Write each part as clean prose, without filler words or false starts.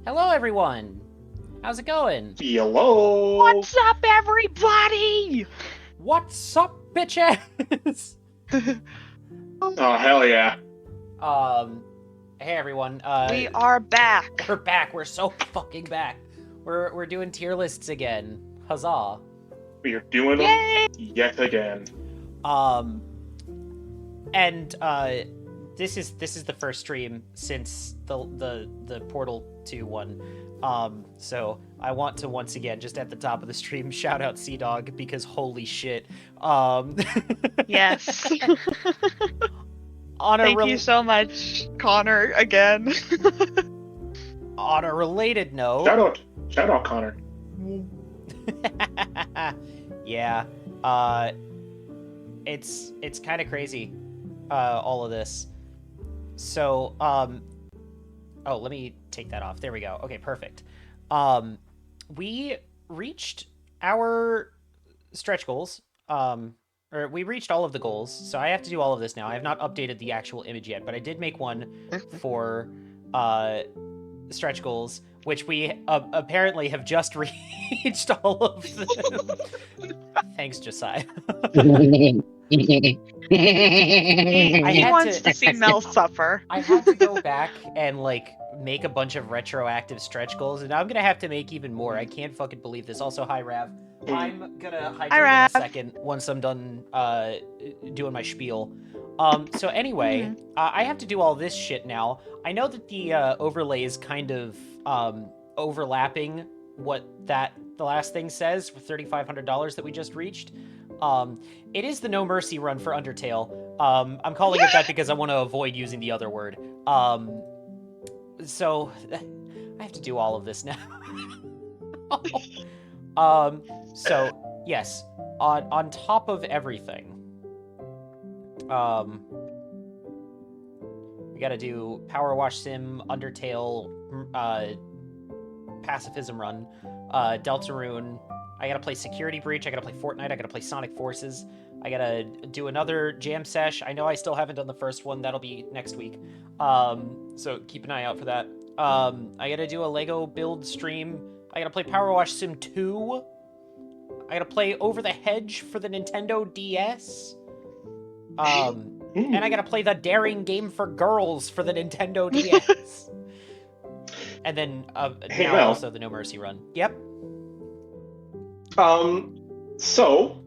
Hello, everyone. How's it going? Hello. What's up, everybody? What's up, bitches? Oh hell yeah! Hey everyone. We are back. We're back. We're so fucking back. We're doing tier lists again. Huzzah! We are doing them Yay! yet again. And this is the first stream since the Portal 2 one. So I want to once again, just at the top of the stream, shout out Sea Dog because holy shit. Yes. On Thank you so much, Connor, again. On a related note, Shout out, Connor. yeah, it's kind of crazy, all of this. So, oh, let me take that off. There we go. Okay, perfect. We reached our stretch goals. Or we reached all of the goals, so I have to do all of this now. I have not updated the actual image yet, but I did make one for stretch goals, which we apparently have just reached all of them. Thanks, Josiah. He wants to see Mel suffer. I had to go back and make a bunch of retroactive stretch goals, and now I'm gonna have to make even more. I can't fucking believe this. Also, hi Rav. I'm gonna hydrate in a second once I'm done doing my spiel. So anyway, I have to do all this shit now. I know that the overlay is kind of overlapping what the last thing says for $3,500 that we just reached. It is the No Mercy run for Undertale. I'm calling it that because I want to avoid using the other word. So I have to do all of this now. So yes, on top of everything, we gotta do Power Wash Sim, Undertale, Pacifism Run, Deltarune. I gotta play Security Breach, I gotta play Fortnite, I gotta play Sonic Forces, I gotta do another jam sesh. I know I still haven't done the first one, that'll be next week. So keep an eye out for that. I gotta do a Lego build stream. I gotta play Power Wash Sim 2. I gotta play Over the Hedge for the Nintendo DS. And I gotta play the Daring Game for Girls for the Nintendo DS. And then now also the No Mercy run. Yep. So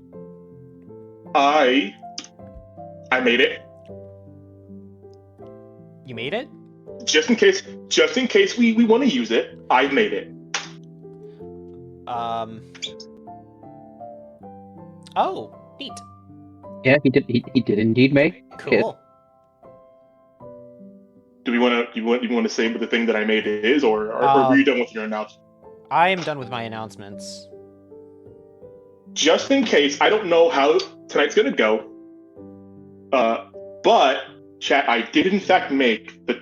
I made it. You made it? Just in case we want to use it, I made it. Oh, neat. Yeah, he did indeed make Cool. it. Do you want to say what the thing that I made is, or are you done with your announcement? I am done with my announcements. Just in case, I don't know how tonight's gonna go. But chat, I did in fact made the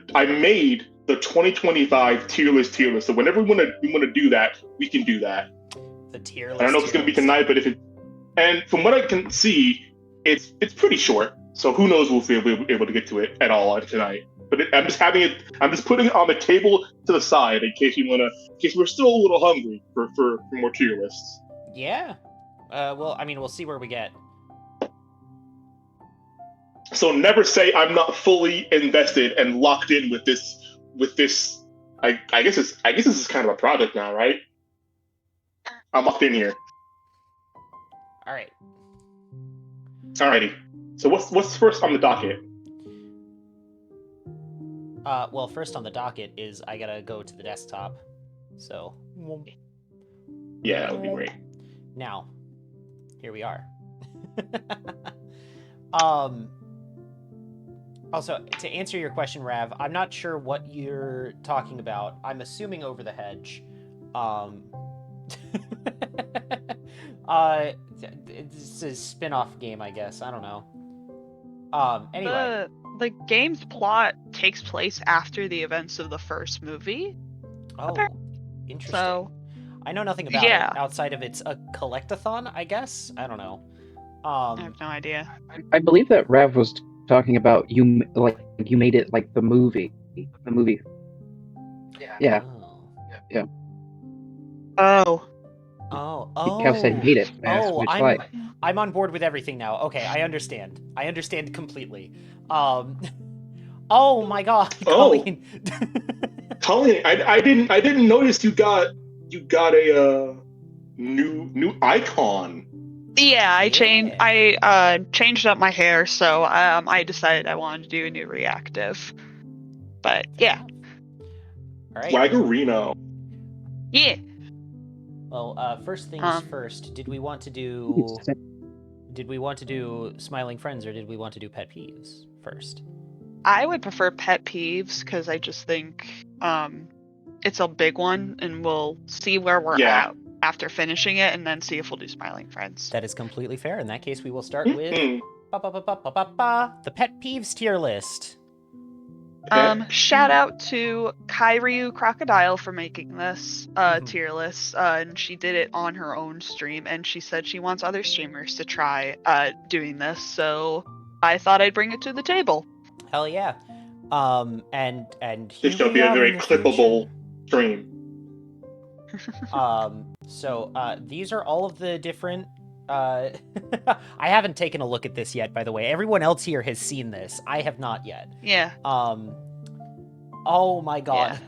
2025 tier list. So whenever we want to do that, we can do that. The tier list. I don't know if it's gonna be tonight, but and from what I can see, it's pretty short. So who knows if we'll be able to get to it at all tonight. But I'm just putting it on the table to the side in case we're still a little hungry for more tier lists. Yeah. Well, I mean, we'll see where we get. So never say I'm not fully invested and locked in with this. I guess this is kind of a project now, right? I'm locked in here. All right. Alrighty. So what's first on the docket? Well, first on the docket is I gotta go to the desktop. So. Yeah, that would be great. Now, here we are. Also, to answer your question, Rav, I'm not sure what you're talking about. I'm assuming Over the Hedge. It's a spin-off game, I guess. I don't know. Anyway. The game's plot takes place after the events of the first movie. Oh, interesting. So, I know nothing about it outside of it's a collectathon, I guess. I don't know. I have no idea. I believe that Rav was talking about you made it like the movie. The movie. Yeah. Oh. Oh. Cal said hate it. I asked Oh, which light. I'm on board with everything now. Okay, I understand. I understand completely. Oh my God, Oh. Colleen. Colleen, I didn't notice you got a new icon. Yeah, Yeah. I changed up my hair, so I decided I wanted to do a new reactive. But yeah. All right. Waggerino. Yeah. Well, first things Um first. Did we want to do smiling friends or did we want to do pet peeves first? I would prefer pet peeves because I just think it's a big one and we'll see where we're Yeah. at after finishing it and then see if we'll do smiling friends. That is completely fair. In that case, we will start with Mm-mm. the pet peeves tier list. Shout out to Kairyu Crocodile for making this tier list. And she did it on her own stream, and she said she wants other streamers to try doing this. So I thought I'd bring it to the table. Hell yeah. And This here shall we be a are very in the clippable future. stream. So these are all of the different. I haven't taken a look at this yet, by the way. Everyone else here has seen this. I have not yet. Yeah. Oh my God.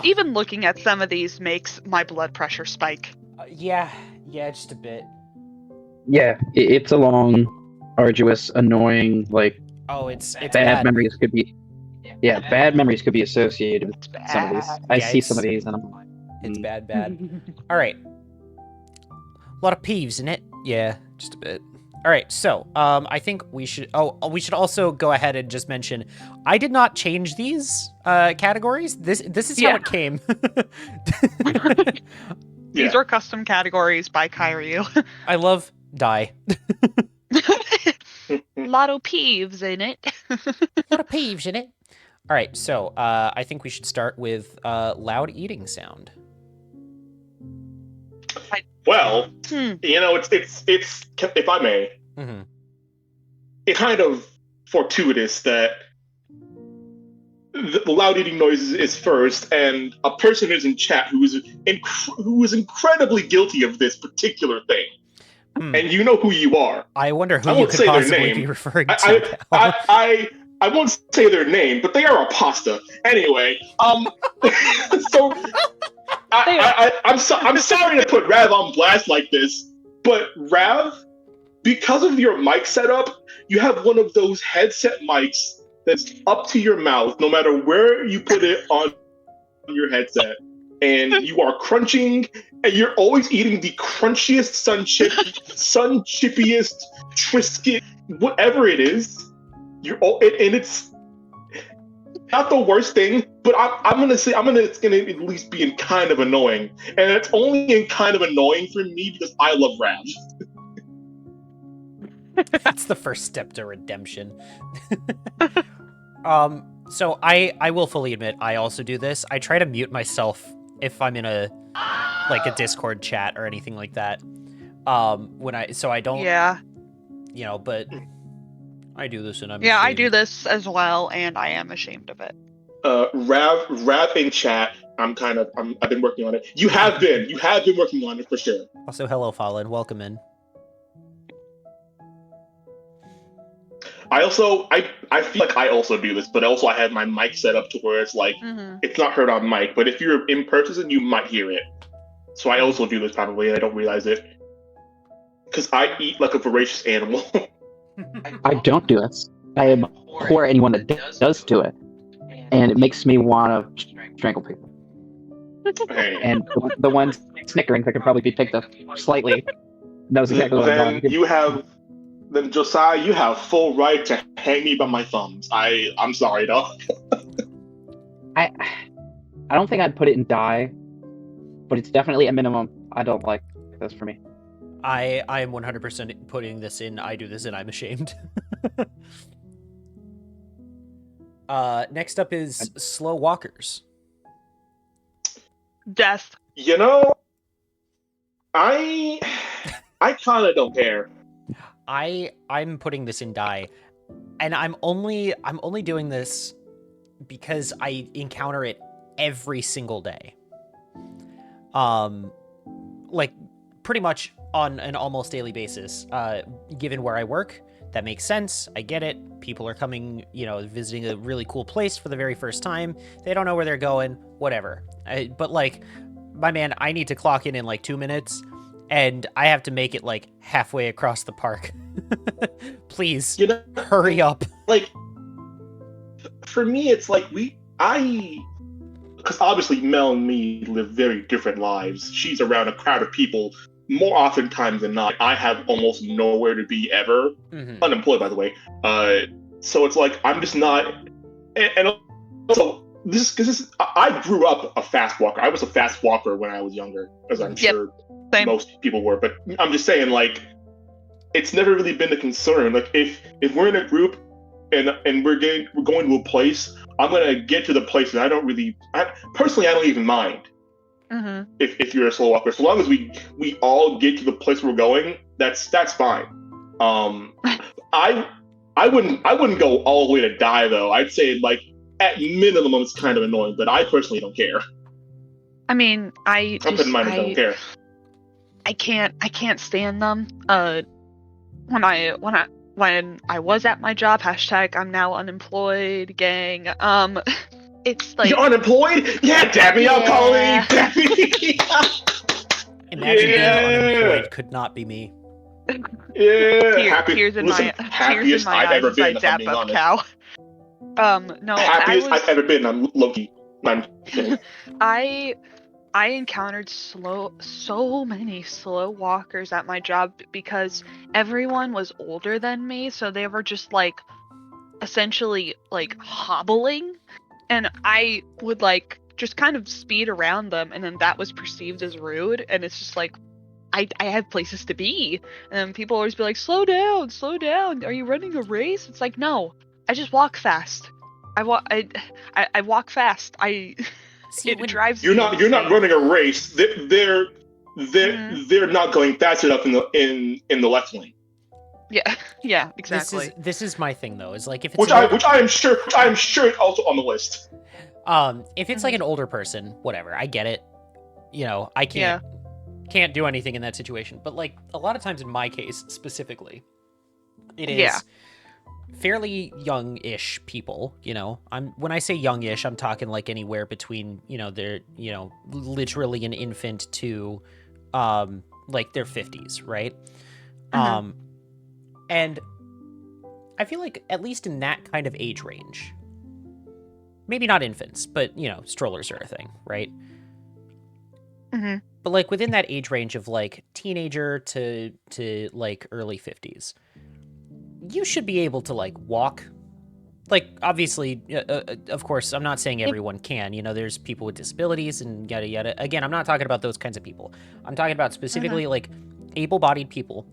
Even looking at some of these makes my blood pressure spike. Yeah, just a bit. Yeah, it's a long, arduous, annoying, like Oh, it's bad memories could be. Yeah, bad memories could be associated with some of these. I Yeah, see some of these, and I'm like, It's bad. All right. A lot of peeves in it. Yeah, just a bit. All right, so I think we should. We should also go ahead and just mention, I did not change these categories. This is how it came. These are custom categories by Kairyu. I love die. Lot of peeves in it. Lot of peeves in it. All right, so I think we should start with loud eating sound. Well, it's if I may, Mm-hmm. it's kind of fortuitous that the loud eating noise is first, and a person is in chat who is incredibly guilty of this particular thing, and you know who you are. I wonder who I you won't could say their possibly name. be referring to. I won't say their name, but they are a pasta. Anyway, so I'm sorry to put Rav on blast like this, but Rav, because of your mic setup, you have one of those headset mics that's up to your mouth, no matter where you put it on your headset, and you are crunching, and you're always eating the crunchiest sun chippiest Triscuit, whatever it is. And it's not the worst thing, but it's gonna at least be in kind of annoying, and it's only in kind of annoying for me because I love Rav. That's the first step to redemption. So I will fully admit I also do this. I try to mute myself if I'm in a Discord chat or anything like that. So I don't. Yeah. But I do this and I'm Yeah, I ashamed. do this as well, and I am ashamed of it. Rav in chat. I've been working on it. You have been working on it for sure. Also, hello, Fallen. Welcome in. I feel like I also do this, but also I have my mic set up to where it's like it's not heard on mic. But if you're in person, you might hear it. So I also do this probably, and I don't realize it because I eat like a voracious animal. I don't do this. I abhor anyone that does do it, and it makes me want to strangle people. And the ones snickering that could probably be picked up slightly knows exactly what I'm talking. Then Josiah, you have full right to hang me by my thumbs. I'm sorry, though. I don't think I'd put it in die, but it's definitely a minimum. I don't like this for me. I am 100% putting this in. I do this and I'm ashamed. Next up is slow walkers. Death. I kind of don't care. I'm putting this in die, and I'm only doing this because I encounter it every single day. Like pretty much on an almost daily basis. Given where I work, that makes sense. I get it. People are coming, visiting a really cool place for the very first time. They don't know where they're going, whatever. But like, my man, I need to clock in like 2 minutes, and I have to make it like halfway across the park. Please, hurry up. Like, for me, it's like because obviously Mel and me live very different lives. She's around a crowd of people more often times than not. I have almost nowhere to be ever. Mm-hmm. Unemployed, by the way. So it's like I'm just not. And also, I grew up a fast walker. I was a fast walker when I was younger, as I'm sure most people were. But I'm just saying, like, it's never really been a concern. Like, if we're in a group and we're going to a place, I'm gonna get to the place, and I don't even mind. Mm-hmm. If you're a slow walker, so long as we all get to the place we're going, that's fine. I wouldn't go all the way to die though. I'd say like at minimum it's kind of annoying, but I personally don't care. I mean, I don't care. I can't stand them. When I was at my job, #I'm now unemployed, gang. It's like, you're unemployed? Yeah, Debbie, I'm calling Debbie. Imagine being unemployed could not be me. Yeah, tears in my eyes ever as I been, dap up cow. No, happiest I've ever been. I'm Loki. I'm kidding. I encountered so many slow walkers at my job because everyone was older than me, so they were just like essentially like hobbling, and I would like just kind of speed around them, and then that was perceived as rude, and it's just like I have places to be, and people always be like, slow down, are you running a race? It's like, no, I just walk fast. I walk fast. See, it drives you're me not insane. running a race. They're not going fast enough in the left lane. Yeah, exactly. This is my thing though. Is like if it's which I am sure is also on the list. If it's like an older person, whatever, I get it. I can't do anything in that situation. But like a lot of times in my case specifically, it is fairly young-ish people. When I say young-ish, I'm talking like anywhere between they're literally an infant to like their 50s, right? And I feel like at least in that kind of age range, maybe not infants, but strollers are a thing, right? Mm-hmm. But like within that age range of like teenager to like early 50s, you should be able to like walk. Like obviously, of course, I'm not saying everyone can. There's people with disabilities and yada yada. Again, I'm not talking about those kinds of people. I'm talking about specifically like able-bodied people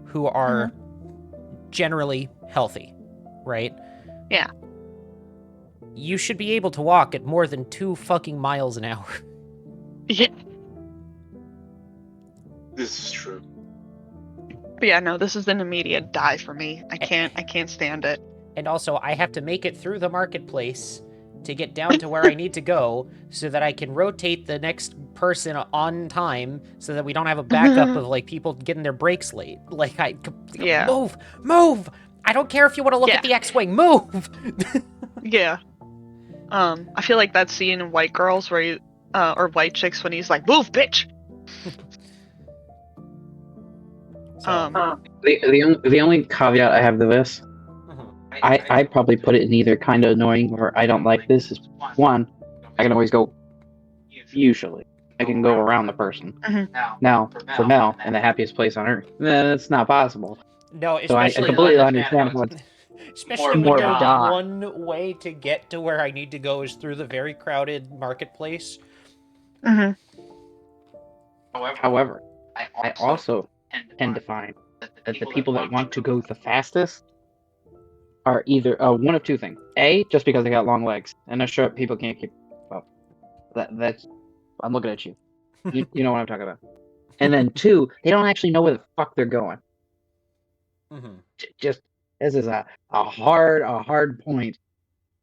who are generally healthy, right? Yeah. You should be able to walk at more than 2 fucking miles an hour. Yeah. This is true. But yeah, no, this is an immediate die for me. I can't stand it. And also, I have to make it through the marketplace to get down to where I need to go so that I can rotate the next person on time so that we don't have a backup of like people getting their breaks late. Like move. I don't care if you want to look at the X-Wing, move. Yeah. I feel like that scene in White Girls where or White Chicks when he's like, move, bitch. The only caveat I have to this, I probably put it in either kind of annoying or I don't like this is one, I can always go, usually, I can go around the person. Now, for Mel, in the happiest place on earth, that's not possible. No, so I completely understand what. Especially when the one way to get to where I need to go is through the very crowded marketplace. However, I also tend to find that the people that want to go the fastest are either one of two things. A, just because they got long legs, and I'm sure people can't keep up. That's I'm looking at you. You know what I'm talking about. And then two, they don't actually know where the fuck they're going. Just this is a hard point.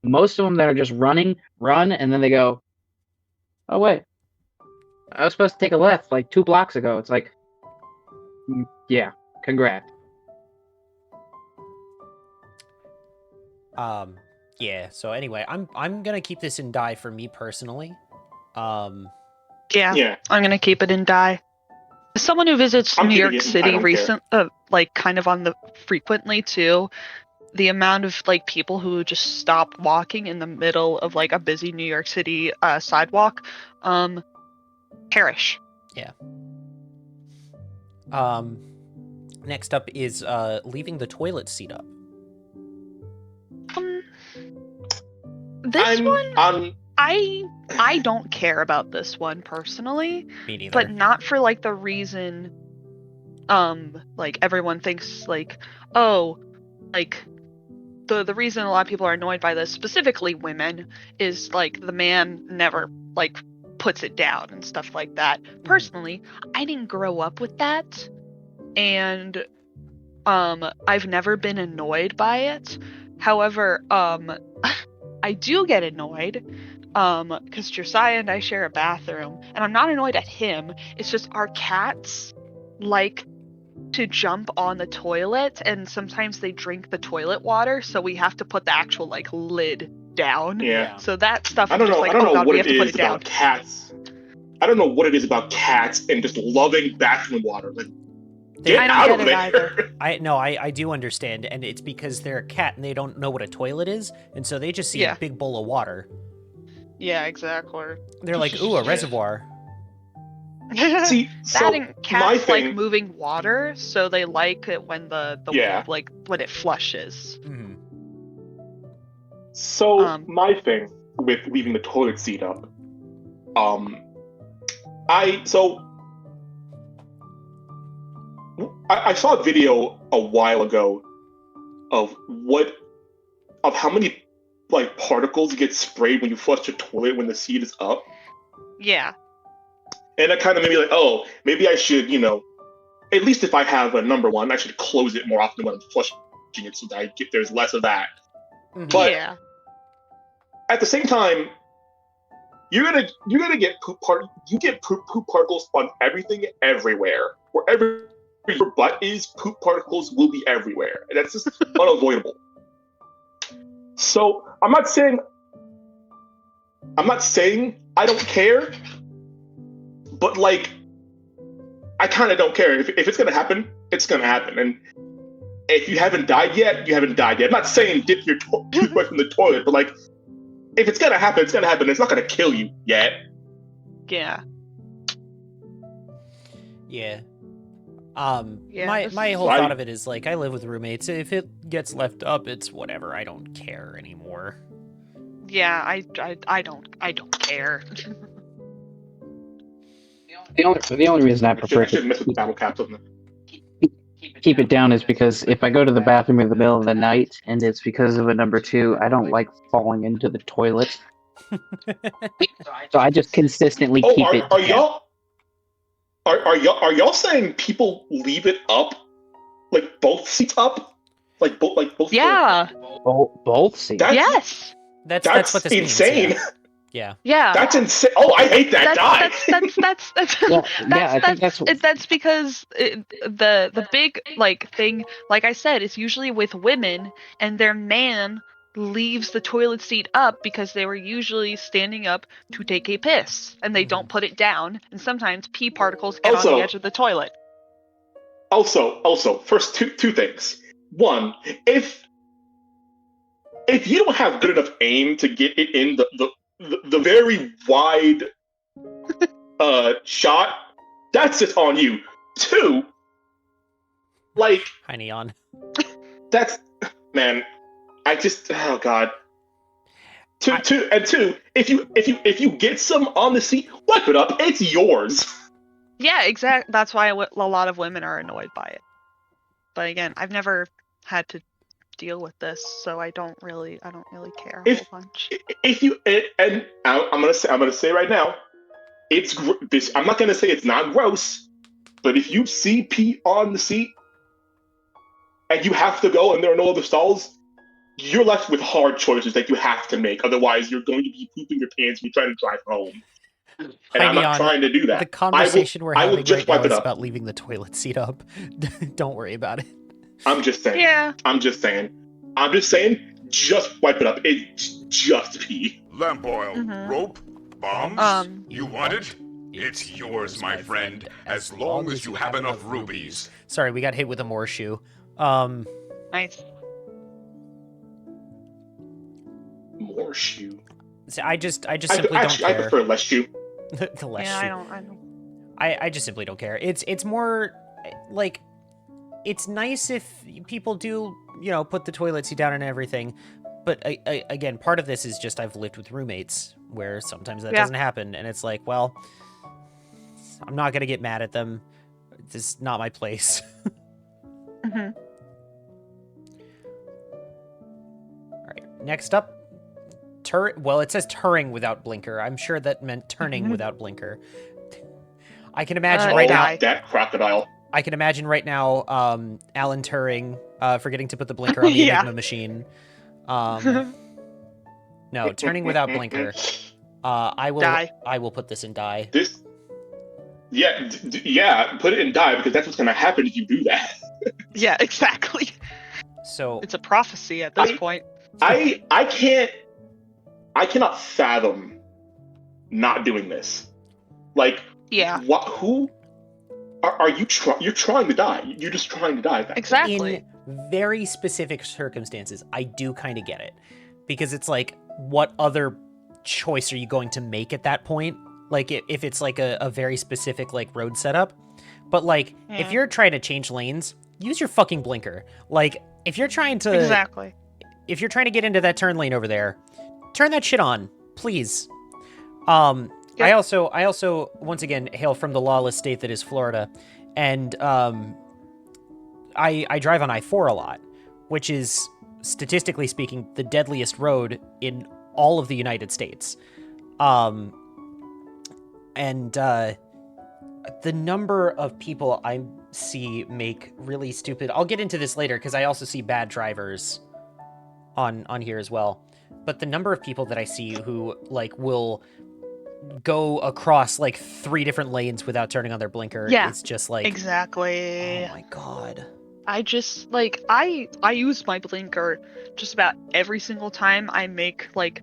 Most of them that are just run, and then they go, Oh wait, I was supposed to take a left like 2 blocks ago. It's like, yeah, congrats. Yeah. So anyway, I'm gonna keep this in die for me personally. Um, Yeah, I'm gonna keep it in die. As someone who visits I'm New keeping York it in- I City don't like kind of on the frequently too, the amount of like people who just stop walking in the middle of like a busy New York City sidewalk, perish. yeah. Next up is leaving the toilet seat up. This one, I'm I don't care about this one personally, Me neither. but not for like the reason, like everyone thinks like, oh, like the reason a lot of people are annoyed by this, specifically women, is like the man never like puts it down and stuff like that. Personally, I didn't grow up with that, and I've never been annoyed by it. However, I do get annoyed because Josiah and I share a bathroom, and I'm not annoyed at him. It's just our cats like to jump on the toilet, and sometimes they drink the toilet water, so we have to put the actual like lid down. Yeah. So that stuff I is don't just know. like, I don't oh know god, what we it have to put is it down. about cats. I don't know what it is about cats and just loving bathroom water. Like, get I don't out get of it there. either. I do understand, and it's because they're a cat and they don't know what a toilet is, and so they just see Yeah. a big bowl of water. Yeah, exactly. They're like, ooh, a reservoir. See, That so and my cats like thing, moving water, so they like it when the Yeah. like when it flushes. Mhm. so my thing with leaving the toilet seat up, I saw a video a while ago of how many like particles get sprayed when you flush your toilet when the seat is up, Yeah. and that kind of made me like, oh, maybe I should, at least if I have a number one, I should close it more often when I'm flushing it so that there's less of that. Mhm. But yeah. at the same time, you're gonna get poop particles on everything everywhere. Wherever your butt is, poop particles will be everywhere, and that's just unavoidable. So I'm not saying I don't care, but like I kind of don't care. If it's gonna happen, it's gonna happen, and if you haven't died yet, you haven't died yet. I'm not saying dip your toothbrush in the toilet, but like if it's gonna happen, it's gonna happen. It's not gonna kill you yet. Yeah. Yeah. Yeah, my whole Right. thought of it is like, I live with roommates. If it gets left up, it's whatever. I don't care anymore. Yeah, I don't care. The only reason I I prefer shouldn't to mess with the battle caps on them. keep it down is because if I go to the bathroom in the middle of the night and it's because of a number 2, I don't like falling into the toilet. So I just consistently Oh, keep it are down. y'all are y'all saying people leave it up, like both seats up, like both? Yeah. Both seats. That's- Yes. That's what this insane. means. Yeah. Yeah. That's insane. Oh, I hate that guy. I think That's because the big like thing, like I said, is usually with women, and their man leaves the toilet seat up because they were usually standing up to take a piss, and they don't put it down, and sometimes pee particles get on Also- the edge of the toilet. Also, first two things. One, if you don't have good enough aim to get it in the very wide shot, that's just on you. Two, like Hi, Neon. that's man. I just oh god. Two, if you get some on the seat, wipe it up. It's yours. Yeah, exactly. That's why a lot of women are annoyed by it. But again, I've never had to deal with this, so I don't really care a whole bunch. If you and I'm gonna say right now, I'm not gonna say it's not gross, but if you see pee on the seat and you have to go and there are no other stalls, you're left with hard choices that you have to make. Otherwise, you're going to be pooping your pants when you're trying to drive home. And I'm not Heineon, trying to do the that. conversation we're I will having just right now wipe it is up. about leaving the toilet seat up. Don't worry about it. I'm just saying. Yeah. I'm just saying. Just wipe it up. It's just pee. Lamp oil, Mhm. rope, bombs. Um, You want it? It's yours, my friend, as long as you have enough rubies. Sorry, we got hit with a more shoe. Nice. More shoe. So I just simply don't I care. prefer less shoe. The less Yeah, shoe. I don't. I just simply don't care. It's more like it's nice if people do, put the toilet seat down and everything. But again, part of this is just I've lived with roommates where sometimes that doesn't happen, and it's like, well, I'm not gonna get mad at them. This is not my place. Mhm. All right, next up, well, it says turring without blinker. I'm sure that meant turning without blinker. I can imagine right now. die. That crocodile. I can imagine right now, Alan Turing forgetting to put the blinker on the Yeah. Enigma machine. No, turning without blinker. I will. Die. I will put this in die. This. Yeah, put it in die because that's what's gonna happen if you do that. Yeah, exactly. So It's a prophecy at this point. I cannot fathom not doing this. Like, Yeah, what? Who are you? You're trying to die. You're just trying to die. exactly. in very specific circumstances, I do kind of get it, because it's like, what other choice are you going to make at that point? Like, if it's like a very specific like road setup, but like if Yeah. you're trying to change lanes, use your fucking blinker. Like, if you're trying to Exactly. if you're trying to get into that turn lane over there, turn that shit on, please. I also once again hail from the lawless state that is Florida, and I drive on I-4 a lot, which is statistically speaking the deadliest road in all of the United States. The number of people I see make really stupid. I'll get into this later because I also see bad drivers on here as well. But the number of people that I see who like will go across like 3 different lanes without turning on their blinker is just like, Exactly. oh my god. I just like I use my blinker just about every single time I make like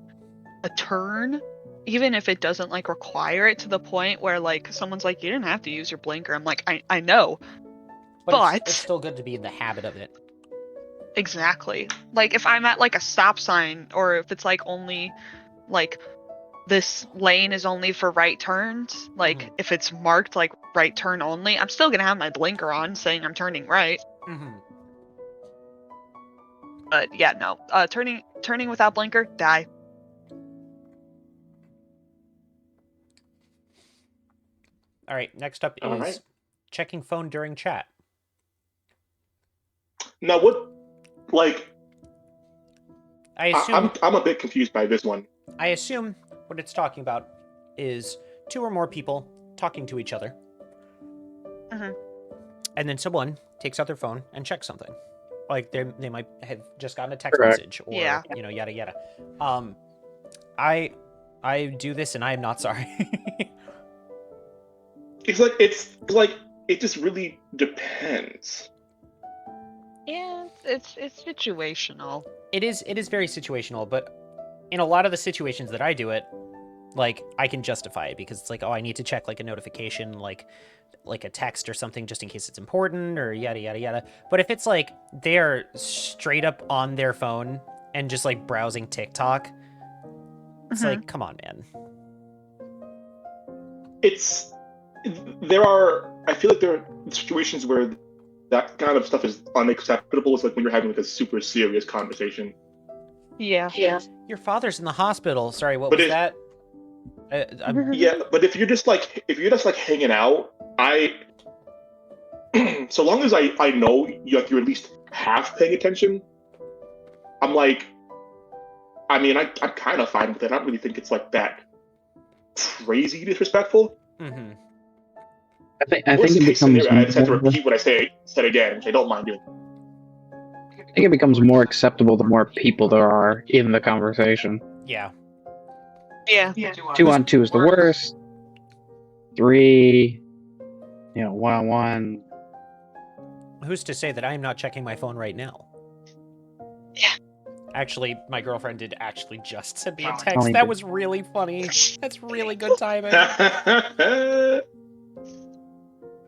a turn, even if it doesn't like require it, to the point where like someone's like, you didn't have to use your blinker. I'm like, I know. But it's still good to be in the habit of it. Exactly. Like if I'm at like a stop sign, or if it's like only like this lane is only for right turns, like if it's marked like right turn only, I'm still gonna have my blinker on saying I'm turning right. Mm-hmm. But yeah, no. Turning without blinker, die. All right, next up is All right. checking phone during chat. Now, what? Like, I assume I'm a bit confused by this one. I assume what it's talking about is 2 or more people talking to each other. Mhm. And then someone takes out their phone and checks something. Like they might have just gotten a text Correct. message or Yeah. Yada yada. I do this and I am not sorry. It's like it just really depends. Yeah, it's situational. It is very situational, but in a lot of the situations that I do it, like I can justify it because it's like, oh, I need to check like a notification, like a text or something just in case it's important or yada yada yada. But if it's like they're straight up on their phone and just like browsing TikTok, it's like, come on, man. I feel like there are situations where that kind of stuff is unacceptable. It's like when you're having like a super serious conversation. Yeah. Your father's in the hospital. Sorry, what But was it- that? Yeah, but if you're just like hanging out, so long as I know you're at least half paying attention, I'm like, I mean, I'm kind of fine with it. I don't really think it's like that crazy disrespectful. Mm-hmm. I think it Worst case becomes scenario, I just have to more, repeat what I said again, which I don't mind doing. I think it becomes more acceptable the more people there are in the conversation. Yeah. Yeah. 2 on 2 is the worst. 3, one-on-one. Who's to say that I am not checking my phone right now? Yeah. Actually, my girlfriend did actually just send me a text. Only That did. was really funny. That's really good timing.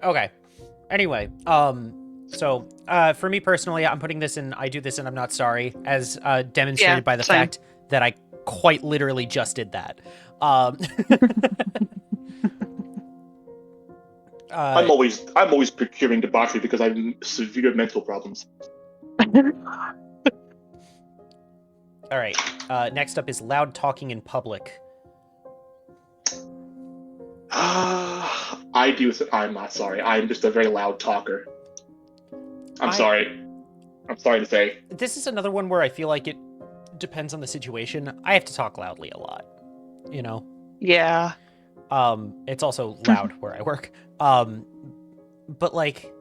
Okay. Anyway, so for me personally, I'm putting this in I do this and I'm not sorry, as demonstrated Yeah, by the same. fact that I quite literally just did that. I'm always procuring debauchery because I have severe mental problems. All right. Next up is loud talking in public. I do. I'm not sorry. I'm just a very loud talker. I'm sorry. I'm sorry to say. This is another one where I feel like it depends on the situation. I have to talk loudly a lot, you know? Yeah. It's also loud where I work. But like,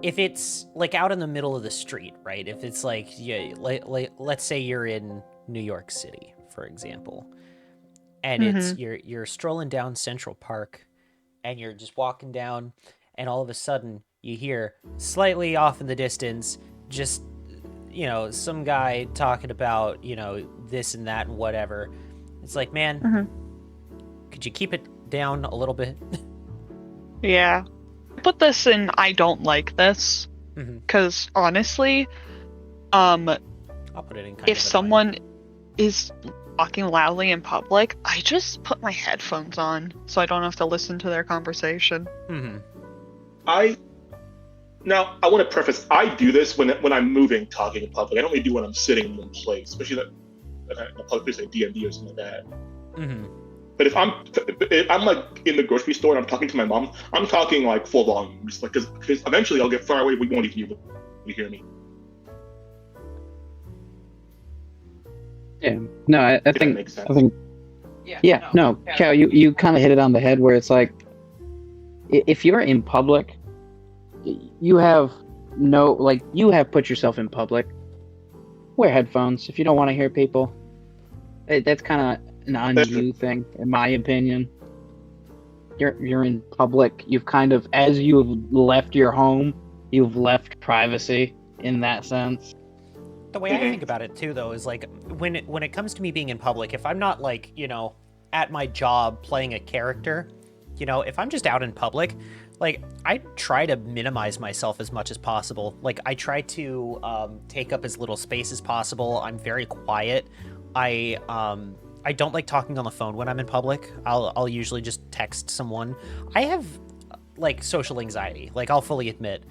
if it's like out in the middle of the street, right? If it's like, yeah, let's say you're in New York City, for example, and it's you're strolling down Central Park, and you're just walking down, and all of a sudden you hear slightly off in the distance, just some guy talking about this and that and whatever. It's like, man, could you keep it down a little bit? Yeah. Put this in I don't like this. Because honestly, I'll put it in kind if someone is talking loudly in public, I just put my headphones on so I don't have to listen to their conversation. I want to preface. I do this when I'm moving, talking in public. I don't really do when I'm sitting in one place, especially in a public place like D&D or something like that. But if I'm like in the grocery store and I'm talking to my mom, I'm talking like full volume, just like because eventually I'll get far away. We won't even be able to hear me. Yeah. No, I If that think. makes sense. I think. Yeah. No, Chow, you kind of hit it on the head where it's like, if you're in public, you have put yourself in public. Wear headphones if you don't want to hear people. That's kind of an on you thing, in my opinion. You're in public. You've kind of, as you've left your home, you've left privacy in that sense. The way I think about it too, though, is like when it comes to me being in public, if I'm not like at my job playing a character, if I'm just out in public, like I try to minimize myself as much as possible. Like I try to take up as little space as possible. I'm very quiet. I don't like talking on the phone when I'm in public. I'll usually just text someone. I have like social anxiety, like I'll fully admit.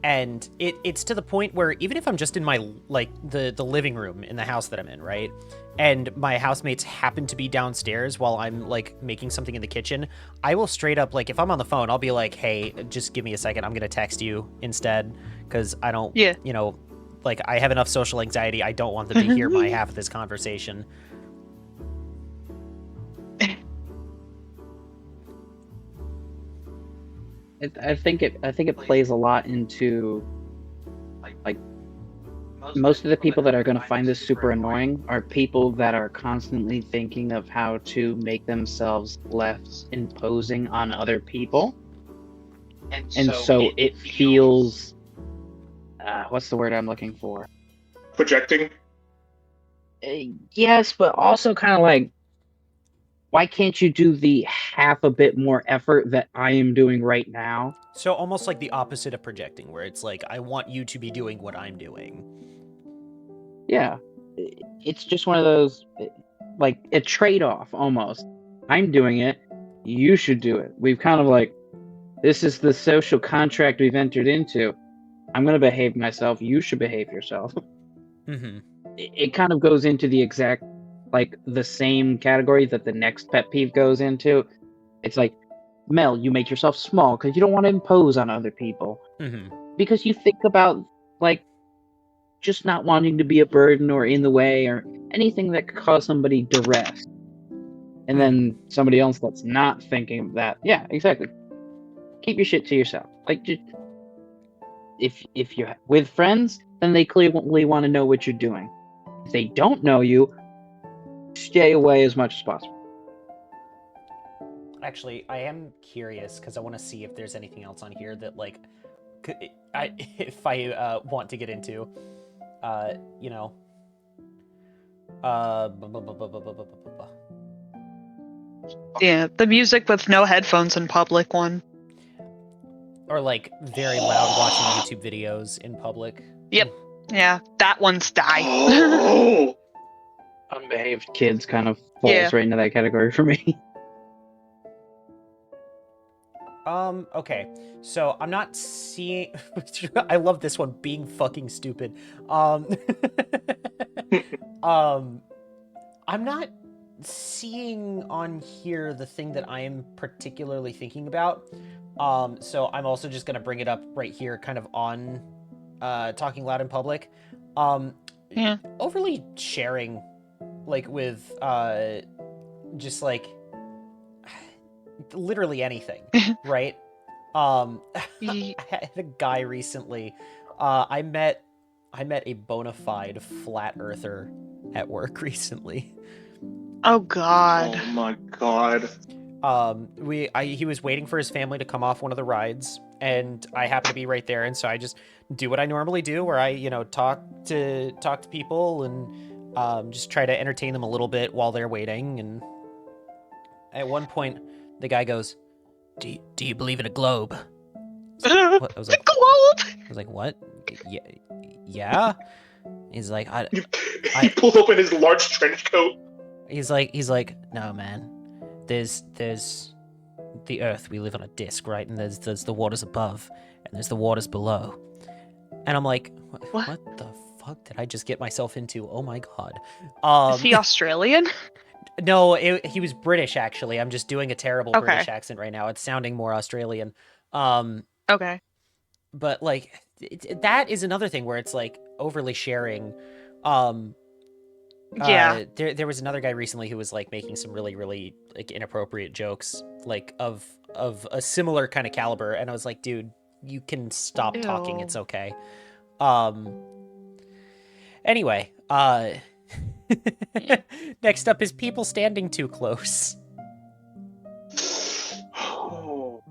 And it's to the point where even if I'm just in my like the living room in the house that I'm in, right? And my housemates happen to be downstairs while I'm like making something in the kitchen, I will straight up, like if I'm on the phone, I'll be like, hey, just give me a second. I'm going to text you instead because I don't, like I have enough social anxiety. I don't want them to hear my half of this conversation. I think it plays a lot into like most of the people that are going to find this super annoying are people that are constantly thinking of how to make themselves less imposing on other people, and so it feels what's the word I'm looking for? Projecting. Yes, but also kind of like, why can't you do the half a bit more effort that I am doing right now? So almost like the opposite of projecting, where it's like, I want you to be doing what I'm doing. Yeah. It's just one of those, like a trade-off almost. I'm doing it. You should do it. We've kind of like, this is the social contract we've entered into. I'm going to behave myself. You should behave yourself. It kind of goes into the exact, like the same category that the next pet peeve goes into. It's like, Mel, you make yourself small because you don't want to impose on other people. Because you think about like just not wanting to be a burden or in the way or anything that could cause somebody duress. And then somebody else that's not thinking of that. Yeah, exactly. Keep your shit to yourself. Like, just, if you're with friends, then they clearly want to know what you're doing. If they don't know you, stay away as much as possible. Actually, I am curious because I want to see if there's anything else on here that like, if I want to get into, you know, Yeah, the music with no headphones in public one. or like very loud watching YouTube videos in public. Yep. Yeah, that one's die. Oh, Unbehaved kids kind of falls Yeah. right into that category for me. Okay, so I'm not seeing. I love this one, being fucking stupid. I'm not seeing on here the thing that I am particularly thinking about. So I'm also just gonna bring it up right here, kind of on talking loud in public. Yeah. Overly sharing, like with just like literally anything, right? I had a guy recently. I met a bona fide flat earther at work recently. Oh God. oh my god. He was waiting for his family to come off one of the rides, and I happened to be right there, and so I just do what I normally do, where I, talk to people and just try to entertain them a little bit while they're waiting. And at one point, the guy goes, "Do you believe in a globe?" What? I was like, Globe. I was like, what? Yeah. He's like, He pulls open his large trench coat. he's like, no, man. There's the Earth. We live on a disc, right? And there's the waters above, and there's the waters below. And I'm like, what the fuck did I just get myself into? Oh my god. Is he Australian? No, he was British actually. I'm just doing a terrible British accent right now. It's sounding more Australian. Okay. But like that is another thing where it's like overly sharing. Yeah. There was another guy recently who was like making some really like inappropriate jokes, like of a similar kind of caliber, and I was like, dude, you can stop talking. Ew. It's okay. Anyway, next up is people standing too close. Oh.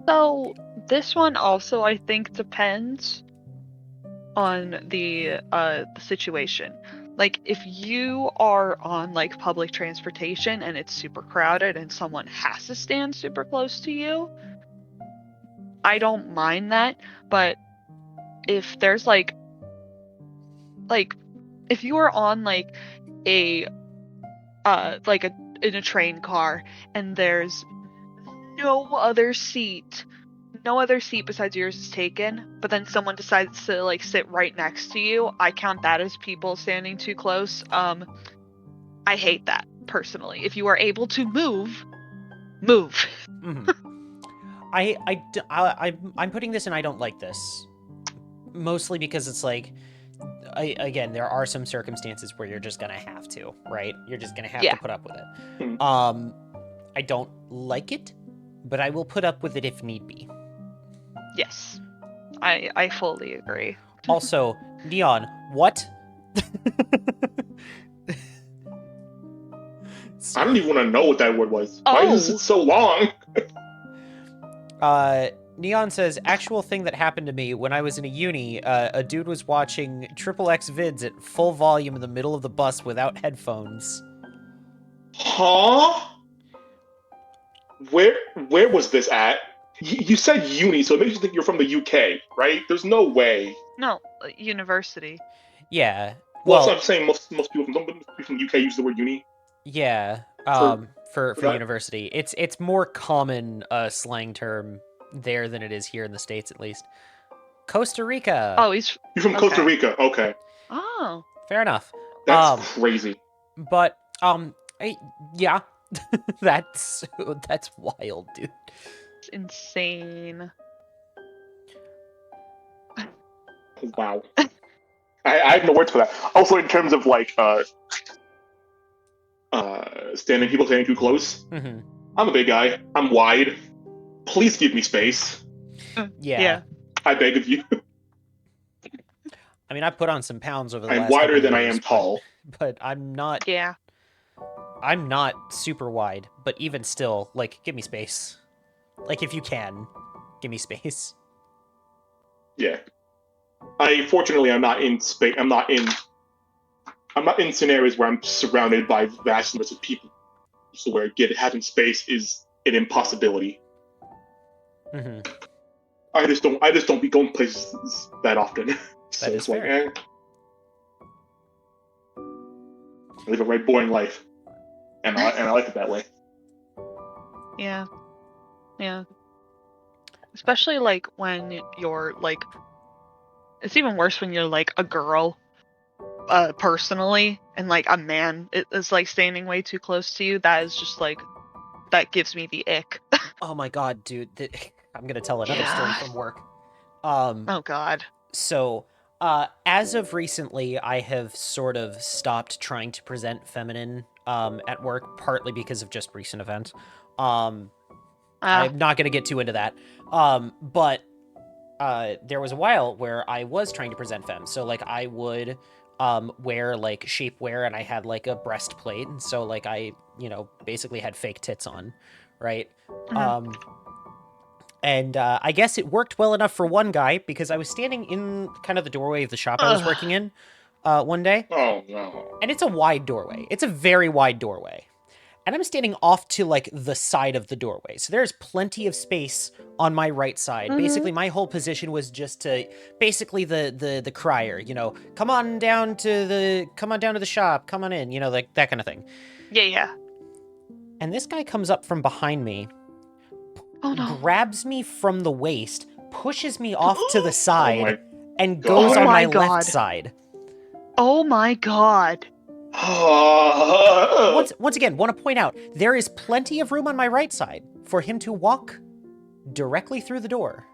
So this one also, I think, depends on the situation. Like, if you are on like public transportation and it's super crowded and someone has to stand super close to you, I don't mind that. But if there's like if you are on like a in a train car and there's no other seat besides yours is taken, but then someone decides to like sit right next to you, I count that as people standing too close. I hate that personally. If you are able to move. Mm-hmm. I'm putting this in I don't like this, mostly because it's like, again, there are some circumstances where you're just gonna have to, right? You're just gonna have to put up with it. I don't like it, but I will put up with it if need be. Yes, I fully agree. Also, Neon, what? I don't even want to know what that word was. Why is it so long? Neon says, actual thing that happened to me when I was in a uni, a dude was watching XXX vids at full volume in the middle of the bus without headphones. Huh? Where was this at? You said uni, so it makes you think you're from the UK, right? There's no way. No, university. Yeah. Well, I'm saying most people from the UK use the word uni. Yeah. For university, it's more common slang term there than it is here in the States, at least. Costa Rica. Oh, you're from Costa Rica. Okay. Oh. Fair enough. That's crazy. But yeah, that's wild, dude. It's insane. Wow. I have no words for that. Also, in terms of like people standing too close. Mm-hmm. I'm a big guy. I'm wide. Please give me space. Yeah. I beg of you. I mean, I put on some pounds over the I'm last wider couple than I years, am tall. but I'm not. Yeah. I'm not super wide, but even still, like, give me space. Like, if you can, give me space. Yeah. Fortunately, I'm not in space. I'm not in scenarios where I'm surrounded by vast numbers of people, so where having space is an impossibility. Mm-hmm. I just don't be going places that often. So That is it's like, fair. I live a very boring life, and I like it that way. Yeah. Yeah. Especially like when you're like, it's even worse when you're like a girl, personally, and like a man is like standing way too close to you. That is just like, that gives me the ick. Oh my god, dude. I'm gonna tell another story Yeah. from work. Oh god. So, as of recently, I have sort of stopped trying to present feminine at work, partly because of just recent events. I'm not going to get too into that. But there was a while where I was trying to present femme. So, like, I would wear, like, shapewear, and I had, like, a breastplate. And so, like, I, basically had fake tits on, right? Mhm. And I guess it worked well enough for one guy because I was standing in kind of the doorway of the shop I was working in one day. Oh no! And it's a wide doorway. It's a very wide doorway. And I'm standing off to like the side of the doorway. So there's plenty of space on my right side. Mhm. Basically, my whole position was just to basically the crier, come on down to the shop, come on in, like that kind of thing. Yeah. And this guy comes up from behind me, Oh no. grabs me from the waist, pushes me off to the side, and God. goes Oh on my my God. left side. Oh my god. Once again, want to point out, there is plenty of room on my right side for him to walk directly through the door.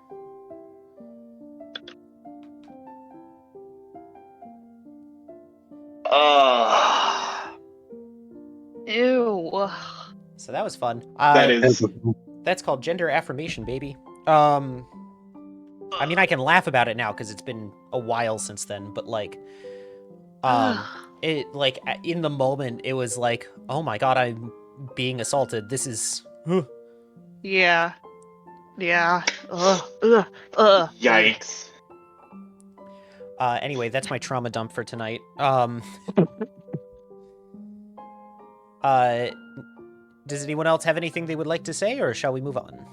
Ew. So that was fun. That is. That's called gender affirmation, baby. I mean, I can laugh about it now because it's been a while since then, but like, it like in the moment, it was like, oh my god, I'm being assaulted. This is. Yeah. Yikes. Anyway, that's my trauma dump for tonight. Does anyone else have anything they would like to say, or shall we move on?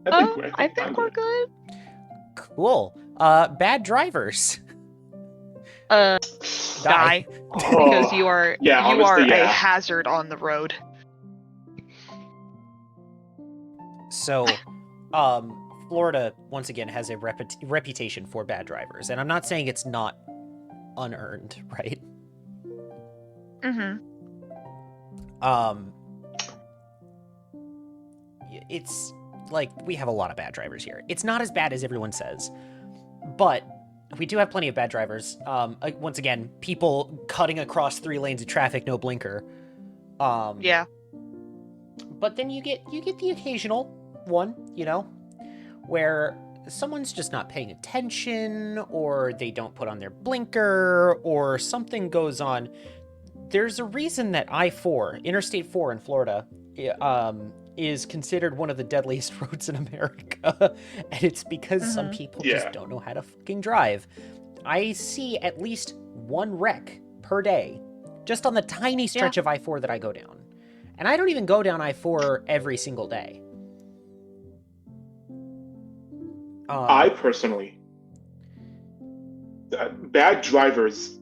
I think we're good. Cool. Bad drivers. Die. Because you are a hazard on the road. So, Florida once again has a reputation for bad drivers, and I'm not saying it's not unearned, right? Mm-hmm. It's like we have a lot of bad drivers here. It's not as bad as everyone says, but we do have plenty of bad drivers. Once again, people cutting across 3 lanes of traffic, no blinker. Yeah. But then you get the occasional one, where someone's just not paying attention, or they don't put on their blinker, or something goes on. There's a reason that I-4, Interstate 4 in Florida, is considered one of the deadliest roads in America. And it's because some people just don't know how to fucking drive. I see at least 1 wreck per day, just on the tiny stretch of I-4 that I go down. And I don't even go down I-4 every single day. I personally, bad drivers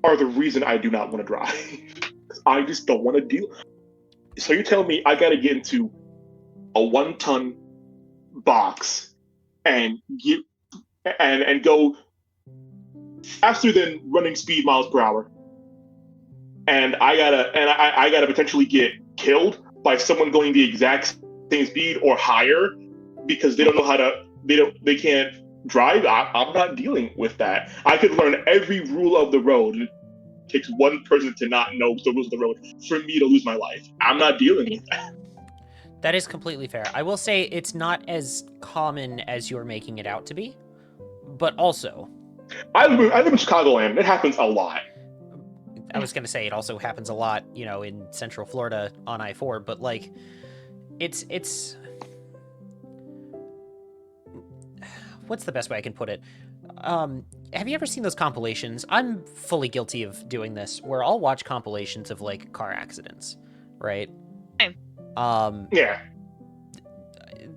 are the reason I do not want to drive. I just don't want to deal. So you're telling me I got to get into a 1-ton box and go faster than running speed miles per hour, and I gotta potentially get killed by someone going the exact same speed or higher because they don't know how to. They can't drive. I'm not dealing with that. I could learn every rule of the road. It takes one person to not know the rules of the road for me to lose my life. I'm not dealing with that. That is completely fair. I will say it's not as common as you're making it out to be, but also... I live in Chicagoland. It happens a lot. I was gonna say it also happens a lot, you know, in Central Florida on I-4, but like, it's what's the best way I can put it? Have you ever seen those compilations? I'm fully guilty of doing this, where I'll watch compilations of like car accidents, right? Same. Yeah.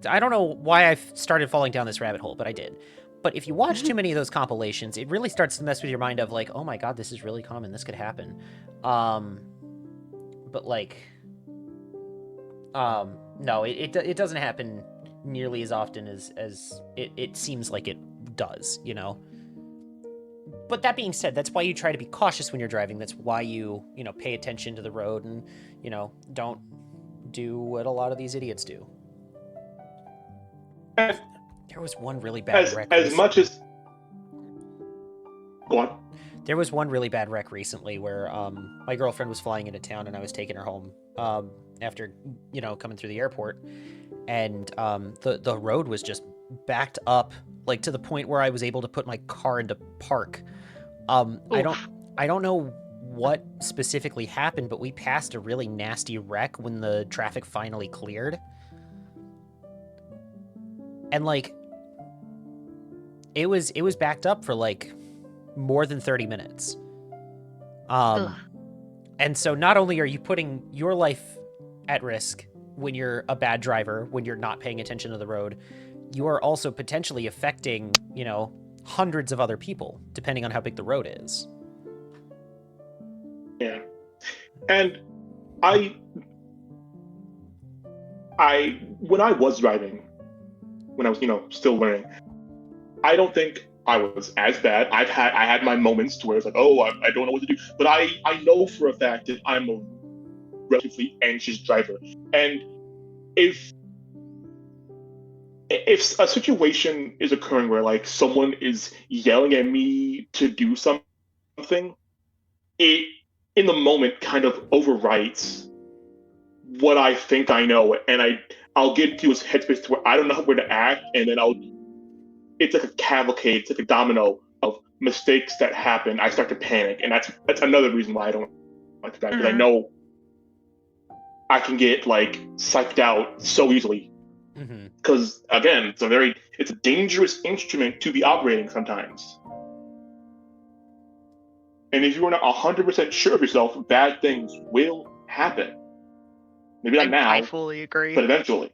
I don't know why I've started falling down this rabbit hole, but I did. But if you watch too many of those compilations, it really starts to mess with your mind of like, oh my god, this is really common. This could happen. But like, no, it doesn't happen nearly as often as it seems like it does, you know. But that being said, that's why you try to be cautious when you're driving. That's why you know, pay attention to the road and, you know, don't do what a lot of these idiots do. There was one really bad wreck. As much as... Go on. There was one really bad wreck recently where my girlfriend was flying into town and I was taking her home after, you know, coming through the airport. And the road was just backed up, like to the point where I was able to put my car into park. I don't know what specifically happened, but we passed a really nasty wreck when the traffic finally cleared. And like, it was backed up for like more than 30 minutes. And so not only are you putting your life at risk when you're a bad driver, when you're not paying attention to the road, you are also potentially affecting, you know, hundreds of other people, depending on how big the road is. Yeah. And I when I was driving, when I was, you know, still learning, I don't think I was as bad. I had my moments to where it's like, oh, I don't know what to do. But I know for a fact that I'm a relatively anxious driver. And if a situation is occurring where like someone is yelling at me to do something, it in the moment kind of overwrites what I think I know, and I'll get into a headspace to where I don't know where to act, and then it's like a cavalcade, it's like a domino of mistakes that happen. I start to panic, and that's another reason why I don't like to drive, because I know I can get like psyched out so easily. Because again, it's a dangerous instrument to be operating sometimes. And if you are not 100% sure of yourself, bad things will happen. Maybe not now. I fully agree. But eventually.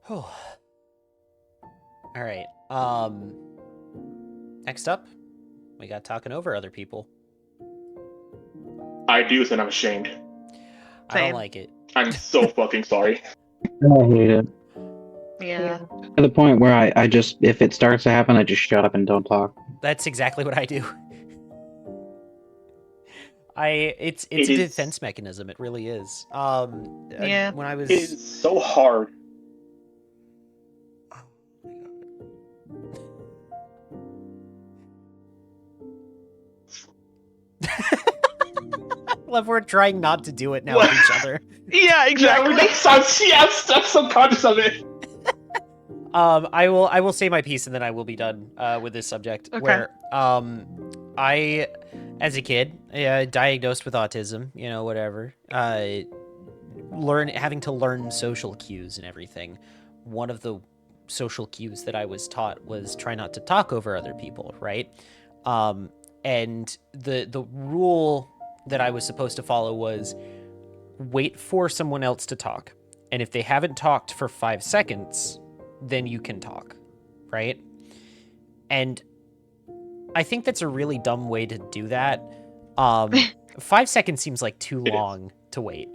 Oh. All right. Next up, we got talking over other people. I do, and I'm ashamed. I don't like it. I'm so fucking sorry. I hate it. Yeah. To the point where I just, if it starts to happen, I just shut up and don't talk. That's exactly what I do. It's a defense mechanism. It really is. Yeah. When I was, it is so hard. I love we're trying not to do it now with each other. Yeah, exactly. I'm subconscious of it. I will say my piece and then I will be done with this subject. Okay. Where I, as a kid, diagnosed with autism, you know, whatever. Having to learn social cues and everything. One of the social cues that I was taught was try not to talk over other people, right? And the rule that I was supposed to follow was wait for someone else to talk. And if they haven't talked for 5 seconds, then you can talk, right? And I think that's a really dumb way to do that. 5 seconds seems like too long to wait.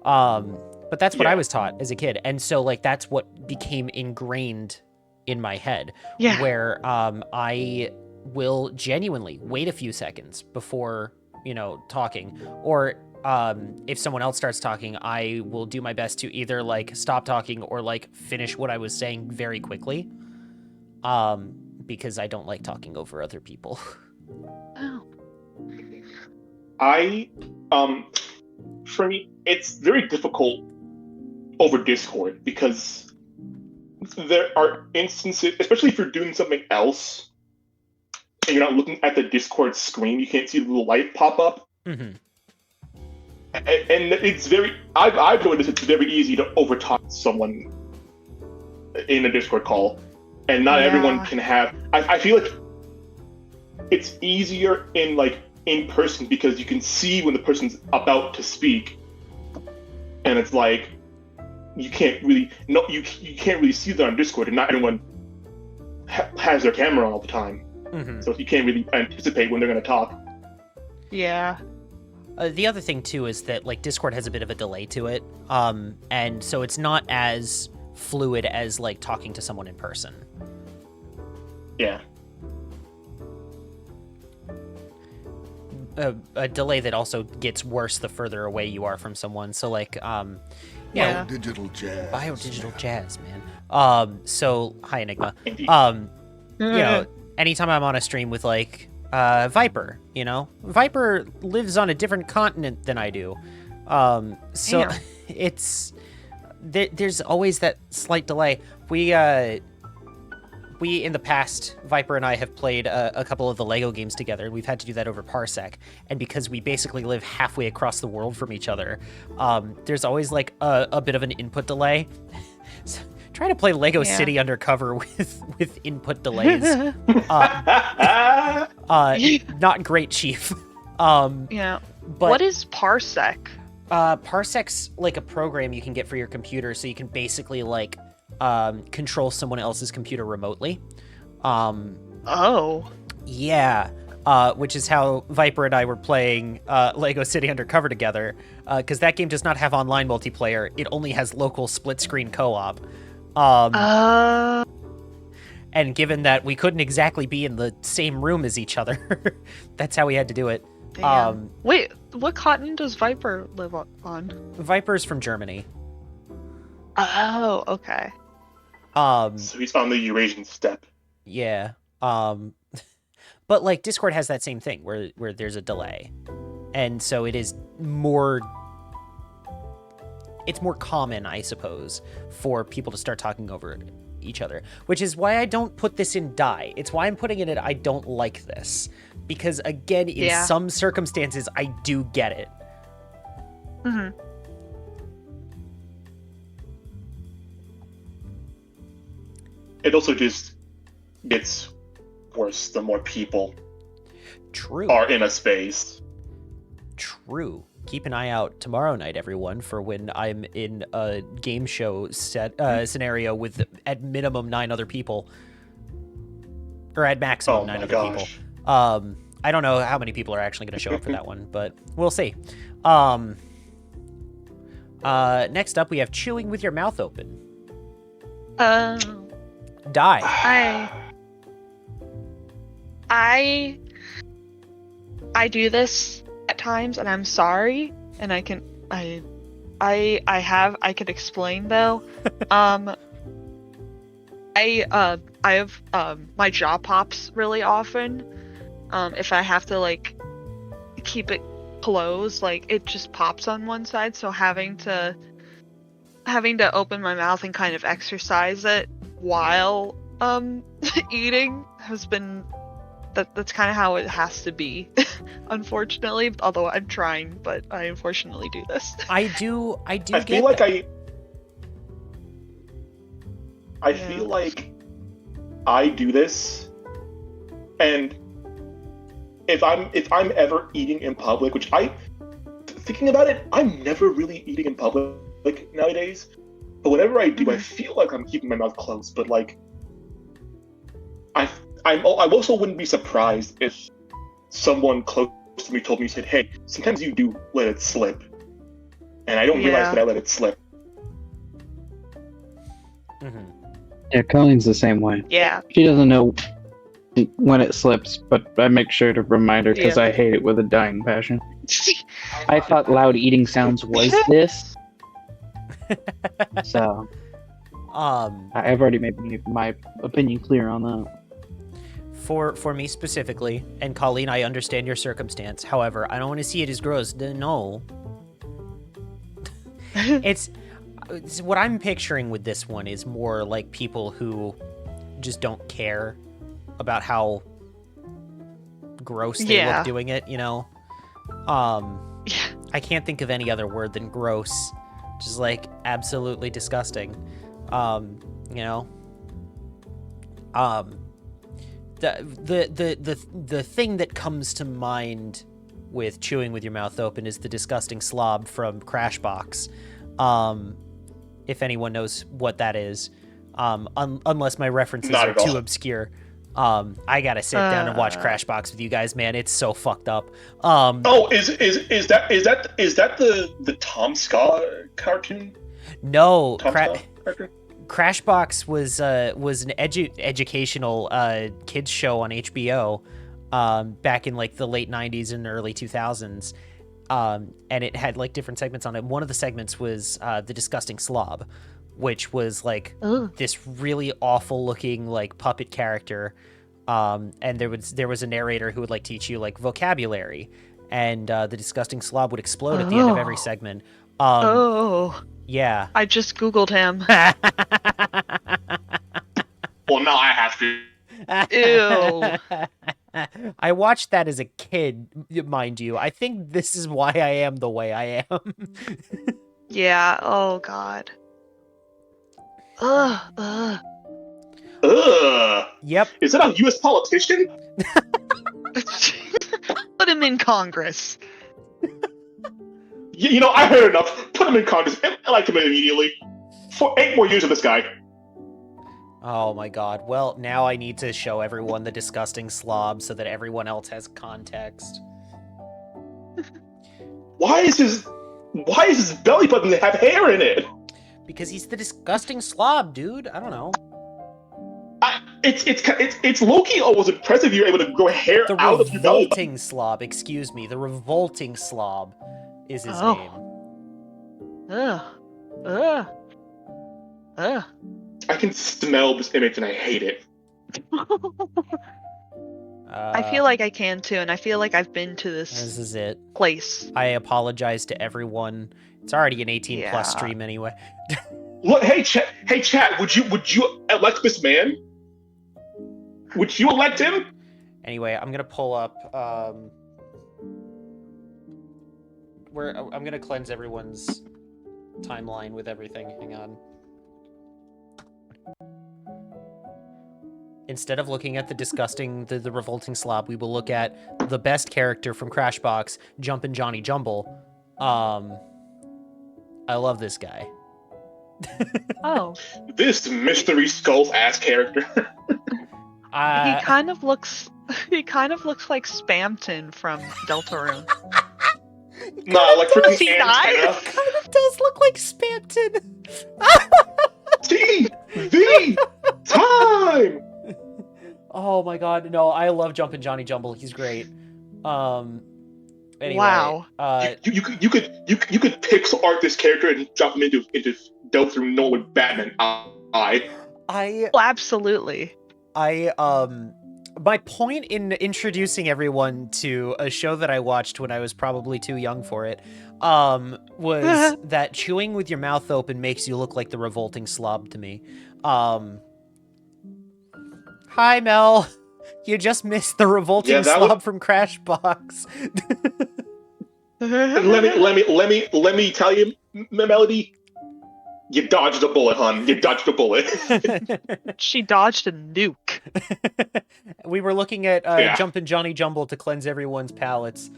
But that's what I was taught as a kid. And so like that's what became ingrained in my head. Yeah. Where I will genuinely wait a few seconds before, you know, talking. Or if someone else starts talking, I will do my best to either like stop talking or like finish what I was saying very quickly. Because I don't like talking over other people. Oh. For me, it's very difficult over Discord because there are instances, especially if you're doing something else, and you're not looking at the Discord screen, you can't see the little light pop up. Mm-hmm. And it's very, I've noticed it's very easy to overtalk someone in a Discord call, and not everyone can have. I feel like it's easier in person because you can see when the person's about to speak, and it's like you can't really you can't really see that on Discord, and not everyone has their camera on all the time, so you can't really anticipate when they're going to talk. Yeah. The other thing too is that like Discord has a bit of a delay to it, and so it's not as fluid as like talking to someone in person. Yeah. A delay that also gets worse the further away you are from someone. So like, Yeah. Biodigital jazz. Biodigital jazz, man. So hi Enigma. Indeed. You know, anytime I'm on a stream with like Viper, you know, Viper lives on a different continent than I do. So Damn. it's there's always that slight delay. We in the past, Viper and I have played a couple of the Lego games together. We've had to do that over Parsec, and because we basically live halfway across the world from each other, there's always like a bit of an input delay. So, trying to play Lego City Undercover with input delays, not great, Chief. Yeah. But What is Parsec? Parsec's like a program you can get for your computer, so you can basically like control someone else's computer remotely. Oh. Yeah. Which is how Viper and I were playing Lego City Undercover together, because that game does not have online multiplayer. It only has local split-screen co-op. And given that we couldn't exactly be in the same room as each other, that's how we had to do it. Damn. Wait, what continent does Viper live on? Viper's from Germany. Oh, okay. So he's on the Eurasian steppe. Yeah. But like Discord has that same thing where there's a delay. And so it is more common, I suppose, for people to start talking over each other, which is why I don't put this in die. It's why I'm putting it in I don't like this, because again, in some circumstances I do get it. Mm-hmm. It also just gets worse the more people True. are in a space. True. Keep an eye out tomorrow night, everyone, for when I'm in a game show scenario with at minimum 9 other people, or at maximum 9 other people. I don't know how many people are actually going to show up for that one, but we'll see. Next up, we have chewing with your mouth open. Die. I do this at times, and I'm sorry, and I could explain though. I have my jaw pops really often. If I have to like keep it closed, like it just pops on one side, so having to open my mouth and kind of exercise it while eating has been that's kind of how it has to be. Unfortunately, although I'm trying, but I unfortunately do this. I do I get feel like that. I feel like I do this, and if I'm ever eating in public, which thinking about it, I'm never really eating in public nowadays. But whenever I do, I feel like I'm keeping my mouth closed. But like, I also wouldn't be surprised if someone close to me told me, said, "Hey, sometimes you do let it slip," and I don't realize that I let it slip. Mm-hmm. Yeah, Colleen's the same way. Yeah. She doesn't know when it slips, but I make sure to remind her because I hate it with a dying passion. I thought loud eating sounds was this. So, I've already made my opinion clear on that. For me specifically, and Colleen, I understand your circumstance. However, I don't want to see it as gross. No. It's what I'm picturing with this one is more like people who just don't care about how gross they Yeah. look doing it, you know? I can't think of any other word than gross. Just like absolutely disgusting. You know? The thing that comes to mind with chewing with your mouth open is the disgusting slob from Crashbox. If anyone knows what that is. Unless my references Not are at all. too obscure. I gotta sit down and watch Crashbox with you guys, man. It's so fucked up. Oh, is that the Tom Scott cartoon? No, Tom Scott cartoon? Crashbox was an educational kids show on HBO back in like the late 90s and early 2000s. And it had like different segments on it. One of the segments was the disgusting slob, which was like this really awful looking like puppet character. And there was a narrator who would like teach you like vocabulary, and the disgusting slob would explode at the end of every segment. Yeah. I just Googled him. Well, now I have to. Ew. I watched that as a kid, mind you. I think this is why I am the way I am. Yeah, oh god. Ugh. Ugh. Yep. Is that a U.S. politician? Put him in Congress. You know, I heard enough. Put him in Congress. Elect him immediately. For 8 more years of this guy. Oh my god. Well, now I need to show everyone the disgusting slob so that everyone else has context. Why is his belly button have hair in it? Because he's the disgusting slob, dude. I don't know. It's Loki. Oh, was impressive you were able to grow hair The out of your belly button. revolting slob, excuse me. The revolting slob is his name. Ugh. I can smell this image and I hate it. I feel like I can too, and I feel like I've been to this this is it. place. I apologize to everyone. It's already an 18 plus Yeah. stream anyway. Look, hey chat, would you elect this man? Would you elect him? Anyway, I'm gonna pull up. I'm gonna cleanse everyone's timeline with everything. Hang on. Instead of looking at the disgusting, the revolting slob, we will look at the best character from Crashbox, Jumpin' Johnny Jumble. I love this guy. Oh. This mystery skull ass character. He kind of looks like Spamton from Deltarune. Nah, like freaking He antenna. dies? Kind of does look like Spamton. TV time. Oh my god, no, I love Jumpin' Johnny Jumble. He's great. Anyway, Wow. You could pixel art this character and drop him into Deltarune Nolan with Batman eye. Absolutely. My point in introducing everyone to a show that I watched when I was probably too young for it, was that chewing with your mouth open makes you look like the revolting slob to me. Hi, Mel. You just missed the revolting slob from Crashbox. let me tell you, Melody. You dodged a bullet, hon. You dodged a bullet. She dodged a nuke. We were looking at Jumpin' Johnny Jumble to cleanse everyone's palates.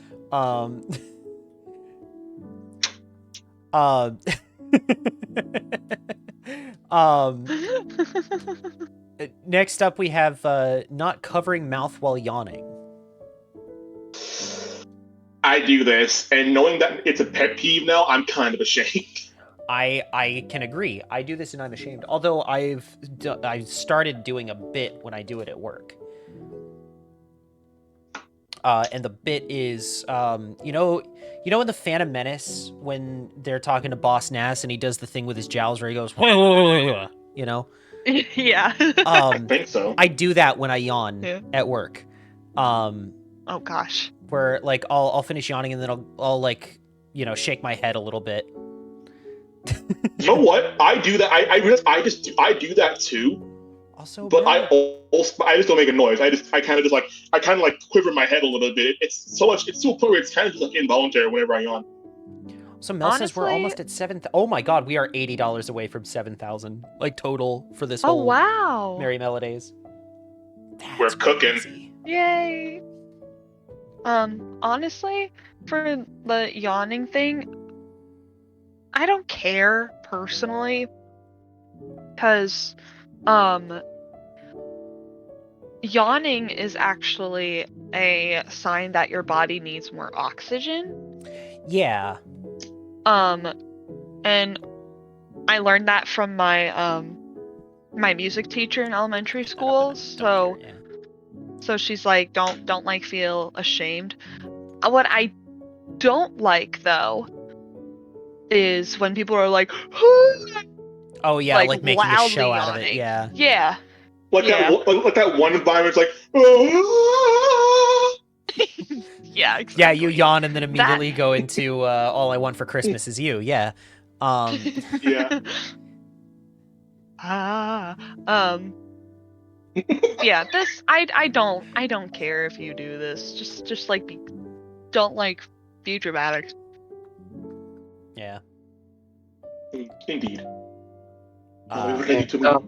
Next up, we have not covering mouth while yawning. I do this, and knowing that it's a pet peeve now, I'm kind of ashamed. I can agree. I do this and I'm ashamed. Although I've started doing a bit when I do it at work. And the bit is, you know in the Phantom Menace when they're talking to Boss Nass and he does the thing with his jowls where he goes, you know? Yeah. I think so. I do that when I yawn at work. Oh gosh. Where like I'll finish yawning and then I'll like, shake my head a little bit. You know what? I do that. I realize I do that too. Also, but Mel- I just don't make a noise. I kind of like quiver my head a little bit. It's so much. It's to a point where it's kind of just like involuntary whenever I yawn. So Mel says we're Honestly- almost at 7,000. Oh my god, we are $80 away from 7,000, like total for this Oh whole wow! Merry Melodays. We're That's cooking. crazy. Yay! Honestly, for the yawning thing, I don't care personally, because, yawning is actually a sign that your body needs more oxygen. Yeah. And I learned that from my my music teacher in elementary school. So Don't care, so she's like, don't like feel ashamed. What I don't like though is when people are like, Oh yeah, like making a loudly show out of it. yawning. Yeah. Yeah. Like Yeah. like that one environment's like. "Ah." Yeah, exactly. Yeah, you yawn and then immediately go into all I want for Christmas is you. Yeah. Yeah. Yeah, this I don't care if you do this. Just like don't like be dramatic. Yeah. Indeed. Uh, Ready to move.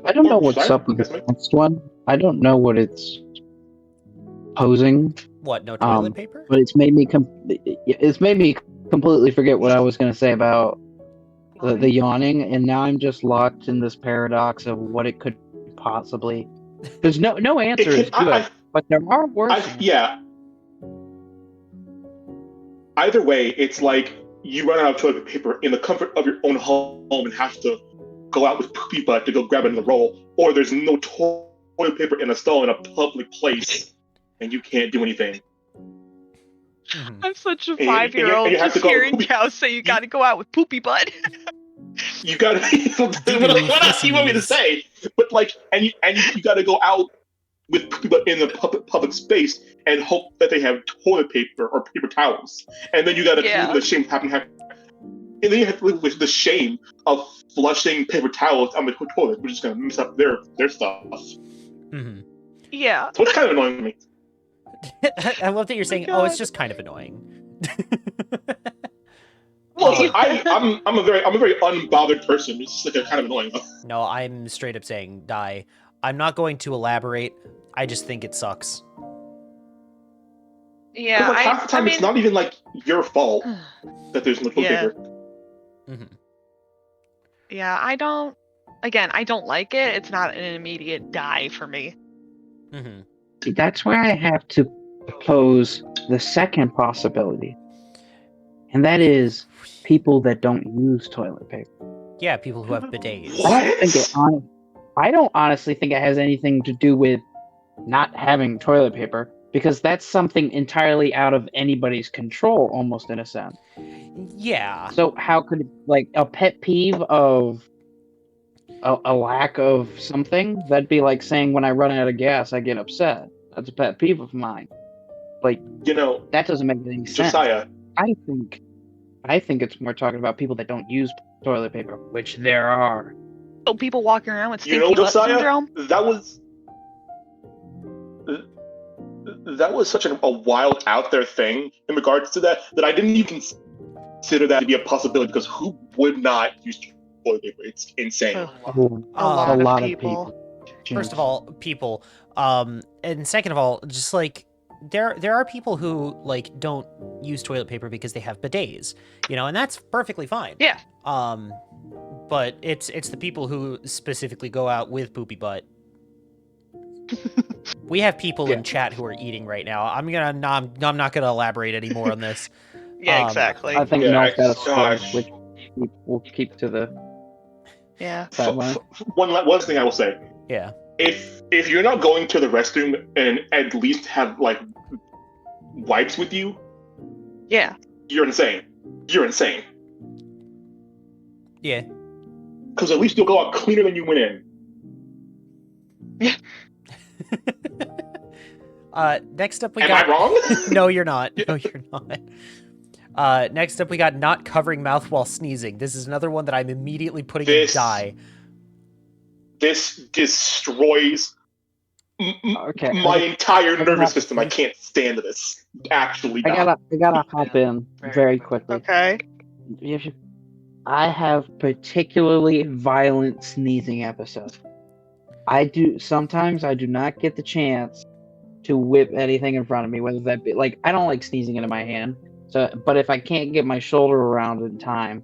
I don't know Oh, what's sorry? up with Yes, the ma'am? next one. I don't know what it's posing, what? No toilet paper? but it's made me completely forget what I was going to say about the yawning, and now I'm just locked in this paradox of what it could possibly. There's no answers to it, but there are words. Yeah. Either way, it's like you run out of toilet paper in the comfort of your own home and have to go out with poopy butt to go grab another roll, or there's no toilet paper in a stall in a public place and you can't do anything. Mhm. I'm such a And you 5-year-old have just to go hearing poopy- Cow say you gotta go out with poopy butt. You gotta. What else do you want me to say? But like, and you gotta go out with poopy butt in the public space and hope that they have toilet paper or paper towels, and then you gotta Yeah. live with the shame of and then you have to live with the shame of flushing paper towels on the toilet, which is gonna mess up their stuff. Mhm. Yeah. So it's kind of annoying to me. I love that you're saying, oh, it's just kind of annoying. Well, Oh. I'm a very unbothered person. It's just like kind of annoying. No, I'm straight up saying die. I'm not going to elaborate. I just think it sucks. Yeah, Like, half the time, I mean, it's not even like your fault that there's no toilet Yeah. paper. Mhm. yeah, I don't like it. It's not an immediate die for me. Mhm. That's where I have to pose the second possibility, and that is people that don't use toilet paper. Yeah, people who have bidets. What? I don't honestly think it has anything to do with not having toilet paper, because that's something entirely out of anybody's control, almost in a sense. Yeah. So how could, like, a pet peeve of a lack of something, that'd be like saying when I run out of gas, I get upset. That's a pet peeve of mine. Like, You know, that doesn't make any sense. Josiah. I think it's more talking about people that don't use toilet paper, which there are. So people walking around with You stinky know, butt Josiah. syndrome. That was such a wild out there thing in regards to that I didn't even consider that to be a possibility, because who would not use toilet paper? It's insane. Ugh. A lot lot of of people. people. First of all, people. And second of all, just like there are people who like don't use toilet paper because they have bidets, and that's perfectly fine. Yeah. But it's the people who specifically go out with poopy butt. We have people in chat who are eating right now. I'm not gonna elaborate anymore on this. Yeah, exactly. I think Yeah, Mel's got a gosh. story, which we'll keep to the Yeah. sideline. One thing I will say: Yeah. if you're not going to the restroom and at least have like wipes with you, Yeah. you're insane. You're insane. Yeah. Because at least you'll go out cleaner than you went in. Next up we Am got. I wrong? No, you're not. No, you're not. Next up we got not covering mouth while sneezing. This is another one that I'm immediately putting in die. this destroys Okay, my entire I nervous got- system. I can't stand this. Actually, I gotta hop in very quickly. Okay. I have particularly violent sneezing episodes. Sometimes I do not get the chance to whip anything in front of me, whether that be like I don't like sneezing into my hand. But if I can't get my shoulder around in time,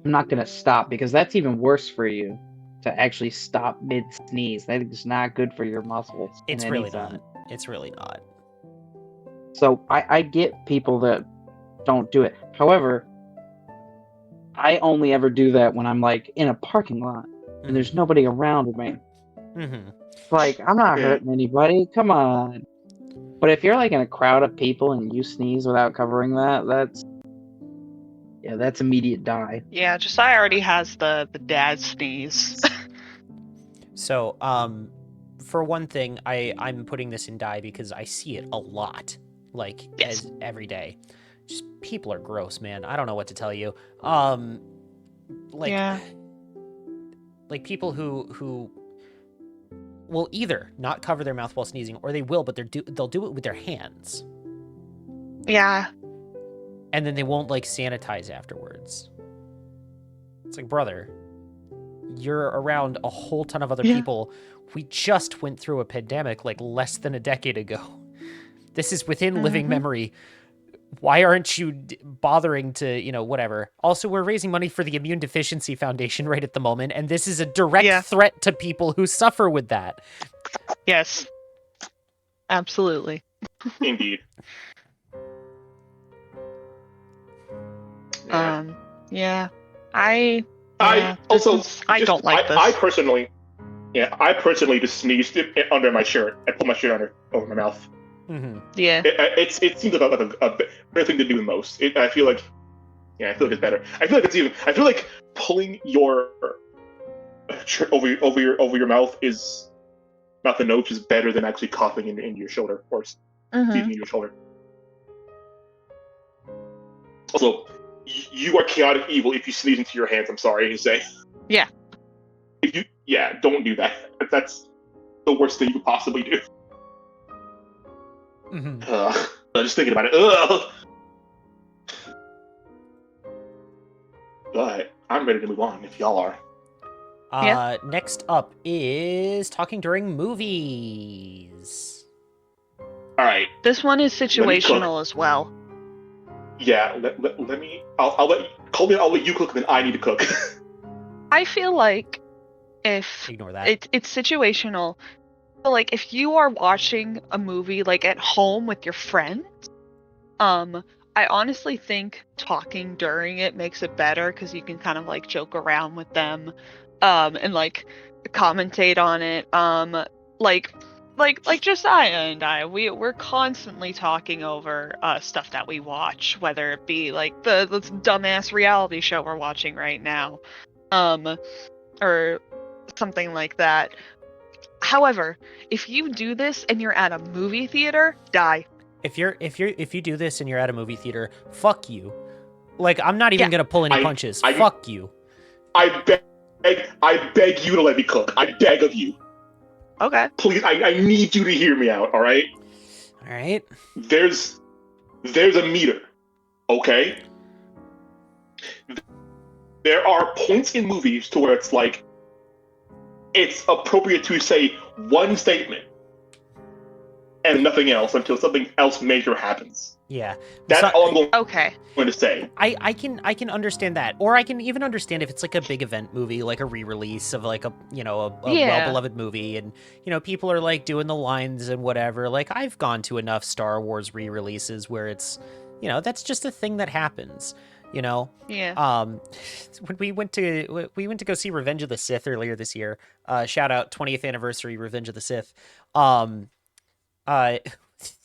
I'm not gonna stop because that's even worse for you to actually stop mid sneeze. That is not good for your muscles. It's in any really sense. not. It's really not. So I get people that don't do it. However, I only ever do that when I'm like in a parking lot and there's nobody around me. Mm-hmm. Like, I'm not Yeah. hurting anybody. Come on. But if you're like in a crowd of people and you sneeze without covering that's immediate die. Yeah, Josiah already has the dad sneeze. So, for one thing, I'm putting this in die because I see it a lot, like Yes. as every day. Just people are gross, man. I don't know what to tell you. Like, Yeah. like people who will either not cover their mouth while sneezing, or they will, but they'll do it with their hands, Yeah. and then they won't like sanitize afterwards. It's like, brother, you're around a whole ton of other Yeah. people. We just went through a pandemic like less than a decade ago. This is within living Mhm. memory. Why aren't you bothering to, whatever? Also, we're raising money for the Immune Deficiency Foundation right at the moment, and this is a direct Yeah. threat to people who suffer with that. Yes. Absolutely. indeed. Yeah. Yeah. I I also don't like this. I personally just sneezed under my shirt. I put my shirt over my mouth. Mm-hmm. Yeah. It seems like a better thing to do than most. I feel like it's better. I feel like pulling your shirt over your mouth the nose is better than actually coughing in your shoulder or Mhm. sneezing in your shoulder. Also, you are chaotic evil if you sneeze into your hands. I'm sorry to say. Yeah. Don't do that. That's the worst thing you could possibly do. Mm-hmm. Just thinking about it. Ugh. But I'm ready to move on if y'all are. Next up is talking during movies. All right. This one is me cook. situational as well. Yeah. Let me. I'll let you cook, then I need to cook. I feel like if Ignore that. it's situational, but like if you are watching a movie like at home with your friends, I honestly think talking during it makes it better because you can kind of like joke around with them, and like commentate on it. Like Josiah and I, we're constantly talking over stuff that we watch, whether it be like the dumbass reality show we're watching right now, or something like that. However, if you do this and you're at a movie theater, die. If you do this and you're at a movie theater, fuck you. Like, I'm not even gonna pull any punches. Fuck you. I beg you to let me cook. I beg of you. Okay. Please, I need you to hear me out, all right? All right. There's a meter, okay? There are points in movies to where it's like, it's appropriate to say one statement and nothing else until something else major happens. Yeah. That's all I'm Okay. going to say. I can understand that, or I can even understand if it's like a big event movie, like a re-release of like a well-beloved movie, and people are like doing the lines and whatever. Like, I've gone to enough Star Wars re-releases where it's that's just a thing that happens. Yeah. When we went to go see Revenge of the Sith earlier this year. Shout out 20th anniversary Revenge of the Sith.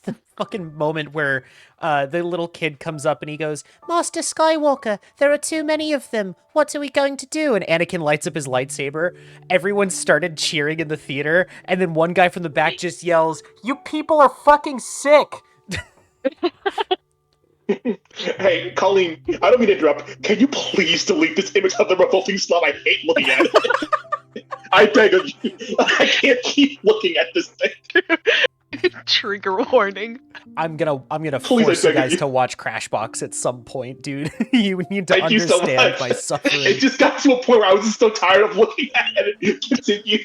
The fucking moment where the little kid comes up and he goes, "Master Skywalker, there are too many of them. What are we going to do?" And Anakin lights up his lightsaber. Everyone started cheering in the theater, and then one guy from the back just yells, "You people are fucking sick!" Hey, Colleen, I don't mean to interrupt. Can you please delete this image of the revolting slum? I hate looking at it. I beg of you. I can't keep looking at this thing. Trigger warning. I'm gonna Please, force I you beg of guys you. to watch Crashbox at some point, dude. You need to Thank you so understand much. my suffering. It just got to a point where I was just so tired of looking at it. Continue.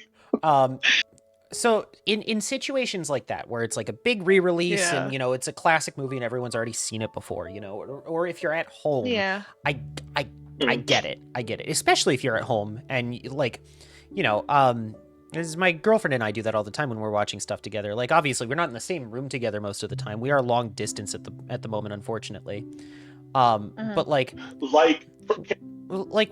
So in situations like that where it's like a big re-release Yeah. and it's a classic movie and everyone's already seen it before, or if you're at home, Yeah. I get it. I get it. Especially if you're at home and this my girlfriend and I do that all the time when we're watching stuff together. Like obviously we're not in the same room together most of the time. We are long distance at the moment, unfortunately. But like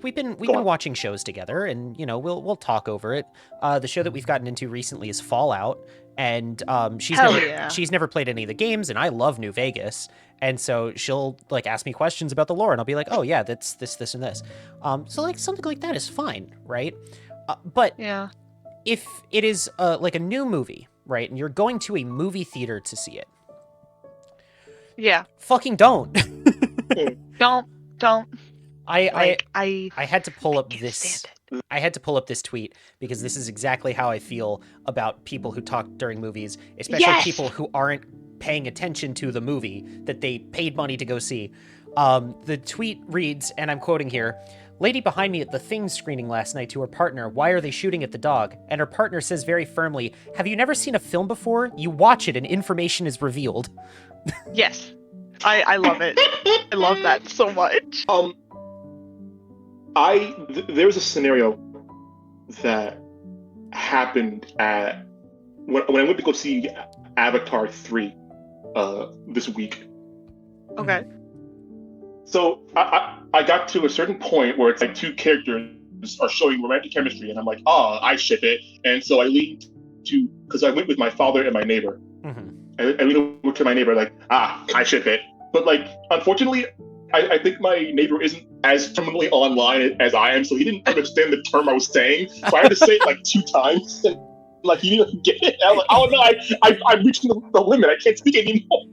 we've been watching shows together and we'll talk over it. The show that we've gotten into recently is Fallout, and she's never played any of the games, and I love New Vegas, and so she'll like ask me questions about the lore, and I'll be like, oh yeah, that's this and this. So like something like that is fine, right? But Yeah. if it is like a new movie, right, and you're going to a movie theater to see it, Yeah. fucking don't. Don't. I had to pull up can't this. stand I had to pull up this tweet because this is exactly how I feel about people who talk during movies, especially Yes! people who aren't paying attention to the movie that they paid money to go see. The tweet reads, and I'm quoting here, "Lady behind me at the Thing screening last night to her partner, 'Why are they shooting at the dog?' And her partner says very firmly, 'Have you never seen a film before? You watch it and information is revealed.'" Yes. I love it. I love that so much. There was a scenario that happened when I went to go see Avatar 3 this week. Okay. So I got to a certain point where it's like two characters are showing romantic chemistry, and I'm like, oh, I ship it. And so I leaned to, because I went with my father and my neighbor. Mm-hmm. I leaned over to my neighbor like, I ship it. But like, unfortunately, I think my neighbor isn't as terminally online as I am, so he didn't understand the term I was saying. So I had to say it like 2 times. And, like, he didn't get it. I was like, oh no, I'm reaching the limit. I can't speak anymore.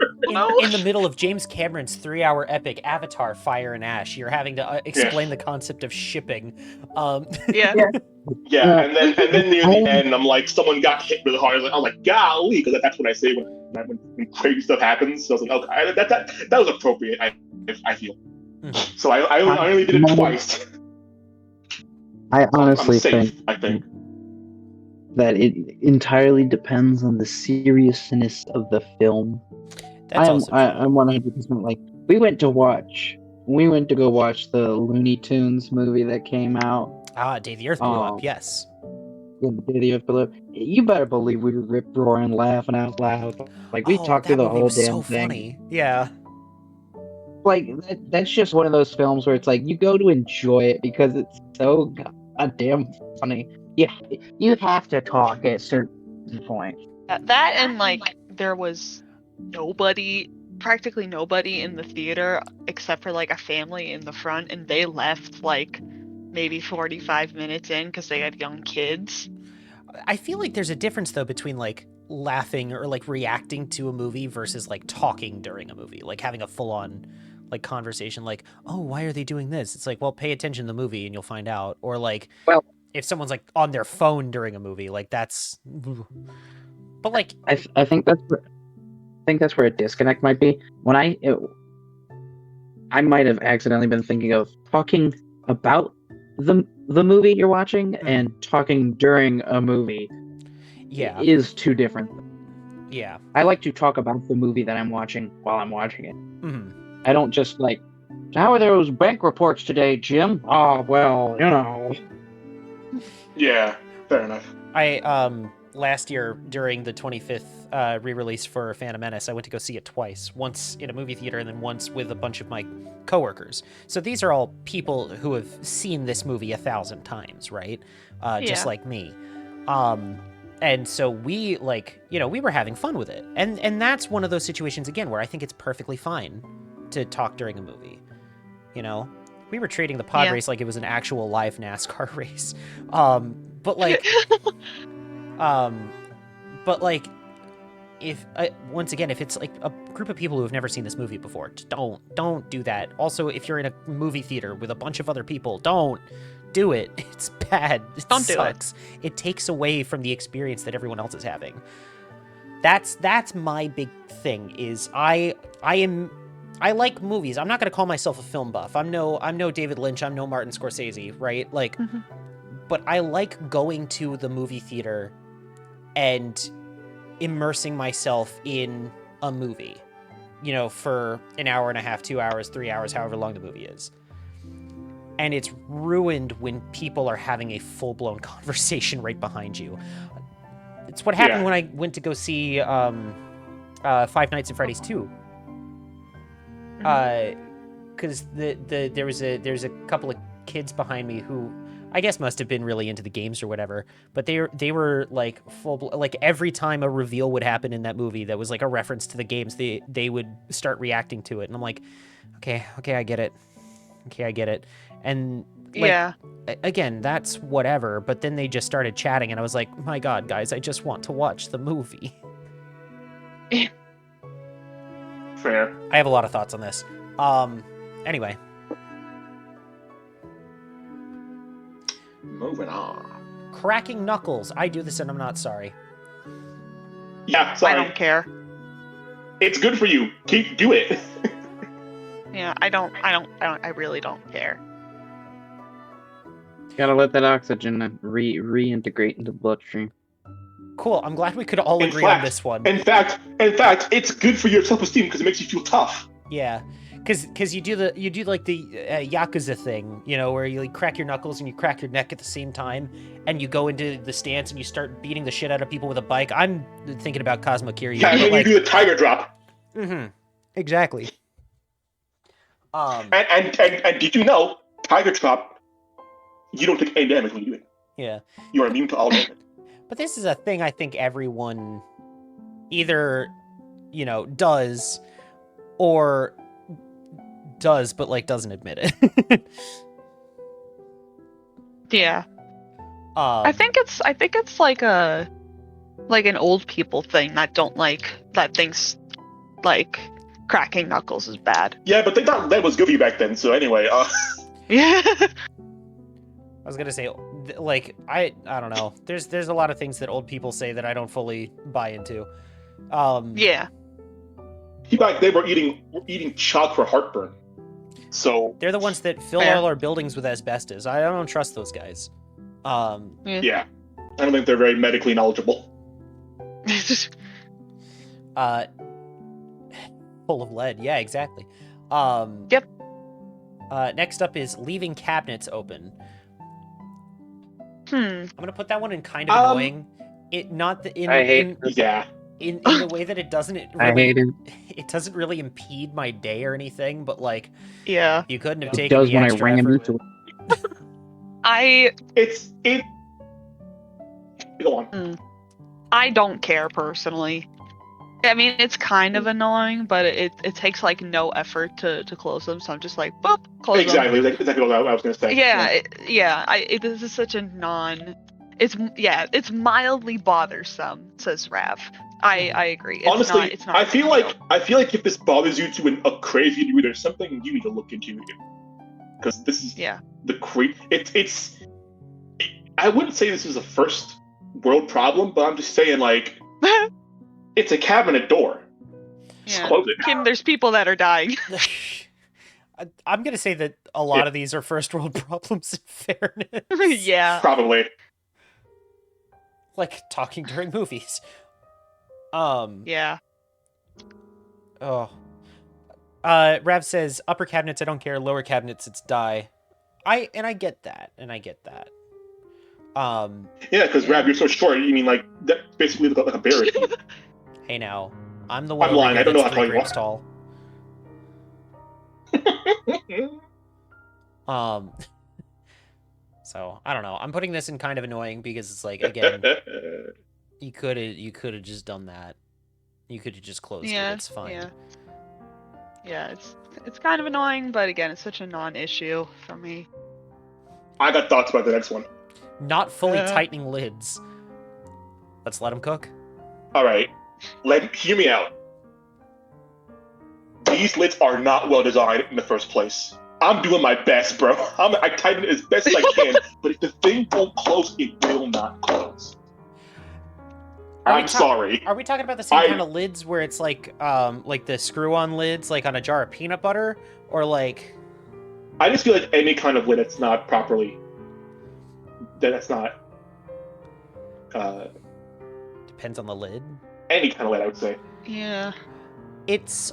In the middle of James Cameron's 3-hour epic Avatar: Fire and Ash, you're having to explain the concept of shipping. Yeah. Yeah, and then near the end, I'm like, someone got hit really hard. I'm like, golly, because that's what I say when crazy stuff happens. So I was like, okay, that was appropriate. I feel. Mm-hmm. So I only did it twice. I honestly I'm safe, think I think that it entirely depends on the seriousness of the film. I'm 100% like, we went to go watch the Looney Tunes movie that came out. Day the Earth Blew Up, yes. Day the Earth Blew Up. You better believe we were rip roaring, laughing out loud. Like we talked through the whole damn thing. Funny. Yeah. Like that's just one of those films where it's like you go to enjoy it because it's so goddamn funny. You have to talk at a certain point. That and like there was practically nobody in the theater except for like a family in the front, and they left like maybe 45 minutes in because they had young kids. I feel like there's a difference though between like laughing or like reacting to a movie versus like talking during a movie, like having a full-on like conversation, like, oh, why are they doing this? It's like, well, pay attention to the movie and you'll find out. Or like, well, if someone's like on their phone during a movie, like that's. But like, I think that's where a disconnect might be. When I might have accidentally been thinking of talking about the movie you're watching and talking during a movie. Yeah, is two different. Yeah, I like to talk about the movie that I'm watching while I'm watching it. Mm-hmm. I don't just like, how are those bank reports today, Jim? Oh, well, you know. Yeah, fair enough. I last year during the 25th re-release for Phantom Menace, I went to go see it twice. Once in a movie theater and then once with a bunch of my coworkers. So these are all people who have seen this movie 1,000 times, right? Just like me. And so we we were having fun with it. And that's one of those situations again where I think it's perfectly fine to talk during a movie. You know? We were treating the pod race like it was an actual live NASCAR race. But if once again, if it's like a group of people who have never seen this movie before, just don't do that. Also, if you're in a movie theater with a bunch of other people, don't do it. It's bad. It Don't do it. sucks. It takes away from the experience that everyone else is having. That's my big thing. Is I like movies. I'm not gonna call myself a film buff. I'm no David Lynch. I'm no Martin Scorsese. Right? Like, but I like going to the movie theater and immersing myself in a movie. For an hour and a half, 2 hours, 3 hours, however long the movie is. And it's ruined when people are having a full-blown conversation right behind you. It's what happened when I went to go see Five Nights at Freddy's 2. Because there's a couple of kids behind me who I guess must have been really into the games or whatever, but they were like like every time a reveal would happen in that movie that was like a reference to the games, they would start reacting to it, and I'm like, okay, I get it. And like, again, that's whatever, but then they just started chatting, and I was like, my God, guys, I just want to watch the movie. Fair. I have a lot of thoughts on this. Anyway. Moving on. Cracking knuckles. I do this and I'm not sorry. Yeah, sorry. I don't care. It's good for you. Do it. Yeah, I really don't care. Gotta let that oxygen reintegrate into the bloodstream. Cool. I'm glad we could all In agree fact- on this one. In fact, it's good for your self-esteem because it makes you feel tough. Yeah. Because you do like the Yakuza thing, where you like crack your knuckles and you crack your neck at the same time, and you go into the stance and you start beating the shit out of people with a bike. I'm thinking about Cosmo Kiryu. Yeah, and then like, you do the tiger drop. Mm-hmm. Exactly. And did you know, tiger drop, you don't take any damage when you do it. Yeah. You're immune to all damage. But this is a thing I think everyone either, does or does, but like doesn't admit it. Yeah. I think it's like an old people thing that thinks like cracking knuckles is bad. Yeah, but they thought that was good for you back then. So anyway, Yeah. I was gonna say, like, I don't know. There's a lot of things that old people say that I don't fully buy into. Yeah. they were eating chalk for heartburn. So They're the ones that fill Fair. all our buildings with asbestos. I don't trust those guys. yeah, I don't think they're very medically knowledgeable. Full of lead. Yeah, exactly. Yep. Next up is leaving cabinets open. I'm gonna put that one in kind of annoying. It not the in I hate in, this. Yeah, in the way that it doesn't really, I hate it. it doesn't really impede my day or anything, but like Yeah. you couldn't have It taken does the when I extra ram effort. into it. it. Go on. I don't care personally. I mean, it's kind of annoying, but it takes like no effort to close them, so I'm just like, boop, close Exactly, them. exactly what I was gonna say. This is such a it's mildly bothersome, says Rav. I agree. It's Honestly, it's not I feel like if this bothers you to a crazy degree, there's something you need to look into. Because this is the it's. I wouldn't say this is a first world problem, but I'm just saying like it's a cabinet door. Just close it. Kim, there's people that are dying. I'm gonna say that a lot of these are first world problems. In fairness, Yeah. Probably. like talking during movies. Yeah. Oh. Rav says upper cabinets I don't care, lower cabinets it's die. I get that. Yeah, because Rab, you're so short. You mean like that basically look like a bear? Hey now, I'm the one I'm lying, I don't know that's how 3 tall you grapes tall. So I don't know. I'm putting this in kind of annoying because it's like, again, you could have just done that. You could have just closed it. It's fine. Yeah, it's kind of annoying, but again, it's such a non-issue for me. I got thoughts about the next one. Not fully tightening lids. Let's let them cook. All right, hear me out. These lids are not well designed in the first place. I'm doing my best, bro. I tighten it as best as I can, but if the thing won't close, it will not close. I'm sorry. Are we talking about the same kind of lids where it's like the screw-on lids, like on a jar of peanut butter, or like? I just feel like any kind of lid that's not properly, that's not. Depends on the lid. Any kind of lid, I would say. Yeah. It's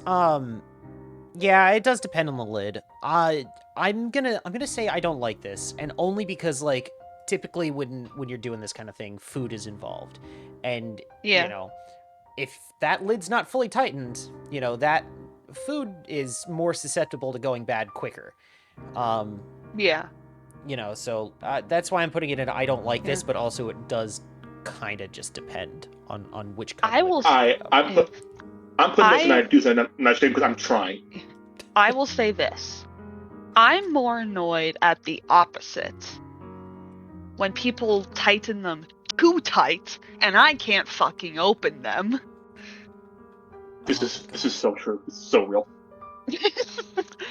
yeah, it does depend on the lid. I'm gonna say I don't like this, and only because like typically when you're doing this kind of thing, food is involved, and Yeah. you know, if that lid's not fully tightened, you know that food is more susceptible to going bad quicker. Yeah. You know, so that's why I'm putting it in. I don't like this, but also it does kind of just depend on which kind. I will. I'm putting this in I do, and I'm not ashamed because I'm trying. I will say this. I'm more annoyed at the opposite. When people tighten them too tight, and I can't fucking open them. This is so true. This is so real.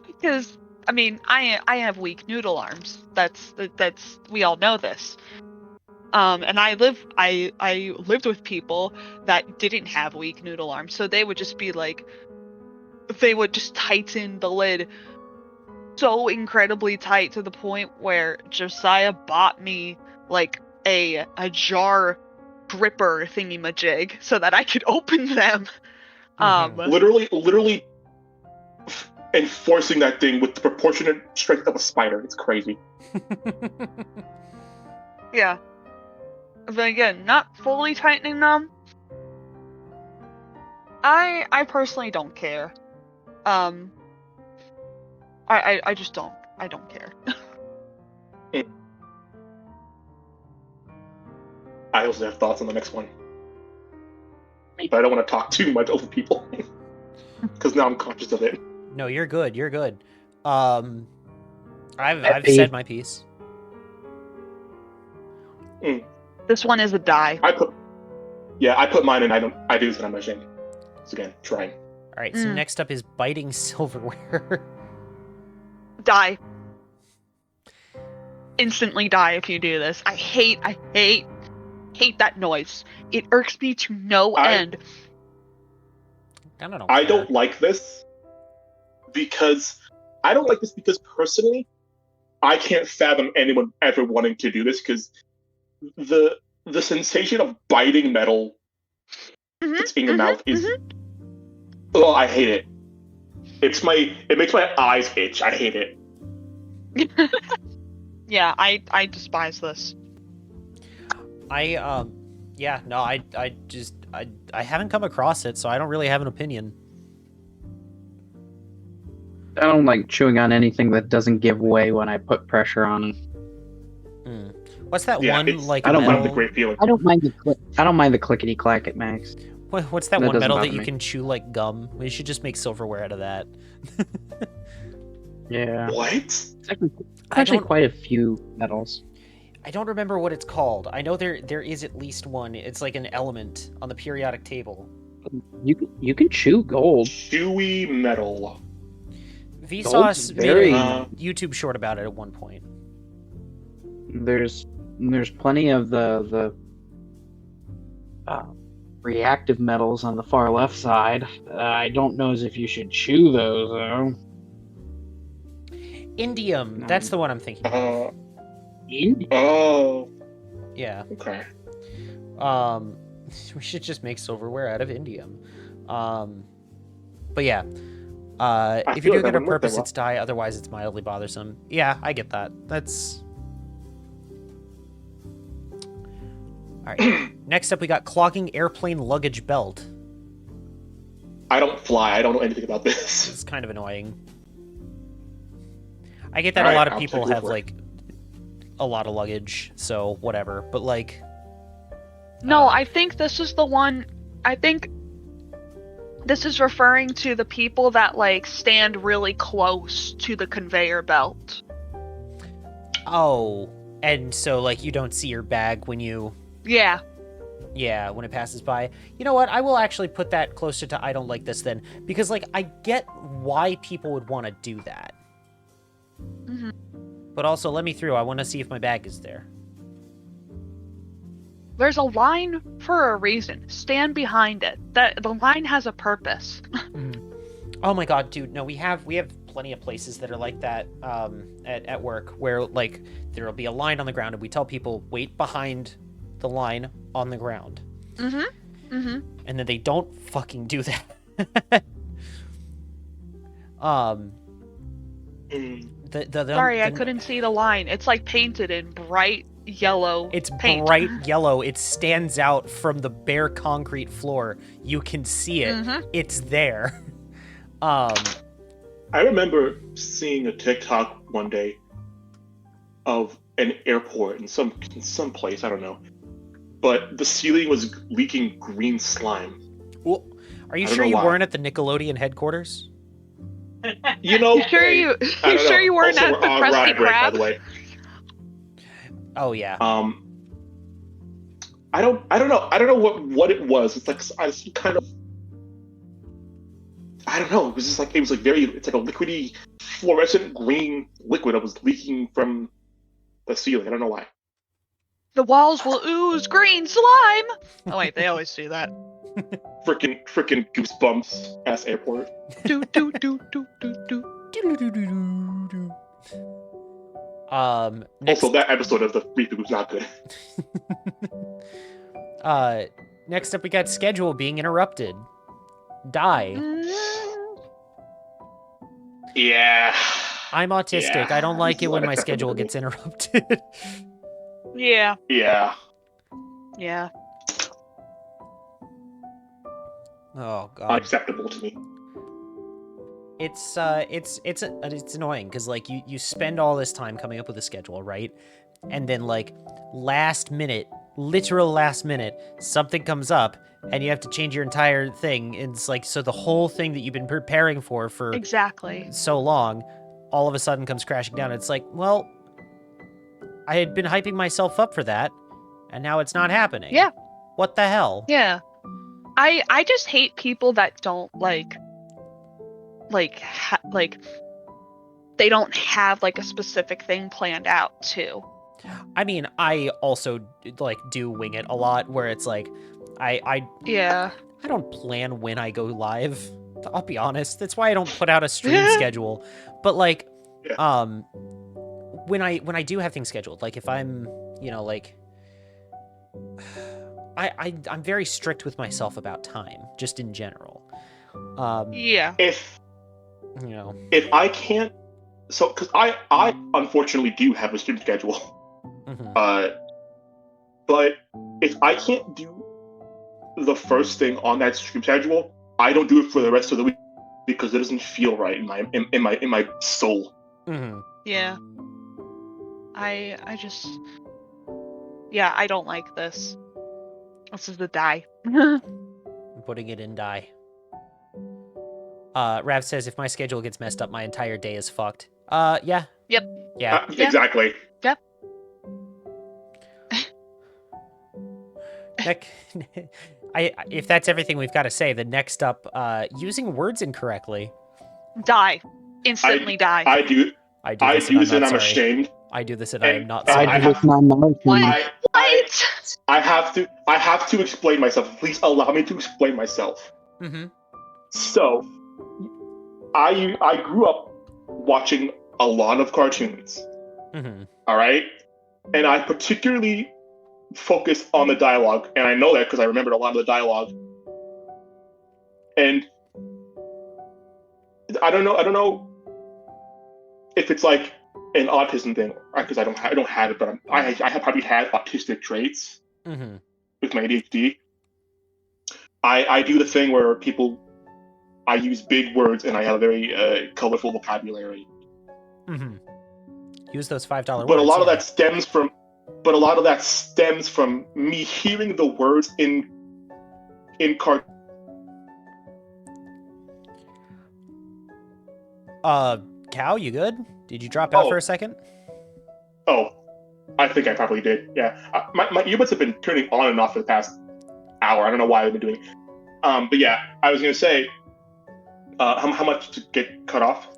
Because I mean, I have weak noodle arms. That's we all know this. And I lived with people that didn't have weak noodle arms, so they would just be like, they would just tighten the lid so incredibly tight to the point where Josiah bought me like a jar gripper thingy-majig so that I could open them. Literally enforcing that thing with the proportionate strength of a spider. It's crazy. Yeah. But again, not fully tightening them. I personally don't care. I just don't. I don't care. I also have thoughts on the next one, but I don't want to talk too much over people because now I'm conscious of it. No, you're good. You're good. I've said my piece. This one is a die. I put mine in. I do this and I'm ashamed. So again, trying. All right. So next up is biting silverware. Die. Instantly die if you do this. I hate that noise. It irks me to no end. I don't like this because personally, I can't fathom anyone ever wanting to do this because the sensation of biting metal that's in your mouth is oh, I hate it. It makes my eyes itch. I hate it. Yeah, I despise this. I haven't come across it, so I don't really have an opinion. I don't like chewing on anything that doesn't give way when I put pressure on it. What's that one like? I don't metal... mind the great feeling. I don't mind the clickety clack it makes. What's that one metal that you can chew like gum? We should just make silverware out of that. Yeah. What? Actually quite a few metals. I don't remember what it's called. I know there is at least one. It's like an element on the periodic table. You can chew gold. Chewy metal. Vsauce made a YouTube short about it at one point. There's plenty of the reactive metals on the far left side. I don't know as if you should chew those though. Indium. That's the one I'm thinking of. Oh. Yeah. Okay. We should just make silverware out of indium. But yeah. If you do it on purpose, it's dye. Otherwise, it's mildly bothersome. Yeah, I get that. That's... Alright. Next up, we got clogging airplane luggage belt. I don't fly. I don't know anything about this. It's kind of annoying. I get that a lot of people have, like, a lot of luggage, so whatever. But, like... No, I think this is the one... I think this is referring to the people that, like, stand really close to the conveyor belt. Oh, and so, like, you don't see your bag when you... Yeah. Yeah, when it passes by. You know what? I will actually put that closer to I don't like this then. Because, like, I get why people would want to do that. But also, let me through. I want to see if my bag is there. There's a line for a reason. Stand behind it. The line has a purpose. Oh my god, dude! No, we have plenty of places that are like that at work, where like there'll be a line on the ground, and we tell people wait behind the line on the ground. And then they don't fucking do that. Sorry, I couldn't see the line. It's like painted in bright yellow. It's paint. bright yellow. It stands out from the bare concrete floor. You can see it. It's there. I remember seeing a TikTok one day of an airport in some place, I don't know, but the ceiling was leaking green slime. Well, are you sure you weren't at the Nickelodeon headquarters? You know, You sure you weren't also, at the Krusty Krab? By the way. Oh yeah. I don't know what it was. It's like some kind of, I don't know. It was like it's like a liquidy fluorescent green liquid that was leaking from the ceiling. I don't know why. The walls will ooze green slime. Oh wait, they always do that. Frickin' goosebumps ass airport. Do do do do do do. Next, Also, that episode of the reboot was not good. next up we got schedule being interrupted. Die. Yeah. I'm autistic. Yeah, I don't like this it is when my unacceptable schedule to me. gets interrupted. Yeah. Yeah. Yeah. Oh god. Unacceptable to me. It's annoying because like you spend all this time coming up with a schedule, right? And then like literal last minute, something comes up and you have to change your entire thing. And it's like, so the whole thing that you've been preparing for Exactly. so long, all of a sudden comes crashing down. It's like, well, I had been hyping myself up for that, and now it's not happening. Yeah. What the hell? Yeah. I just hate people that don't like they don't have like a specific thing planned out too. I mean, I also like do wing it a lot, where it's like, I don't plan when I go live. I'll be honest. That's why I don't put out a stream schedule. But like, Yeah. when I do have things scheduled, like if I'm, like, I'm very strict with myself about time, just in general. Yeah. If I can't, because I unfortunately do have a stream schedule. But if I can't do the first thing on that stream schedule, I don't do it for the rest of the week because it doesn't feel right in my soul. Yeah. I don't like this. This is the die. I'm putting it in die. Rav says, if my schedule gets messed up, my entire day is fucked. Yeah. Yep. Yeah. Exactly. Yep. If that's everything we've got to say, then next up, using words incorrectly. Die. Instantly die. I do this and I'm ashamed. I do this and I am not and sorry. I do this and I'm not ashamed. What? I have to explain myself. Please allow me to explain myself. So, I grew up watching a lot of cartoons. All right, and I particularly focused on the dialogue, and I know that because I remembered a lot of the dialogue. And I don't know if it's like an autism thing, because I don't have it, but I have probably had autistic traits with my ADHD. I do the thing where I use big words and I have a very colorful vocabulary. Use those $5 words. But a lot of that stems from me hearing the words in cartoons. Cal, you good? Did you drop out for a second? Oh, I think I probably did. Yeah, my earbuds have been turning on and off for the past hour. I don't know why I've been doing it. But yeah, I was gonna say, How much to get cut off?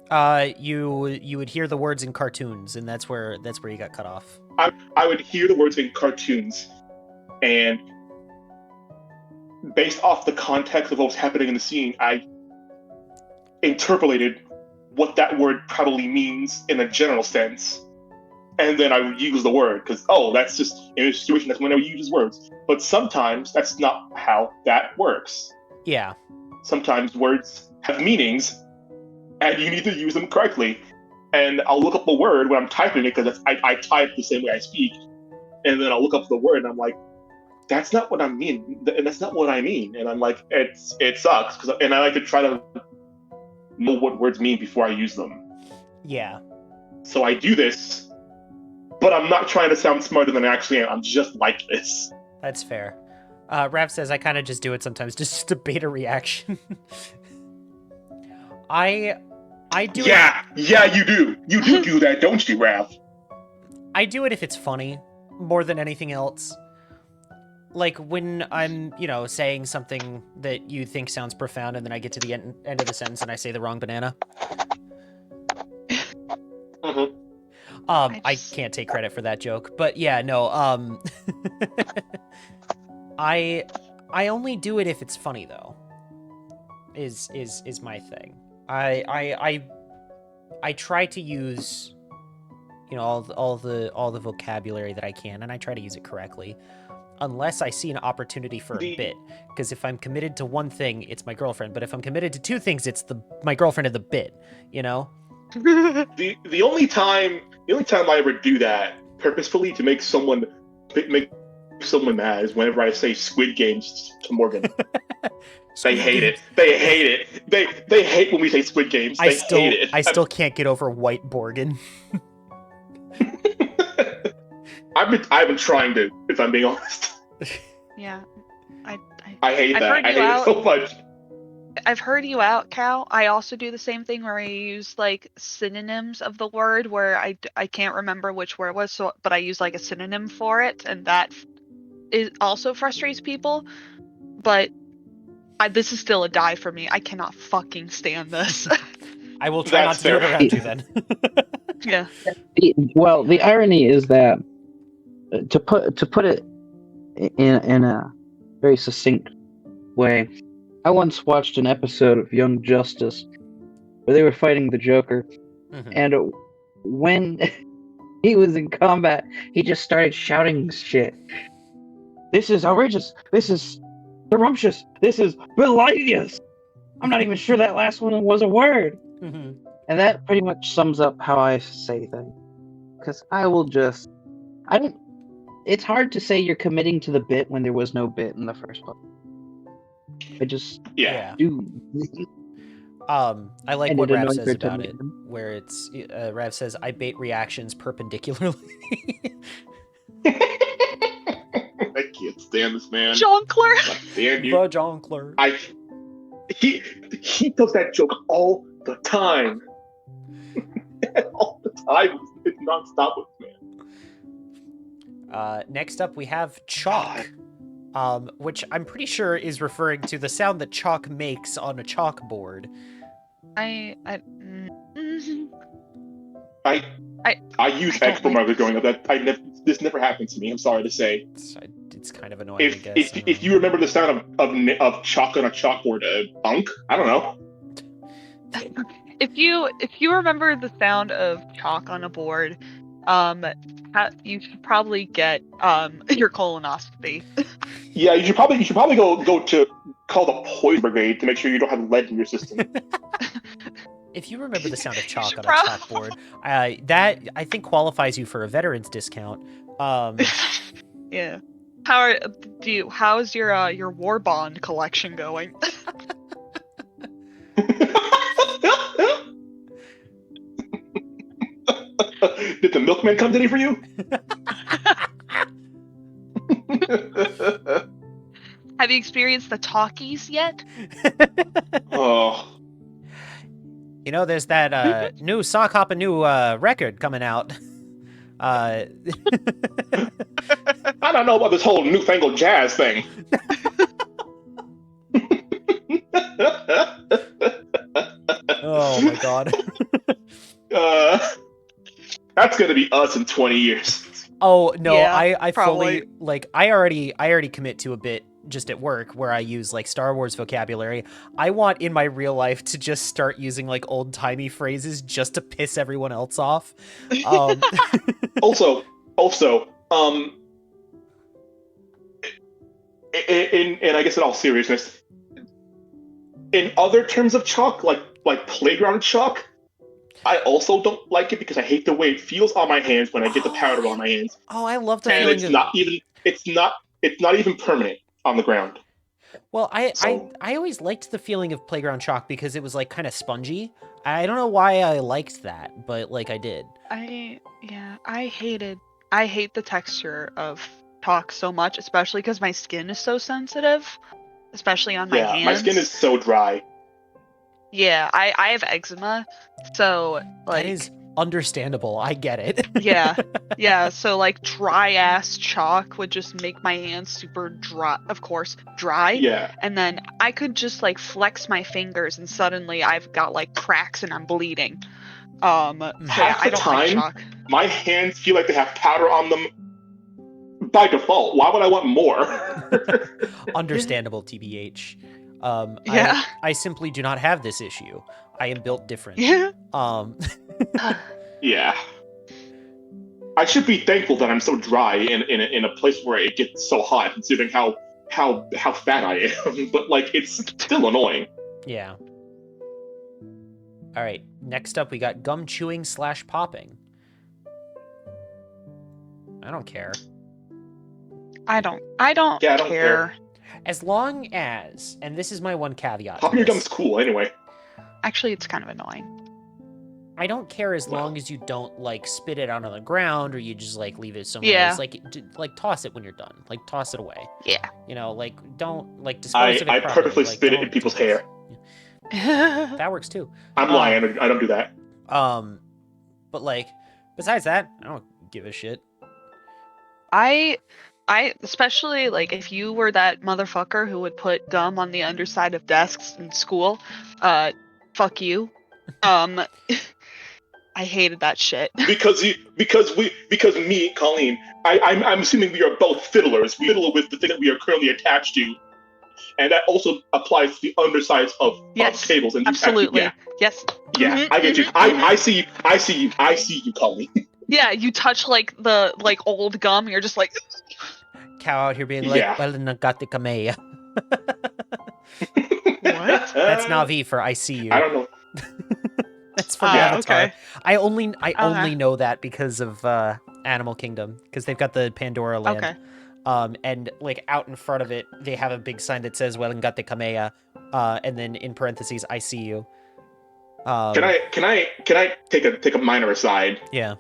You would hear the words in cartoons, and that's where you got cut off. I would hear the words in cartoons, and based off the context of what was happening in the scene, I interpolated what that word probably means in a general sense, and then I would use the word because that's just in a situation that's when I would use words. But sometimes that's not how that works. Yeah. Sometimes words have meanings, and you need to use them correctly. And I'll look up a word when I'm typing it because I type the same way I speak, and then I'll look up the word and I'm like, that's not what I mean, and that's not what I mean, and I'm like, it sucks and I like to try to know what words mean before I use them. Yeah. So I do this, but I'm not trying to sound smarter than I actually am. I'm just like this. That's fair. Rav says I kind of just do it sometimes, just to bait a reaction. I do. Yeah, you do. You do that, don't you, Rav? I do it if it's funny more than anything else. Like when I'm, saying something that you think sounds profound, and then I get to the end of the sentence and I say the wrong banana. Mm-hmm. I can't take credit for that joke, but yeah, no. I only do it if it's funny though. Is my thing. I try to use, all the vocabulary that I can, and I try to use it correctly. Unless I see an opportunity for a bit. Because if I'm committed to one thing, it's my girlfriend. But if I'm committed to two things, it's my girlfriend and the bit, The only time I ever do that purposefully to make someone mad is whenever I say Squid Games to Morgan. They hate it. They hate when we say Squid Games. They hate it. I still can't get over White Borgin. I've been trying to, if I'm being honest. Yeah. I hate that. I hate it so much. I've heard you out, Cal. I also do the same thing where I use like synonyms of the word where I can't remember which word it was, but I use like a synonym for it, and that also frustrates people. But this is still a die for me. I cannot fucking stand this. I will try not to do it around you then. Yeah. Well, the irony is that to put it in a very succinct way, I once watched an episode of Young Justice where they were fighting the Joker, and when he was in combat, he just started shouting shit. This is outrageous. This is scrumptious. This is belligerent. I'm not even sure that last one was a word. Mm-hmm. And that pretty much sums up how I say things. Because it's hard to say you're committing to the bit when there was no bit in the first place. I just do. I like what Rav says about it, where it's Rav says, I bait reactions perpendicularly. I can't stand this man. Jonkler! Stand you. The Jonkler. He does that joke all the time. All the time. It's non-stop with me. Next up, we have chalk, which I'm pretty sure is referring to the sound that chalk makes on a chalkboard. I used export markers growing up. This never happened to me. I'm sorry to say. It's kind of annoying. I guess. If you remember the sound of chalk on a chalkboard, bunk. I don't know. If you remember the sound of chalk on a board, you should probably get your colonoscopy. Yeah, you should probably go to call the poison brigade to make sure you don't have lead in your system. If you remember the sound of chalk on a chalkboard, that I think qualifies you for a veterans discount. Yeah. How's your war bond collection going? Did the milkman come today for you? Have you experienced the talkies yet? Oh. There's that new Sock Hoppa new record coming out. I don't know about this whole newfangled jazz thing. Oh my god. That's gonna be us in 20 years. Oh no, Yeah, I probably. fully like I already commit to a bit just at work where I use like Star Wars vocabulary. I want in my real life to just start using like old-timey phrases just to piss everyone else off. Also, in I guess in all seriousness, in other terms of chalk, like playground chalk, I also don't like it because I hate the way it feels on my hands when I get the powder on my hands, Oh, I love the and feeling of it's not even permanent on the ground. Well, So- I always liked the feeling of playground chalk because it was like kind of spongy. I don't know why I liked that, but like I did. I hate the texture of chalk so much, especially because my skin is so sensitive, especially on my Yeah, hands. my skin is so dry. Yeah, I have eczema, so like That is understandable. I get it. yeah, so like dry ass chalk would just make my hands super dry, of course, dry. Yeah, And then I could just like flex my fingers and suddenly I've got like cracks and I'm bleeding. So yeah, Half I the don't like time- chalk. my hands feel like they have powder on them by default. Why would I want more? Understandable, TBH. Yeah. I simply do not have this issue. I am built different. Yeah. Yeah. I should be thankful that I'm so dry in a place where it gets so hot, considering how fat I am. But like, it's still annoying. Yeah. All right. Next up, we got gum chewing / popping. I don't care. I don't Yeah, I don't care. care. As long as, and this is my one caveat. to Popping your this, gum's cool anyway. Actually, it's kind of annoying. I don't care as Well. long as you don't like spit it out on the ground or you just like leave it somewhere. Yeah. It's like like toss it when you're done. Like toss it away. Yeah. You know, like don't like dispose of it I properly. purposely Like, spit it don't in people's do this. hair. That works too. I'm lying. I don't do that. But like besides that, I don't give a shit. I especially like if you were that motherfucker who would put gum on the underside of desks in school, fuck you. I hated that shit. Because me, Colleen, I'm assuming we are both fiddlers. We fiddle with the thing that we are currently attached to, and that also applies to the undersides of Yes, tables. And Absolutely. yeah, Yes. yeah, Mhm, I get you. mhm, I see you. I see you, Colleen. Yeah, you touch like the old gum, you're just like Cow out here being like, Yeah. well, Nagati Kameya. what? That's Navi for I see you. I don't know. That's from Yeah, Avatar. okay. I only Okay. know that because of Animal Kingdom, because they've got the Pandora land. Okay. And like out in front of it, they have a big sign that says "Welengate Kameya," and then in parentheses, "I see you." Can I take a minor aside? Yeah.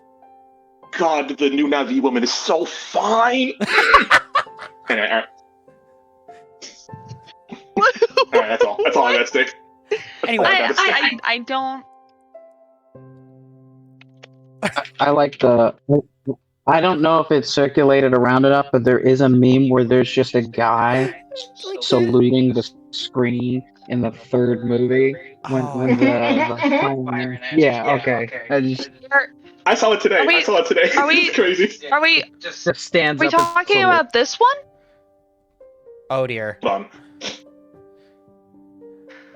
God, the new Navi woman is so fine. Anyway, all right. All right, that's all. That's all I gotta say. Anyway, I don't. I like the. I don't know if it's circulated around enough, but there is a meme where there's just a guy saluting the screen in the third movie when the yeah, okay. I saw it today. Are we- I saw it today. are we- It's crazy. Are we Just stands are we up and talking salutes. about this one? Oh dear. Hold on.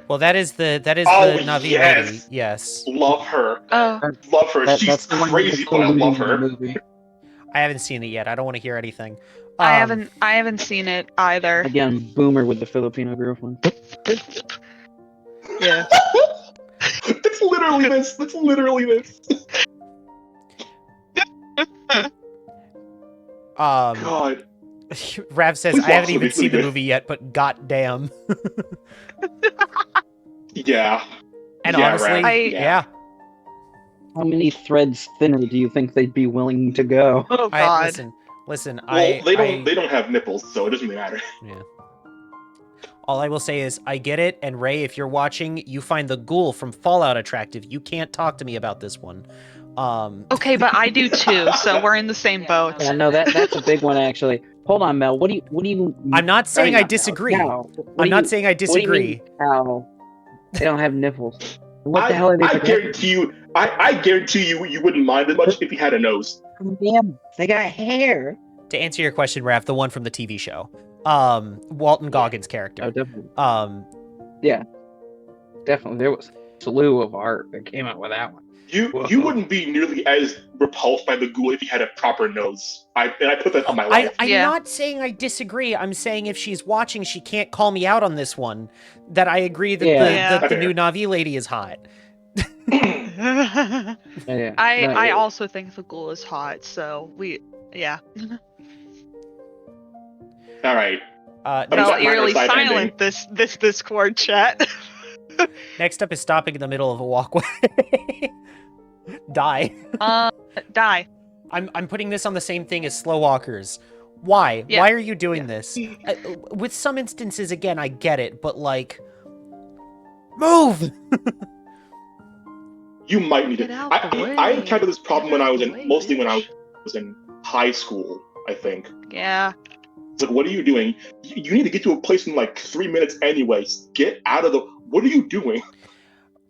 Well, that is the Oh, Navi yes. lady. Yes. Love her. Oh. Love her. That- She's that's the one crazy, that's but I love saluting in the her. movie. I haven't seen it yet. I don't want to hear anything. I haven't seen it either. Again, boomer with the Filipino girlfriend. Yeah. That's literally this. That's literally this. God. Rav says, Please I haven't watch even it. seen the It's movie yet, but goddamn. Yeah. And Yeah, honestly, Rav, yeah. How many threads thinner do you think they'd be willing to go? Oh I god. listen. Well, they don't have nipples, so it doesn't really matter. Yeah. All I will say is, I get it, and Ray, if you're watching, you find the ghoul from Fallout attractive. You can't talk to me about this one. Okay, but I do too, so we're in the same boat. Yeah, no, that's a big one actually. Hold on, Mel. What do you? I'm not saying Sorry, I not Mel. disagree. Cal, what I'm do not you- saying I what do you mean, disagree. Cal? They don't have nipples. What the hell are they I projecting? guarantee you wouldn't mind as much if he had a nose. Damn, they got hair. To answer your question, Raph, the one from the TV show, Walton Goggins' character. Oh, definitely. Um, Yeah, definitely. There was a slew of art that came out with that one. You wouldn't be nearly as repulsed by the ghoul if he had a proper nose. I put that on my life. I'm Yeah. not saying I disagree. I'm saying if she's watching, she can't call me out on this one. That I agree that Yeah. the new Na'vi lady is hot. Yeah, I no, also think the ghoul is hot, so yeah. All right. Next, Felt minor eerily side silent this Discord chat. next up is stopping in the middle of a walkway. Die. Die. I'm putting this on the same thing as slow walkers. Why? Yeah. Why are you doing Yeah. this? With some instances, again, I get it, but like, move. You might need Get it. out the way. I encountered this problem Get when I out was the in way, mostly when I bitch. was in high school, I think. Yeah. It's like, what are you doing? You need to get to a place in like 3 minutes anyways. Get out of the. What are you doing?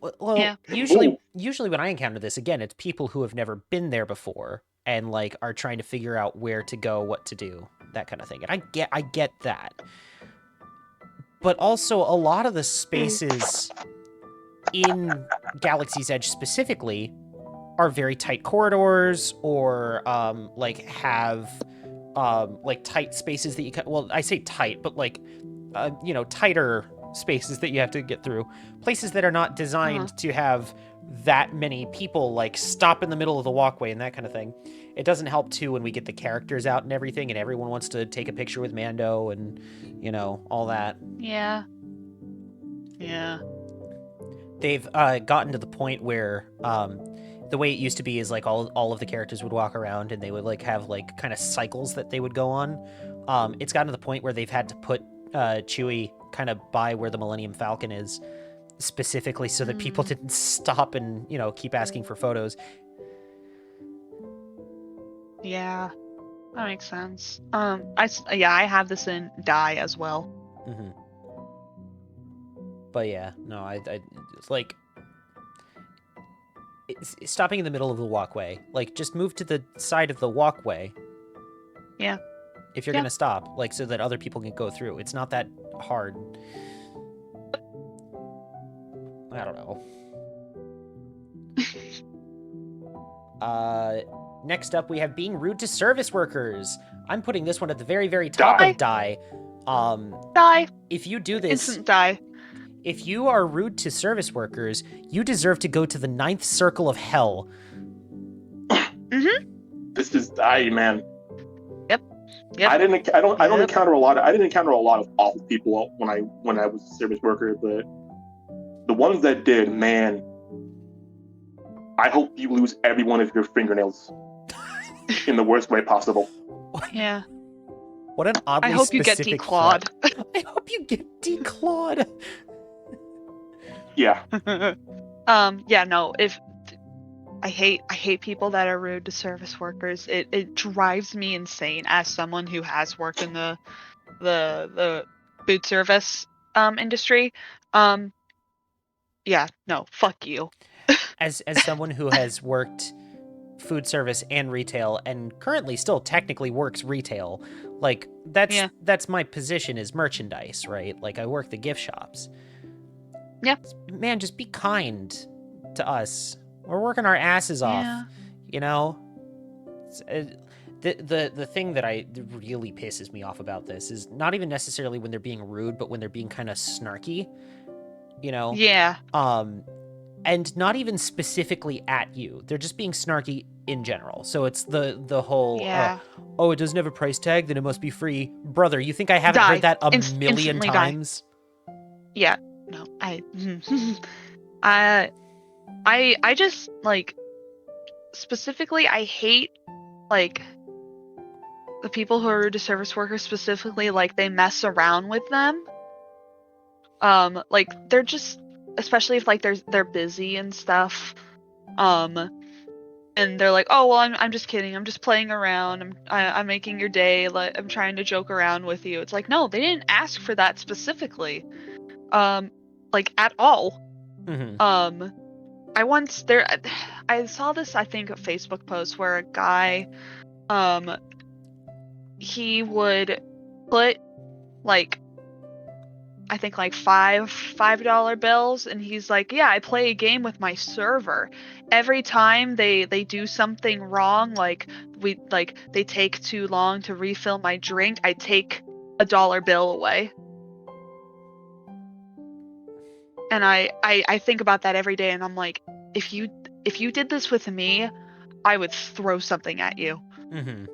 Well, Yeah. usually when I encounter this, again, it's people who have never been there before and like are trying to figure out where to go, what to do, that kind of thing. And I get that. But also a lot of the spaces in Galaxy's Edge specifically are very tight corridors or like have like tight spaces that you can, well, I say tight, but like tighter spaces that you have to get through, places that are not designed to have that many people like stop in the middle of the walkway and that kind of thing. It doesn't help too when we get the characters out and everything and everyone wants to take a picture with Mando and all that. Yeah. They've gotten to the point where the way it used to be is like all of the characters would walk around and they would like have like kind of cycles that they would go on. It's gotten to the point where they've had to put Chewie kind of by where the Millennium Falcon is, specifically so that people didn't stop and keep asking for photos. Yeah. That makes sense. I have this in Die as well. Mm-hmm. But yeah, no, I it's like stopping in the middle of the walkway. Like, just move to the side of the walkway. Yeah. If you're gonna stop, like, so that other people can go through. It's not that hard. I don't know. Next up, we have being rude to service workers. I'm putting this one at the very, very top of Die. Die. If you do this, Instant die. if you are rude to service workers, you deserve to go to the 9th circle of hell. This is Die, man. Yep. I didn't encounter a lot of awful people when I was a service worker, but the ones that did, man, I hope you lose every one of your fingernails in the worst way possible. Yeah. What an oddly I hope you get specific declawed. threat. I hope you get declawed. Yeah. Yeah, no, I hate people that are rude to service workers. It drives me insane as someone who has worked in the food service industry. Yeah, no, fuck you. As someone who has worked food service and retail and currently still technically works retail, like that's my position is merchandise, right? Like, I work the gift shops. Yeah. Man, just be kind to us. We're working our asses off. Yeah. The thing that really pisses me off about this is not even necessarily when they're being rude, but when they're being kind of snarky. Yeah. And not even specifically at you. They're just being snarky in general. So it's the whole, oh, it doesn't have a price tag, then it must be free. Brother, you think I haven't heard that a million times? Yeah. No, I just, like, specifically, I hate, like, the people who are rude to service workers specifically, like, they mess around with them. Like, they're just, especially if, like, they're busy and stuff, and they're like, oh, well, I'm just kidding, I'm just playing around, I'm making your day, like, I'm trying to joke around with you. It's like, no, they didn't ask for that specifically, like, at all. Mm-hmm. I saw this, I think, a Facebook post where a guy, he would put like, I think like $5 bills, and he's like, yeah, I play a game with my server. Every time they do something wrong, like they take too long to refill my drink, I take a dollar bill away. And I think about that every day, and I'm like, if you did this with me, I would throw something at you. Mm-hmm.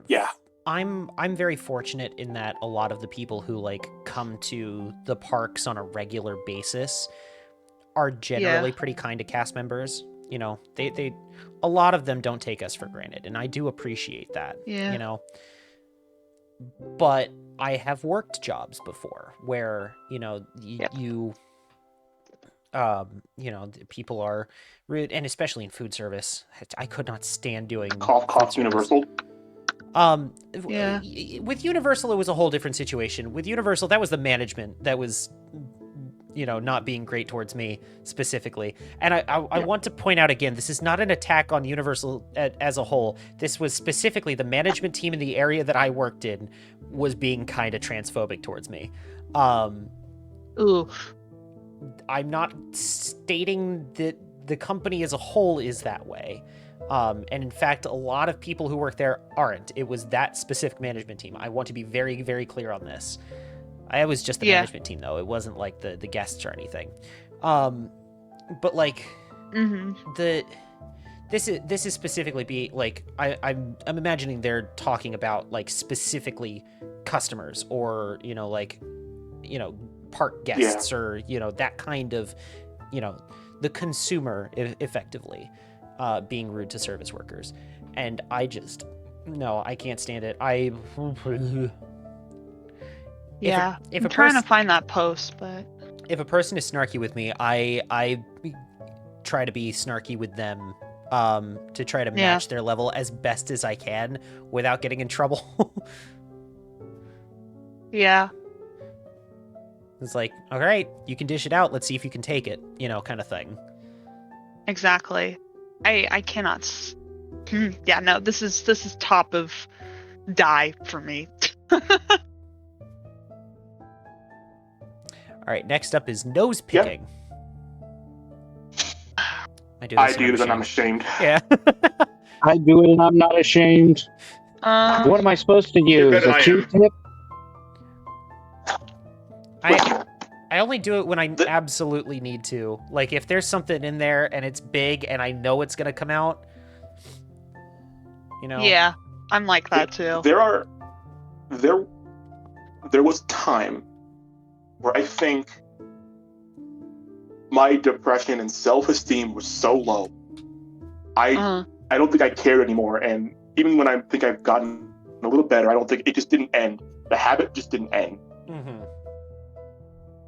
Yeah. I'm very fortunate in that a lot of the people who like come to the parks on a regular basis are generally pretty kind to cast members. You know, they a lot of them don't take us for granted, and I do appreciate that. Yeah. You know, but I have worked jobs before where, you know, you know, people are rude, and especially in food service. I could not stand doing Cough Universal. Yeah. With Universal, it was a whole different situation. With Universal, that was the management that was, you know, not being great towards me specifically. And I want to point out again, this is not an attack on Universal as a whole. This was specifically the management team in the area that I worked in was being kind of transphobic towards me. Oof. I'm not stating that the company as a whole is that way. And in fact, a lot of people who work there aren't. It was that specific management team. I want to be very, very clear on this. I was just the management team, though. It wasn't like the guests or anything. But like, this is specifically like I'm imagining they're talking about like specifically customers or park guests or that kind of the consumer effectively. Being rude to service workers, and I can't stand it. If I'm trying to find that post, but if a person is snarky with me, I try to be snarky with them, to try to match their level as best as I can without getting in trouble. Yeah. It's like, all right, you can dish it out. Let's see if you can take it, kind of thing. Exactly. I cannot. Yeah, no. This is top of die for me. All right. Next up is nose picking. Yep. I do this and I'm ashamed. Yeah. I do it and I'm not ashamed. What am I supposed to use? A Q-tip? I only do it when I absolutely need to. Like, if there's something in there and it's big and I know it's gonna come out, Yeah, I'm like that too. There was time where I think my depression and self-esteem was so low. I don't think I cared anymore, and even when I think I've gotten a little better, I don't think it just didn't end. The habit just didn't end. Mm-hmm.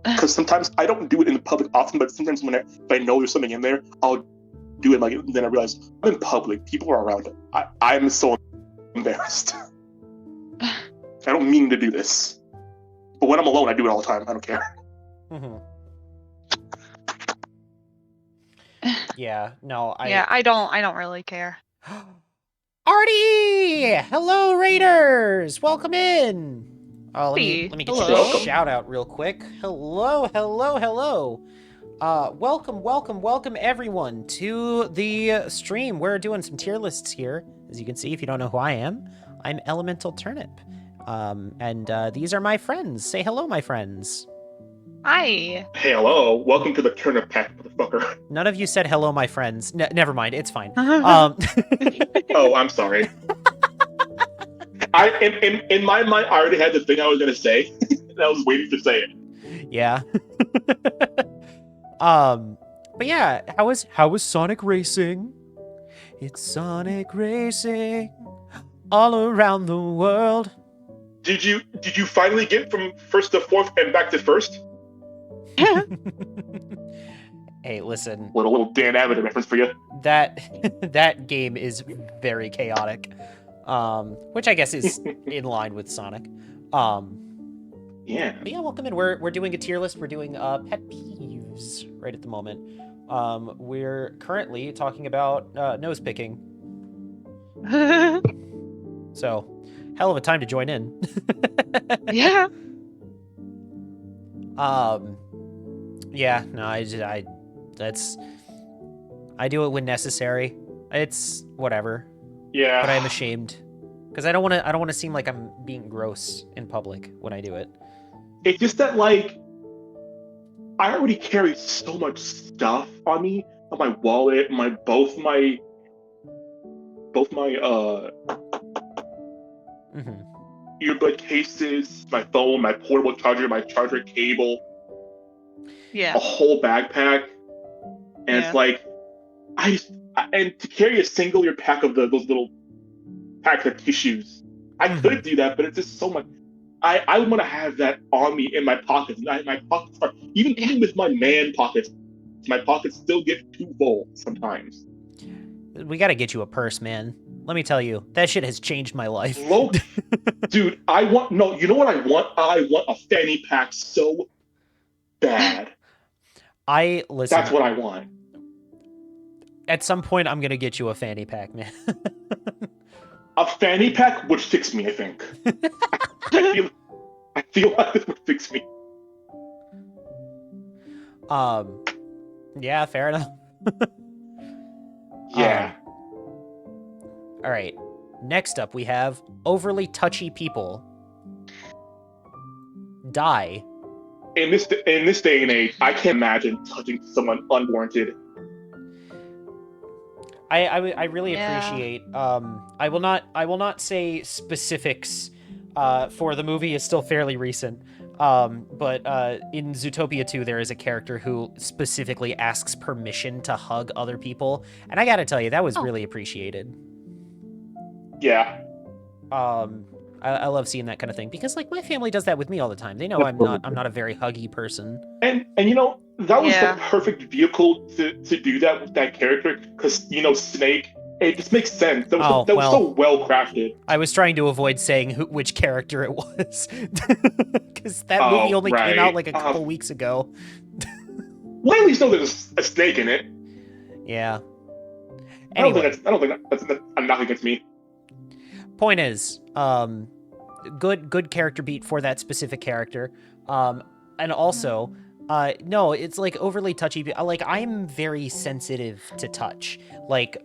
Because sometimes I don't do it in the public often, but sometimes if I know there's something in there, I'll do it. Like, then I realize I'm in public, people are around. I'm so embarrassed. I don't mean to do this, but when I'm alone, I do it all the time. I don't care. Mm-hmm. Yeah. No. I don't really care. Artie! Hello, Raiders! Welcome in! Oh, let me get you a shout out real quick. Hello. Welcome everyone to the stream. We're doing some tier lists here. As you can see, if you don't know who I am, I'm Elemental Turnip. And these are my friends. Say hello, my friends. Hi. Hey, hello. Welcome to the Turnip Pack, motherfucker. None of you said hello, my friends. Never mind. It's fine. Oh, I'm sorry. In my mind, I already had the thing I was gonna say, and I was waiting to say it. Yeah. But yeah, how was Sonic Racing? It's Sonic Racing all around the world. Did you finally get from first to fourth and back to first? Hey, listen. Little Dan Abbott reference for you. That game is very chaotic. Which I guess is in line with Sonic. Yeah. But yeah, welcome in. We're doing a tier list. We're doing pet peeves. news right at the moment. We're currently talking about nose picking. So, hell of a time to join in. Yeah. Yeah, no, I do it when necessary. It's whatever, Yeah. but I'm ashamed because I don't want to seem like I'm being gross in public when I do it. It's just that, like, I already carry so much stuff on me, on my wallet, both my Mm-hmm. earbud cases, my phone, my portable charger, my charger cable, Yeah. a whole backpack, and Yeah. it's like and to carry a single year pack of those little packs of tissues, I could do that, but it's just so much. I want to have that on me in my pockets. My pockets are even with my man pockets. My pockets still get too full sometimes. We got to get you a purse, man. Let me tell you, that shit has changed my life. Dude, you know what I want? I want a fanny pack so bad. Listen. That's what I want. At some point, I'm gonna get you a fanny pack, man. A fanny pack would fix me, I think. I feel like this would fix me. Yeah, fair enough. Yeah. All right. Next up, we have overly touchy people die. In this day and age, I can't imagine touching someone unwarranted. I really appreciate. I will not say specifics. For the movie is still fairly recent. But in Zootopia 2, there is a character who specifically asks permission to hug other people, and I gotta tell you, that was really appreciated. Yeah. I love seeing that kind of thing because, like, my family does that with me all the time. They know I'm not a very huggy person. And you know, that was the perfect vehicle to do that with that character, because, you know, Snake, it just makes sense. That was so well crafted. I was trying to avoid saying which character it was, because that movie only came out like a couple weeks ago. Well, at least know there's a snake in it. Yeah. Anyway. I don't think that's nothing against me. Point is, good character beat for that specific character, and also, no, it's like overly touchy. Like, I'm very sensitive to touch. Like,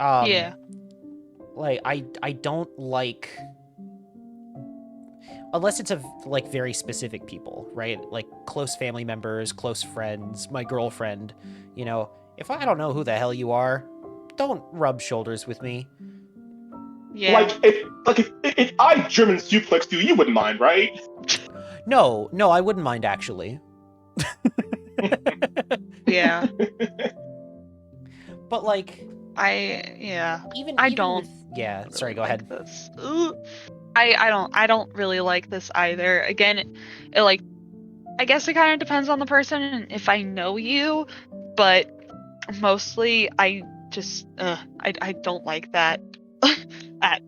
like I don't like, unless it's like very specific people, right? Like close family members, close friends, my girlfriend. You know, if I don't know who the hell you are, don't rub shoulders with me. Yeah. Like if I German suplex you wouldn't mind, right? No, I wouldn't mind actually. Yeah. But like, I don't. Yeah, sorry, go ahead. This. I don't really like this either. Again, like, I guess it kind of depends on the person and if I know you, but mostly I just I don't like that. I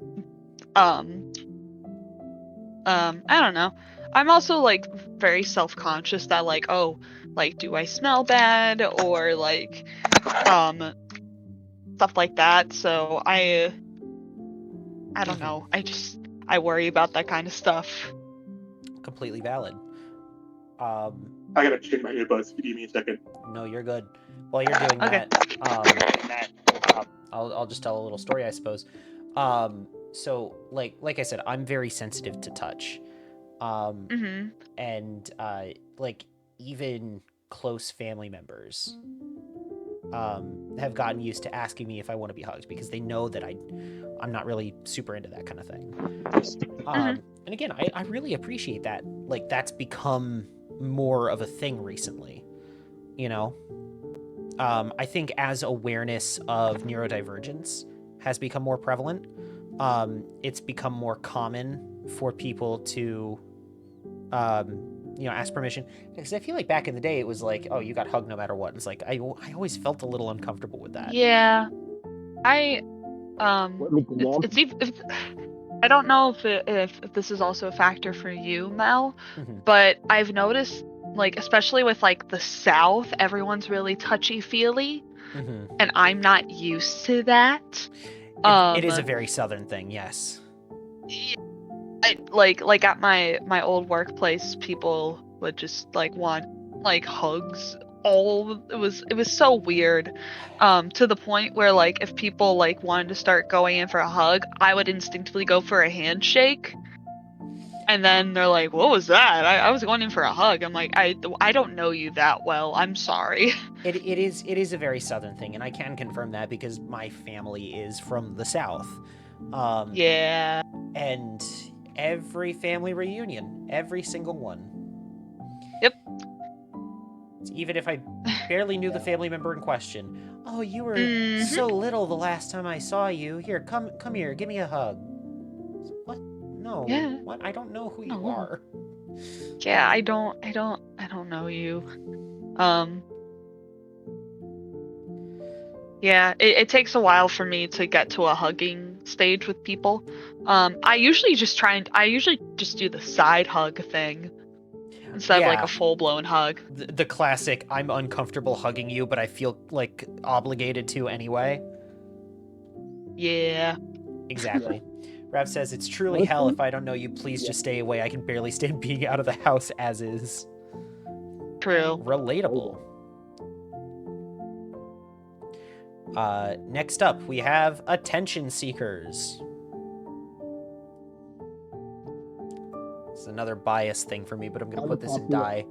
don't know. I'm also like very self-conscious that, like, oh, like, do I smell bad, or like stuff like that. So I don't know. I worry about that kind of stuff. Completely valid. I gotta check my earbuds. Give me a second. No, you're good. While you're doing that, I'll just tell a little story, I suppose. So like I said, I'm very sensitive to touch. And like, even close family members have gotten used to asking me if I want to be hugged, because they know that I'm not really super into that kind of thing. And again, I really appreciate that. Like, that's become more of a thing recently, you know? I think as awareness of neurodivergence has become more prevalent, it's become more common for people to, ask permission. Because I feel like back in the day, it was like, oh, you got hugged no matter what. It's like, I always felt a little uncomfortable with that. Yeah. I don't know if this is also a factor for you, Mel, but I've noticed like especially with like the South, everyone's really touchy-feely, Mhm. and I'm not used to that. It is a very southern thing, yes. Like at my old workplace, people would just like want like hugs. It was so weird, to the point where like if people like wanted to start going in for a hug, I would instinctively go for a handshake, and then they're like, "What was that? I was going in for a hug." I'm like, I don't know you that well. I'm sorry. It is a very southern thing, and I can confirm that because my family is from the South. Yeah. And every family reunion, every single one. Yep. Even if I barely knew the family member in question. Oh, you were Mhm. so little the last time I saw you. Here, come here, give me a hug. What? No. Yeah. What? I don't know who you No. are. Yeah, I don't know you. Yeah, it takes a while for me to get to a hugging stage with people. I usually just do the side hug thing instead of like Yeah. a full-blown hug. The classic, I'm uncomfortable hugging you, but I feel like obligated to anyway. Yeah. Exactly. Rav says, it's truly hell if I don't know you. Please just stay away. I can barely stand being out of the house as is. True. Relatable. Next up, we have attention seekers. It's another bias thing for me, but I'm gonna put this in die.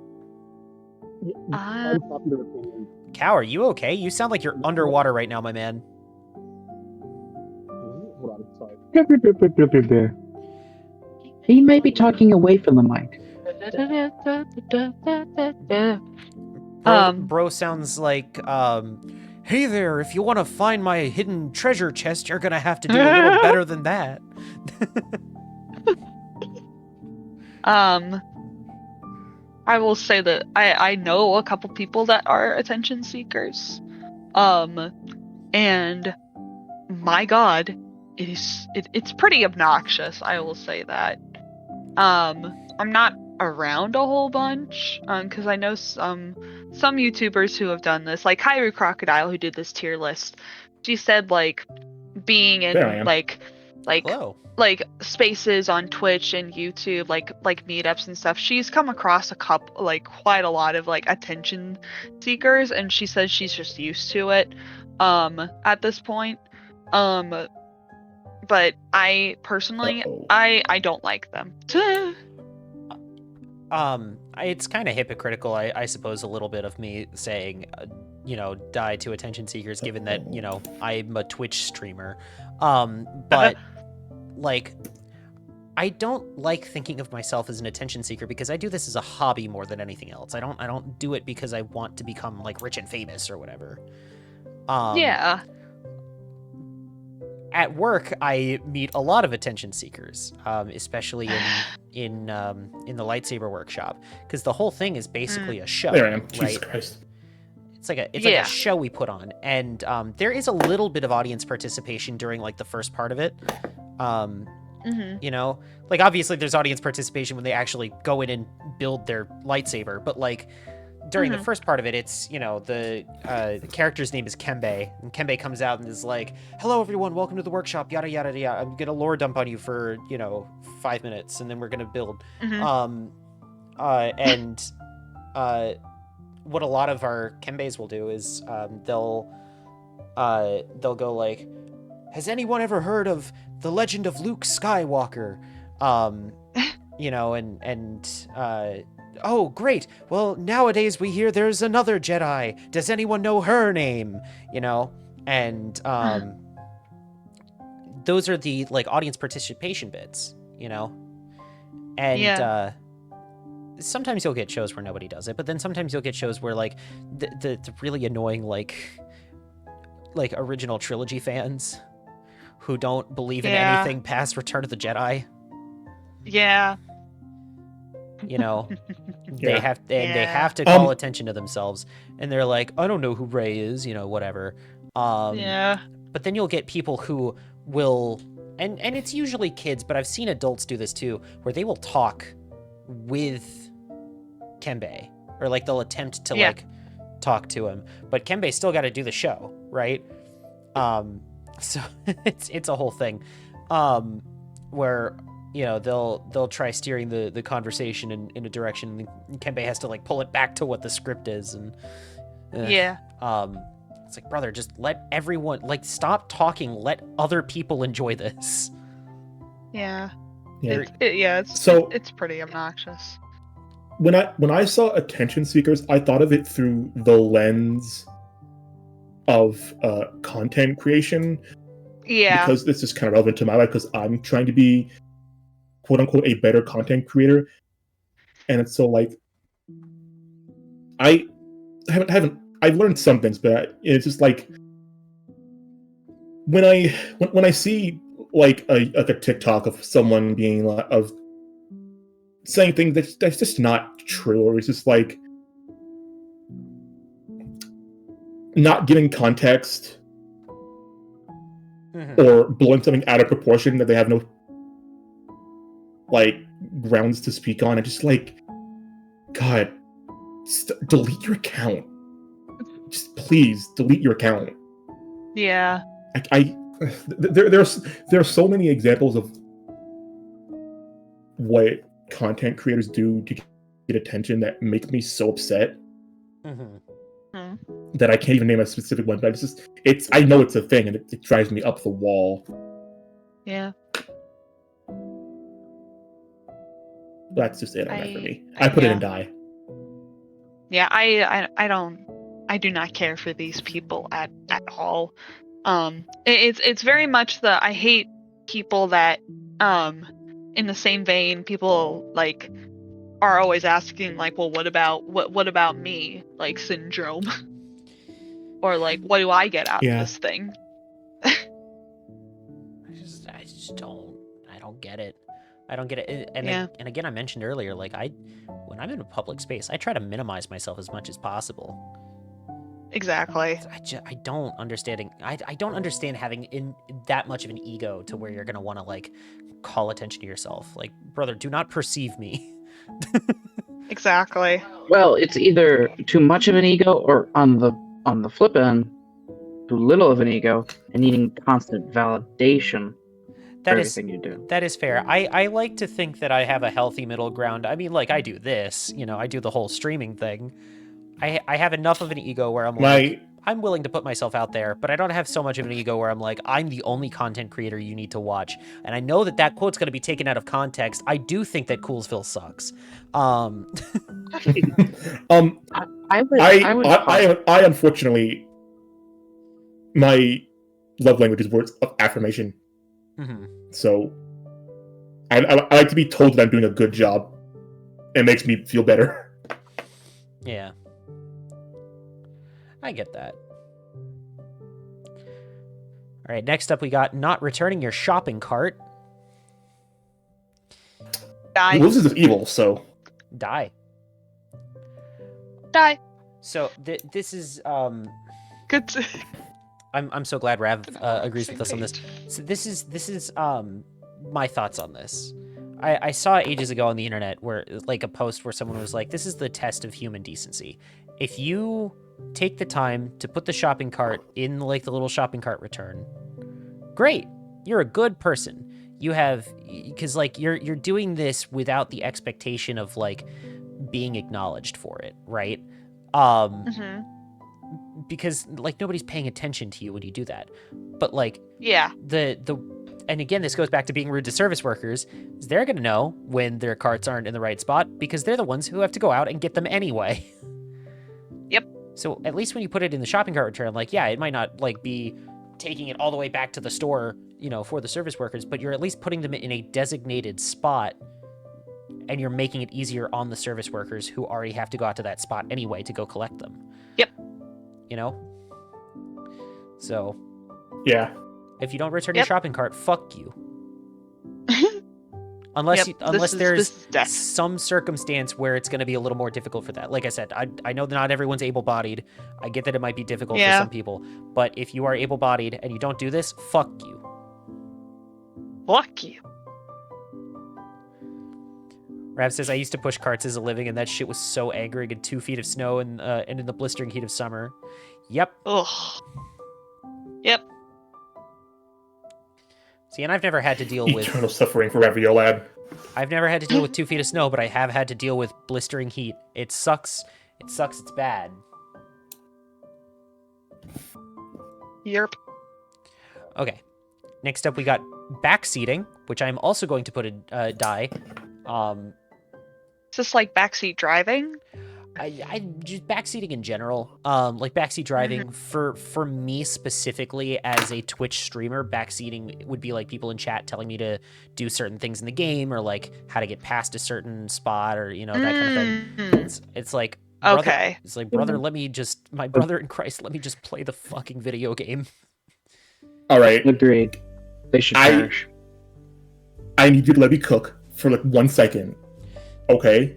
Cow, are you okay? You sound like you're underwater right now, my man. He may be talking away from the mic. Bro sounds like, hey there, if you want to find my hidden treasure chest, you're gonna have to do a little better than that. I will say that I know a couple people that are attention seekers. And my God, it's pretty obnoxious, I will say that. I'm not around a whole bunch, because I know some YouTubers who have done this, like Kairu Crocodile, who did this tier list. She said like being in like Hello. like spaces on Twitch and YouTube, like meetups and stuff, she's come across quite a lot of like attention seekers, and she says she's just used to it at this point. But I personally I don't like them. It's kind of hypocritical, I suppose, a little bit of me saying, die to attention seekers, given that, I'm a Twitch streamer. But like, I don't like thinking of myself as an attention seeker because I do this as a hobby more than anything else. I don't do it because I want to become like rich and famous or whatever. Yeah. At work, I meet a lot of attention seekers, especially in the lightsaber workshop, because the whole thing is basically a show. There I am. Right? Jesus Christ. It's like a show we put on, and there is a little bit of audience participation during like the first part of it. Like obviously there's audience participation when they actually go in and build their lightsaber, but like during the first part of it, it's, the character's name is Kembe, and Kembe comes out and is like, hello everyone, welcome to the workshop, yada yada yada, I'm gonna lore dump on you for 5 minutes and then we're gonna build. What a lot of our Kembes will do is they'll go like, has anyone ever heard of the legend of Luke Skywalker? Oh, great. Well, nowadays we hear there's another Jedi. Does anyone know her name? And those are the like audience participation bits, And sometimes you'll get shows where nobody does it, but then sometimes you'll get shows where like the really annoying like original trilogy fans who don't believe in anything past Return of the Jedi. Yeah. They have to call attention to themselves, and they're like, I don't know who Rey is, whatever. But then you'll get people who will, and it's usually kids, but I've seen adults do this too, where they will talk with Kembe, or like they'll attempt to Yeah. like talk to him, but Kembe's still got to do the show, right? So it's a whole thing, where they'll try steering the conversation in a direction, and Kembe has to like pull it back to what the script is, and Yeah. it's like, brother, just let everyone like stop talking, let other people enjoy this. Yeah. Yeah. It's pretty obnoxious. When I saw attention seekers, I thought of it through the lens of content creation, Yeah. because this is kind of relevant to my life, because I'm trying to be quote unquote a better content creator, and it's so like I haven't I've learned some things, but it's just like when I see like a TikTok of someone being like, of saying things that's just not true, or it's just like not giving context, or blowing something out of proportion that they have no like grounds to speak on. I just like, God, delete your account. Just please delete your account. Yeah. There are so many examples of what content creators do to get attention that make me so upset that I can't even name a specific one. But I know it's a thing, and it drives me up the wall. Yeah. That's just it on that for me. I put it in die. Yeah, I do not care for these people at all. It's very much I hate people that in the same vein, people like are always asking like, well, what about me, like syndrome, or like, what do I get out of this thing? I just don't get it. I don't get it. And again, I mentioned earlier, like when I'm in a public space, I try to minimize myself as much as possible. Exactly. I don't understand. I don't understand having that much of an ego to where you're gonna want to like call attention to yourself. Like, brother, do not perceive me. Exactly. Well, it's either too much of an ego, or on the flip end, too little of an ego and needing constant validation. Everything you do. That is fair. I like to think that I have a healthy middle ground. I mean, like, I do this, I do the whole streaming thing. I have enough of an ego where I'm like, I'm willing to put myself out there, but I don't have so much of an ego where I'm like, I'm the only content creator you need to watch. And I know that quote's going to be taken out of context. I do think that Coolsville sucks. I unfortunately, my love language is words of affirmation. So I like to be told that I'm doing a good job. It makes me feel better. Yeah. I get that. All right, next up we got not returning your shopping cart. Die. Well, this is evil, so... Die. So, this is... Good to... I'm so glad Rav agrees with us on this. So this is my thoughts on this. I saw ages ago on the internet where like a post where someone was like, this is the test of human decency. If you take the time to put the shopping cart in like the little shopping cart return, great. You're a good person. You have, because like you're doing this without the expectation of like being acknowledged for it, right? Because like nobody's paying attention to you when you do that. But like and again, this goes back to being rude to service workers. Is they're going to know when their carts aren't in the right spot because they're the ones who have to go out and get them anyway. Yep. So at least when you put it in the shopping cart return, like, yeah, it might not like be taking it all the way back to the store, for the service workers, but you're at least putting them in a designated spot, and you're making it easier on the service workers who already have to go out to that spot anyway to go collect them. Yep. So. Yeah. If you don't return your shopping cart, fuck you. Unless there's some circumstance where it's going to be a little more difficult for that. Like I said, I know that not everyone's able-bodied. I get that it might be difficult for some people. But if you are able-bodied and you don't do this, fuck you. Fuck you. Rav says, I used to push carts as a living, and that shit was so angering in 2 feet of snow and in the blistering heat of summer. Yep. Ugh. Yep. See, and I've never had to deal with... Eternal suffering forever, yo lad. I've never had to deal with 2 feet of snow, but I have had to deal with blistering heat. It sucks. It sucks. It's bad. Yerp. Okay. Next up, we got backseating, which I'm also going to put a die. Is this like backseat driving? I just backseating in general. Like backseat driving for me specifically as a Twitch streamer, backseating would be like people in chat telling me to do certain things in the game or like how to get past a certain spot or that kind of thing. It's like brother, Okay. It's like brother, my brother in Christ, let me just play the fucking video game. All right. Agreed. They should perish. I need you to let me cook for like 1 second. Okay?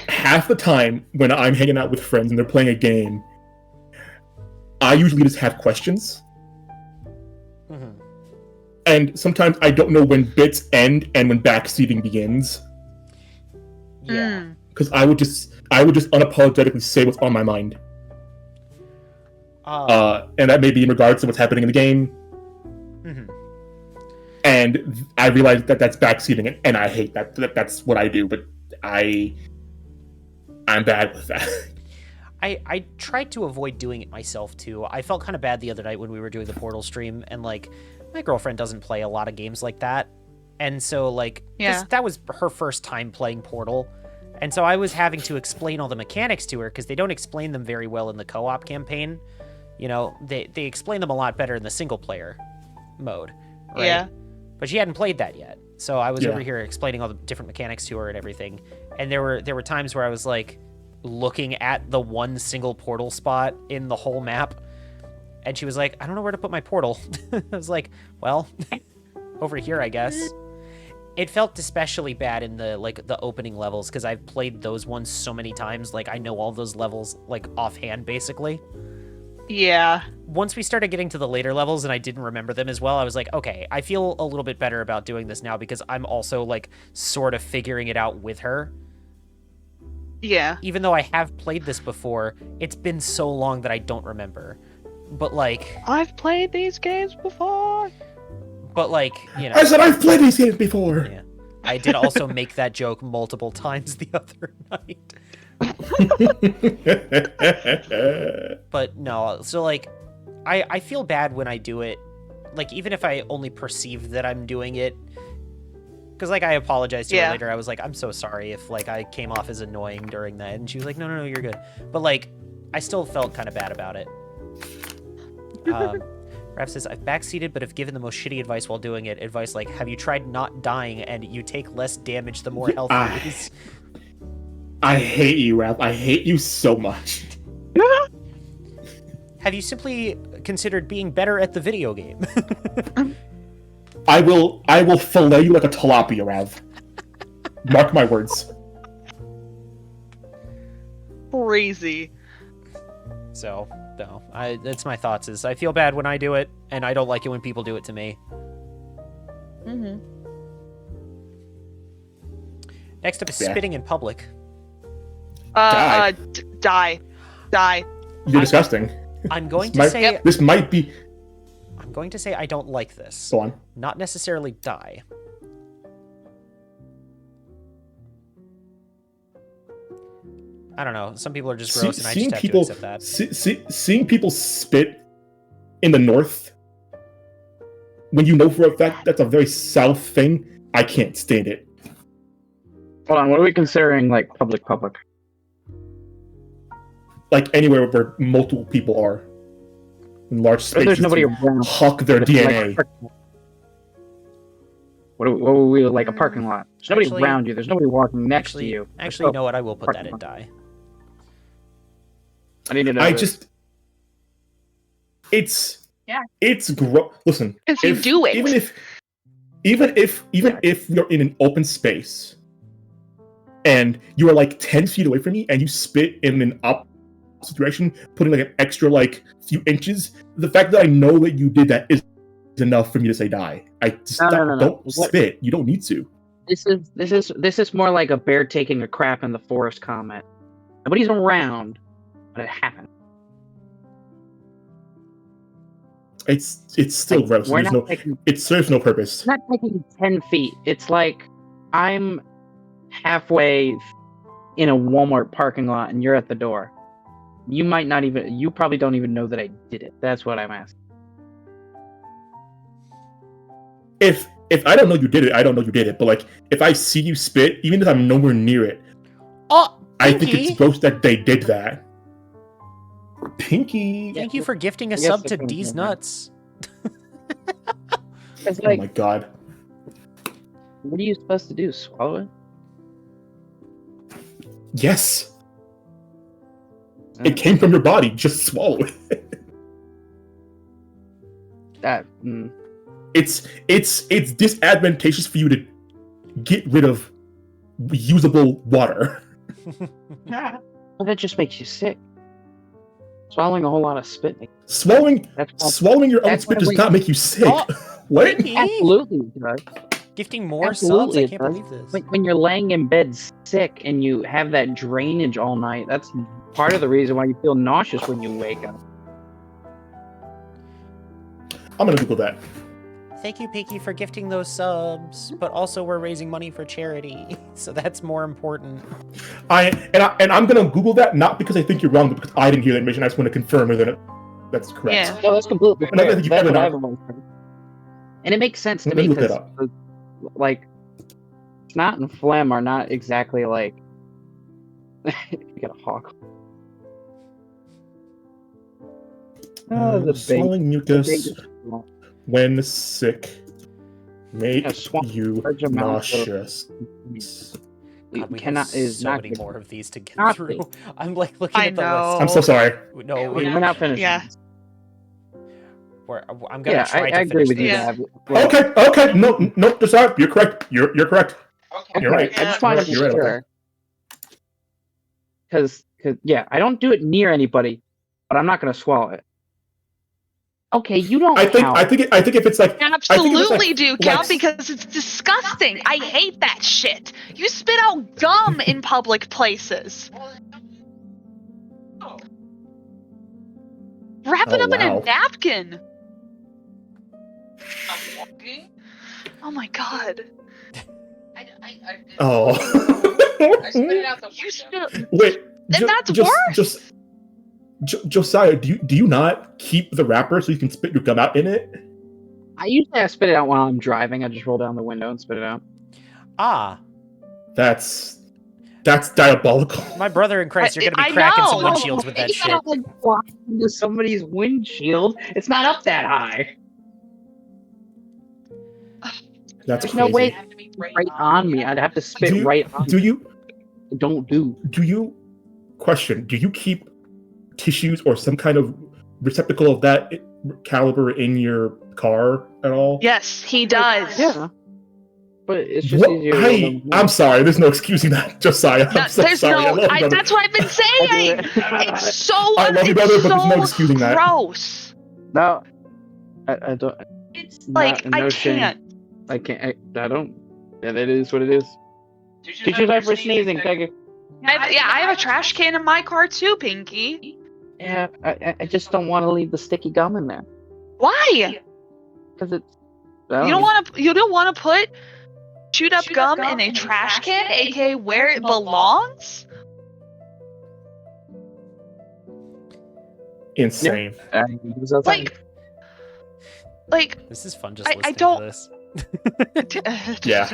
Half the time when I'm hanging out with friends and they're playing a game, I usually just have questions. And sometimes I don't know when bits end and when backseating begins. Yeah. Because I would just unapologetically say what's on my mind. And that may be in regards to what's happening in the game. And I realize that that's backseating, and I hate that. That's what I do, but I'm bad with that. I tried to avoid doing it myself too. I felt kind of bad the other night when we were doing the Portal stream, and like my girlfriend doesn't play a lot of games like that, and so like that was her first time playing Portal, and so I was having to explain all the mechanics to her because they don't explain them very well in the co-op campaign. They explain them a lot better in the single player mode, right? Yeah. But she hadn't played that yet, so I was over here explaining all the different mechanics to her and everything. And there were times where I was like looking at the one single portal spot in the whole map, and she was like, "I don't know where to put my portal." I was like, "Well, over here, I guess." It felt especially bad in the opening levels because I've played those ones so many times. Like I know all those levels like offhand, basically. Yeah. Once we started getting to the later levels and I didn't remember them as well, I was like, okay, I feel a little bit better about doing this now because I'm also like sort of figuring it out with her. Yeah. Even though I have played this before, it's been so long that I don't remember. But like... I've played these games before! But like, I said I've played these games before! Yeah. I did also make that joke multiple times the other night. But no, so like I feel bad when I do it, like even if I only perceive that I'm doing it, because like I apologized to her later. I was like, I'm so sorry if like I came off as annoying during that, and she was like, no, you're good. But like I still felt kind of bad about it. Raph says, I've backseated, but have given the most shitty advice while doing it. Advice like, have you tried not dying and you take less damage the more health you lose? I hate you, Raph. I hate you so much. Have you simply considered being better at the video game? I will fillet you like a tilapia, Rav. Mark my words. Crazy. So, no. That's my thoughts is I feel bad when I do it, and I don't like it when people do it to me. Next up is spitting in public. Die. You're disgusting. I'm going to say... This might be... I'm going to say I don't like this. Go on. Not necessarily die. I don't know. Some people are just gross, and I just have to accept that. Seeing people spit in the north, when you know for a fact that's a very south thing, I can't stand it. Hold on, what are we considering, like, public? Like, anywhere where multiple people are. In large spaces. There's nobody around. Huck their DNA. Like, what were we, like, a parking lot? There's nobody around you. There's nobody walking next to you. Actually, you know what? I will put that in die. I need to know. It's gross. Listen. If you do it. Even if you're in an open space, and you are like 10 feet away from me, and you spit in an opposite direction, putting like an extra like few inches, the fact that I know that you did that is enough for me to say die. I just don't spit. You don't need to. This is more like a bear taking a crap in the forest comment. Nobody's around, but it happened. It's still Like, gross. we're There's not no. taking, It serves no purpose. it's not taking 10 feet. It's like I'm halfway in a Walmart parking lot and you're at the door. You probably don't even know that I did it. That's what I'm asking. If I don't know you did it, I don't know you did it. But like, if I see you spit, even if I'm nowhere near it, Oh, I think Pinky! it's gross that they did that. Pinky. Thank you for gifting a I guess sub the to Pinky D's thing. Nuts. It's Oh like, my god. what are you supposed to do? Swallow it? Yes. It came from your body. Just swallow it. That. It's disadvantageous for you to get rid of usable water. Well, that just makes you sick. Swallowing a whole lot of spit. Swallowing your own that's spit why does we- not make you sick. Oh, What? Pinky! Absolutely, it does. Gifting more Absolutely, subs? I it can't does. believe this. When you're laying in bed sick and you have that drainage all night, that's part of the reason why you feel nauseous when you wake up. I'm gonna Google that. Thank you, Pinky, for gifting those subs, but also we're raising money for charity, so that's more important. I'm gonna Google that not because I think you're wrong, but because I didn't hear that information. I just want to confirm that that's correct. Yeah. No, that's completely And I fair. think you That's have what it I've always heard. And it makes sense to Let me me look that because, up. like, snot and phlegm are not exactly like. You got a hawk. Oh, the swallowing mucus when sick make Yeah, swallow you large amounts of- nauseous. God, we cannot have is so not many good. more of these to get Not through. good. I'm like looking I at the know. I'm so sorry. list. No, We're not finished. Yeah. I'm gonna Yeah, try I to agree finish with you. this. Yeah. Dab. Okay, no, decide. You're correct. You're correct. Okay, You're right. I just want to be You're right about sure. Because, yeah, I don't do it near anybody, but I'm not going to swallow it. Okay, you don't I think count. if it's like Absolutely do, Cal, like- because it's disgusting. I hate that shit. You spit out gum in public places. Wrap it Oh, up in wow. a napkin. Oh my god. Oh. You spit. Wait. And that's worse. Just Josiah, do you not keep the wrapper so you can spit your gum out in it? I spit it out while I'm driving. I just roll down the window and spit it out. Ah, That's diabolical. my brother in Christ, you're gonna I be cracking some know. windshields with that You shit. gotta, like, fly into somebody's windshield. It's not up that high. That's There's crazy. no way right on me. I'd have to spit right on Do you me. Don't do. do you keep tissues or some kind of receptacle of that caliber in your car at all? Yes, he does. Yeah. But it's just What? easier. to roll down the I'm sorry. There's no excusing that, Josiah. I'm so There's sorry. I no. love you, brother. That's what I've been saying. It's so. I love you, it's brother, but there's no so excusing that. gross. No, I don't. It's Not- like no I shame. can't. I can't. I don't. And it is what it is. Teacher's life for sneezing. Thank you. I have a trash can in my car too, Pinky. Yeah, I just don't want to leave the sticky gum in there Why? because it's. You don't want to. You don't want to put chewed up gum in a trash can, aka where it belongs. Insane. Like This is fun just I listening don't- to this. Yeah.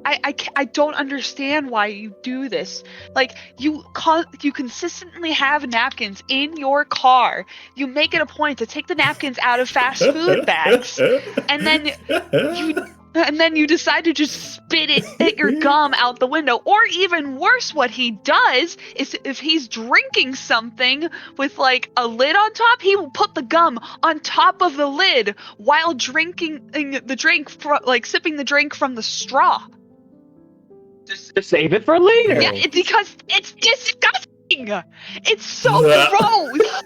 I don't understand why you do this. Like you consistently have napkins in your car. You make it a point to take the napkins out of fast food bags, and then you decide to just spit your gum out the window. Or even worse, what he does is if he's drinking something with like a lid on top, he will put the gum on top of the lid while drinking the drink, sipping the drink from the straw. Just save it for later. Yeah, it's because it's disgusting. It's so Yeah. gross.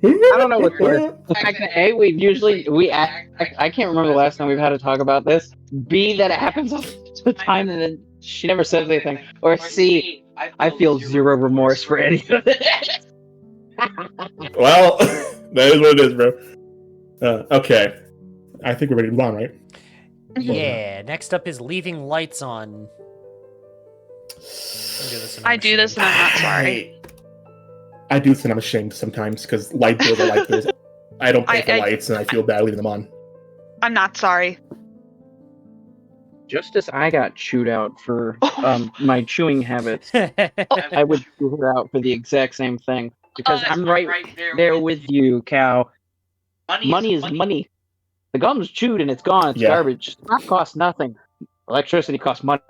I don't know what's worse. The fact that we I can't remember the last time we've had to talk about this. B, that it happens all the time and then she never says anything. Or C, I feel zero remorse for any of it. Well, that is what it is, bro. Okay. I think we're ready to move on, right? Yeah, next up is leaving lights on. I do this and I'm not sorry. I do this and I'm ashamed sometimes because light bills are light bills. I don't pay for lights and I feel bad leaving them on. I'm not sorry. Just as I got chewed out for my chewing habits, I would chew her out for the exact same thing. Because I'm right there with you, Cal. Money is money. The gum's chewed and it's gone. It's garbage. That costs nothing. Electricity costs money.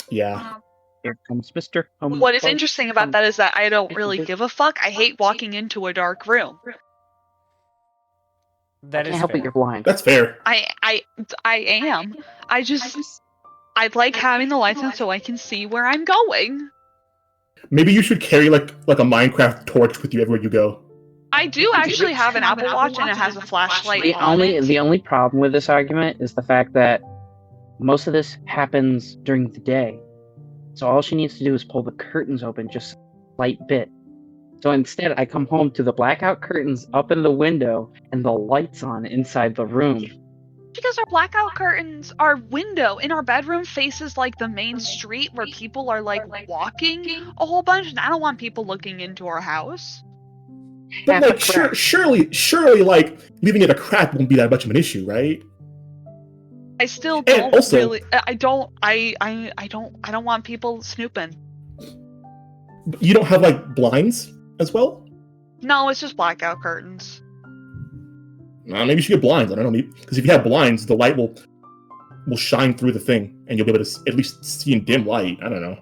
Yeah. Here comes Mr. What is interesting about that is that I don't really give a fuck. I hate walking into a dark room. That is help fair. it, you're blind. That's fair. I am. I like having the lights on so I can see where I'm going. Maybe you should carry like a Minecraft torch with you everywhere you go. I do actually have an Apple Watch and it has a flashlight on it. The only problem with this argument is the fact that most of this happens during the day. So all she needs to do is pull the curtains open just a slight bit. So instead, I come home to the blackout curtains up in the window and the lights on inside the room. Because our blackout curtains, our window in our bedroom faces like the main street where people are like walking a whole bunch, and I don't want people looking into our house. But like, surely, like leaving it a crack won't be that much of an issue, right? I still don't also, really. I don't want people snooping. You don't have like blinds as well? No, it's just blackout curtains. Maybe you should get blinds. I don't know, because if you have blinds, the light will shine through the thing, and you'll be able to at least see in dim light. I don't know.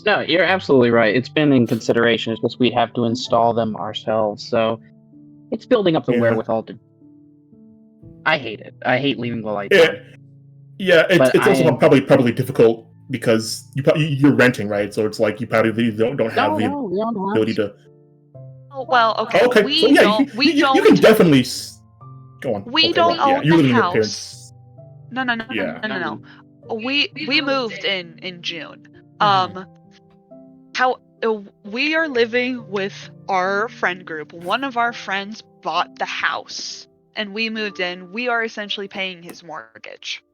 No, you're absolutely right. It's been in consideration. It's just we have to install them ourselves, so it's building up the wherewithal to. I hate it. I hate leaving the lights on. Yeah, it's also probably difficult because you're renting, right? So it's like you probably don't have the ability to. Oh, well, okay. Oh, okay. We don't. You can definitely go on. We don't own you live the in your house. parents'. No. We moved in June. We are living with our friend group. One of our friends bought the house, and we moved in. We are essentially paying his mortgage.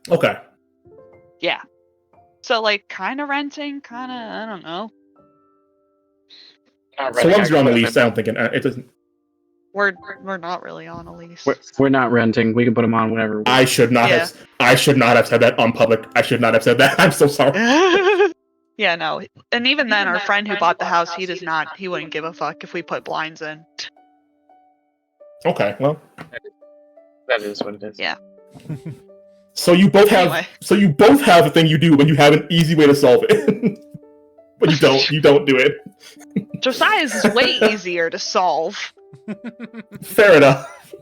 Okay. Yeah. So, like, kind of renting, kind of, I don't know. So long as you're on the lease, I don't think it doesn't. We're not really on a lease. We're not renting. We can put them on whenever. I should not have said that on public. I should not have said that. I'm so sorry. Yeah, no. And even then, our friend who bought the house, he wouldn't give a fuck if we put blinds in. Okay, well. That is what it is. Yeah. So you both have the thing you do when you have an easy way to solve it. But you don't do it. Josiah's is way easier to solve. Fair enough.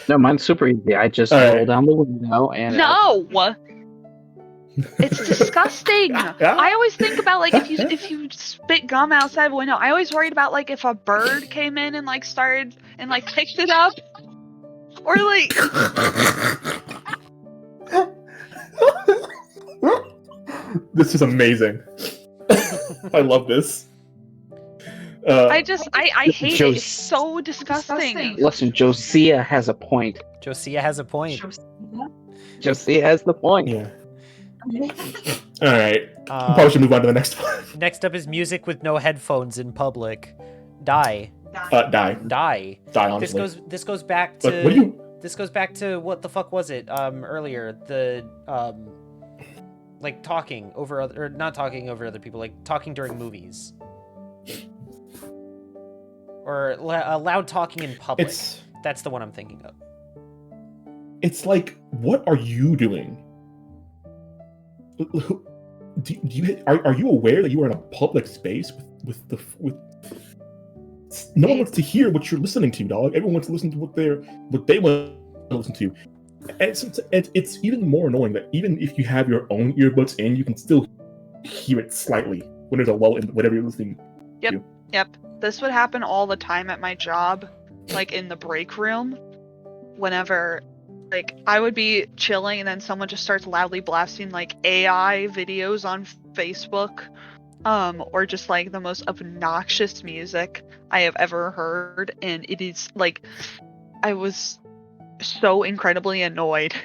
No, mine's super easy. I just roll down the window and... No! It's disgusting! I always think about, like, if you spit gum outside a window, I always worried about, like, if a bird came in and, like, started and, like, picked it up. Or, like... This is amazing. I love this. I hate it. It's so disgusting. Listen, Josiah has a point. Josiah has a point. Josiah has the point. Yeah. All right. Probably should move on to the next one. Next up is music with no headphones in public. Die. Die. Honestly. This goes back to. But what do you? This goes back to what the fuck was it? Earlier the like talking over other, or not talking over other people, like talking during movies. Or loud talking in public. That's the one I'm thinking of. It's like, what are you doing? Are you aware that you are in a public space with no one wants to hear what you're listening to, dog. Everyone wants to listen to what they want to listen to. And it's even more annoying that even if you have your own earbuds in, you can still hear it slightly when there's a lull in whatever you're listening to. Yep. This would happen all the time at my job, like in the break room. Whenever, like, I would be chilling and then someone just starts loudly blasting, like, AI videos on Facebook, or just, like, the most obnoxious music I have ever heard, and it is, like, I was so incredibly annoyed.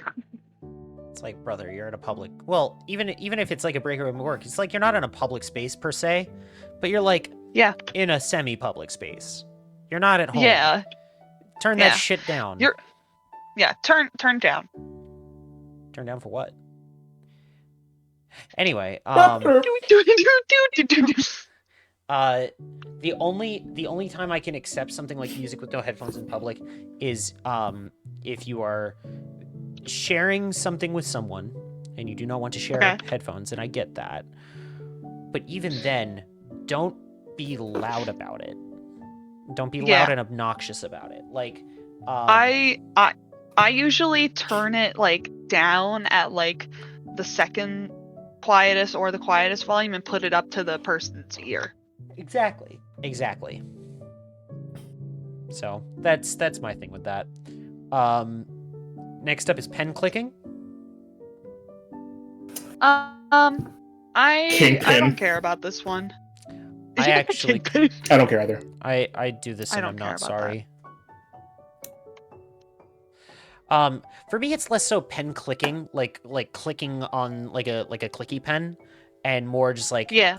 It's like, brother, you're in a public... Well, even if it's like a break room at work, it's like you're not in a public space per se, but you're like Yeah. in a semi-public space. You're not at home. Yeah. Turn Yeah. that shit down. Yeah, turn down. Turn down for what? Anyway, the only time I can accept something like music with no headphones in public is if you are sharing something with someone and you do not want to share headphones, and I get that. But even then, don't be loud about it. Don't be loud and obnoxious about it. Like, I usually turn it like down at like the second quietest or the quietest volume and put it up to the person's ear. Exactly. So that's my thing with that. Next up is pen clicking. I don't care about this one. I actually I don't care either. I do this and I'm not sorry. For me, it's less so pen clicking, like clicking on like a clicky pen, and more just like you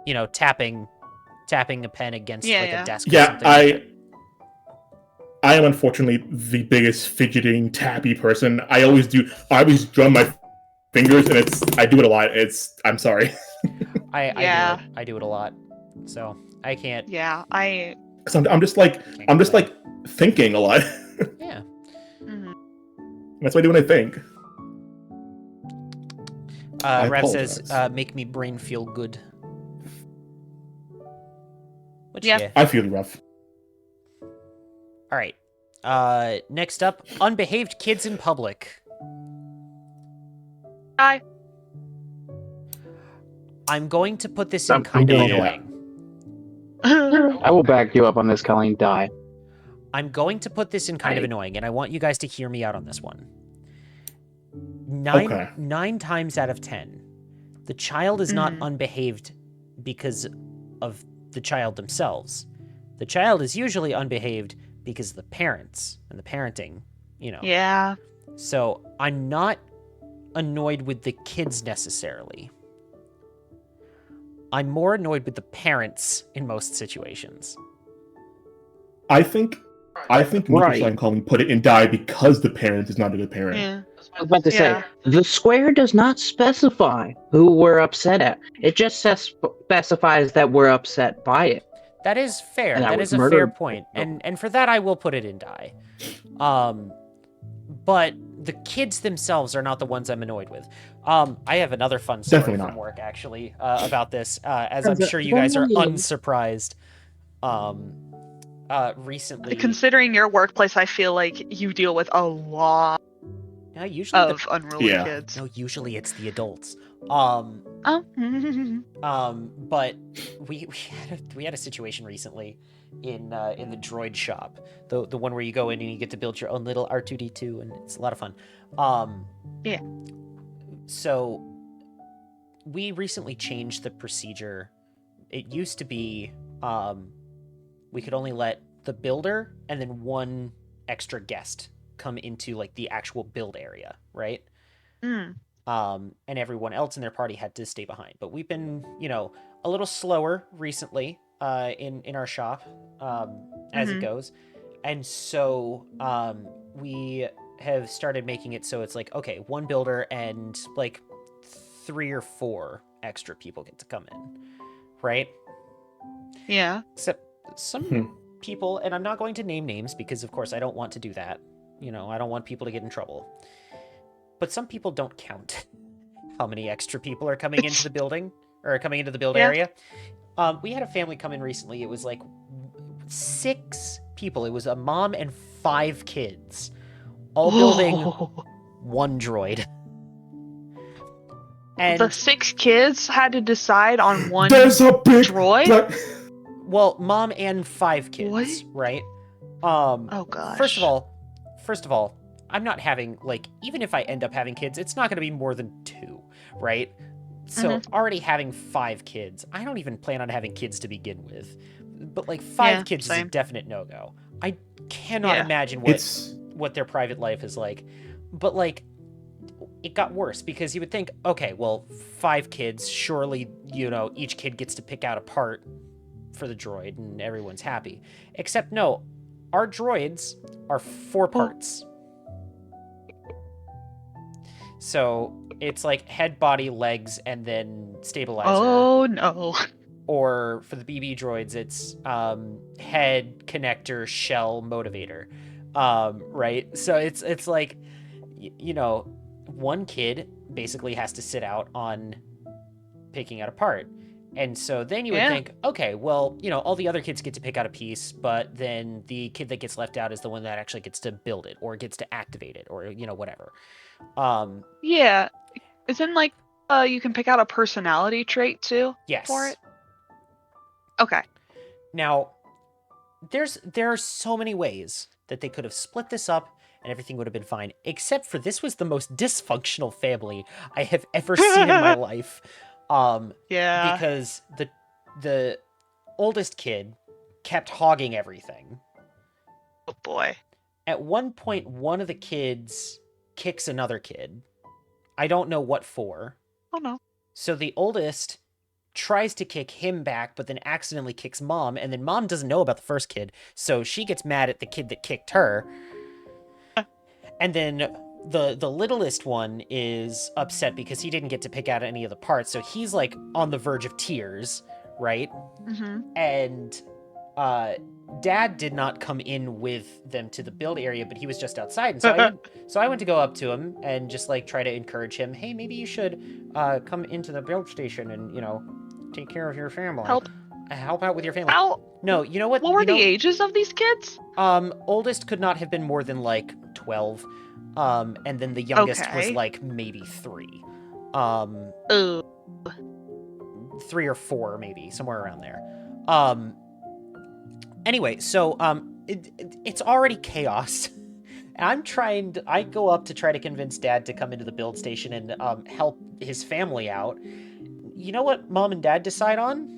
know, tapping a pen against a desk. Or something I am unfortunately the biggest fidgeting tappy person. I always drum my fingers, and I do it a lot. I'm sorry. I do it a lot, so I can't. Yeah, Because I'm just like thinking a lot. Yeah. Mm-hmm. That's what I do when I think. Ref says, make me brain feel good. Which, yeah. I feel rough. All right. Next up, unbehaved kids in public. I'm going to put this in kind of annoying. I will back you up on this, Colleen. Die. I'm going to put this in kind of annoying, and I want you guys to hear me out on this one. Nine times out of 10, the child is not unbehaved because of the child themselves. The child is usually unbehaved because of the parents and the parenting, you know. Yeah. So I'm not annoyed with the kids necessarily. I'm more annoyed with the parents in most situations. I think Mika and Colleen put it in die because the parent is not a good parent. Yeah. I was about to say, the square does not specify who we're upset at. It just specifies that we're upset by it. That is fair. And that is a fair point. And for that, I will put it in die. But the kids themselves are not the ones I'm annoyed with. I have another fun story from work, actually, about this, as I'm sure you guys are unsurprised. Recently... Considering your workplace, I feel like you deal with a lot of unruly kids. No, usually it's the adults. But we had a situation recently in the droid shop, the one where you go in and you get to build your own little R2D2, and it's a lot of fun. So we recently changed the procedure. It used to be we could only let the builder and then one extra guest come into like the actual build area, right? And everyone else in their party had to stay behind. But we've been, you know, a little slower recently in our shop as it goes. And so we have started making it so it's like, okay, one builder and like 3 or 4 extra people get to come in, right? Yeah. Except some people, and I'm not going to name names because of course I don't want to do that. You know, I don't want people to get in trouble. But some people don't count how many extra people are coming into the building or coming into the build area. We had a family come in recently. It was like 6 people. It was a mom and 5 kids, all building one droid. And the 6 kids had to decide on one There's a big droid? black- well, mom and 5 kids, What? right? Oh gosh. First of all, I'm not having, like, even if I end up having kids, it's not going to be more than 2, right? So already having 5 kids, I don't even plan on having kids to begin with. But like 5 kids is a same. definite no-go. I cannot Yeah. imagine what their private life is like. But like, it got worse because you would think, okay, well, 5 kids, surely, each kid gets to pick out a part for the droid and everyone's happy. Except no, our droids are 4 parts. So it's like head, body, legs, and then stabilizer. Oh no. Or for the BB droids, it's head, connector, shell, motivator. Right? So it's like, one kid basically has to sit out on picking out a part. And so then you would think, okay, well, all the other kids get to pick out a piece, but then the kid that gets left out is the one that actually gets to build it or gets to activate it or, whatever. Yeah. Isn't like you can pick out a personality trait too Yes. for it? Okay. Now, there are so many ways that they could have split this up and everything would have been fine, except for this was the most dysfunctional family I have ever seen in my life. Yeah. Because the oldest kid kept hogging everything. Oh boy. At one point, one of the kids kicks another kid. I don't know what for. Oh no. So the oldest tries to kick him back, but then accidentally kicks mom, and then mom doesn't know about the first kid, so she gets mad at the kid that kicked her. And then the littlest one is upset because he didn't get to pick out any of the parts, so he's like on the verge of tears, right? Mm-hmm. And Dad did not come in with them to the build area, but he was just outside. And so I went to go up to him and just like try to encourage him. Hey, maybe you should come into the build station and take care of your family. Help out with your family. How? No, you know what? What were the ages of these kids? Oldest could not have been more than like 12, and then the youngest was Okay. like maybe 3. Ooh. 3 or 4 maybe, somewhere around there. Anyway, so it's already chaos. And I go up to try to convince Dad to come into the build station and help his family out. You know what Mom and Dad decide on?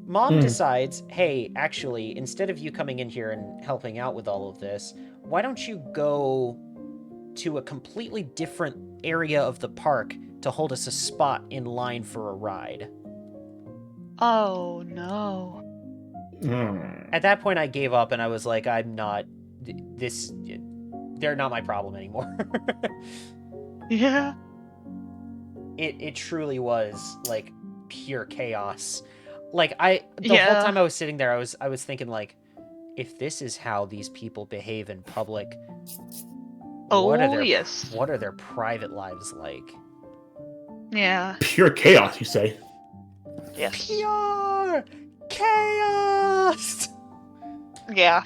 Mom decides, hey, actually, instead of you coming in here and helping out with all of this, why don't you go to a completely different area of the park to hold us a spot in line for a ride? Oh no. At that point, I gave up and I was like, they're not my problem anymore. Yeah. It truly was like pure chaos. Like the whole time I was sitting there, I was thinking like, if this is how these people behave in public, what are their private lives like? Yeah. Pure chaos, you say? Yes. Pure chaos. Yeah.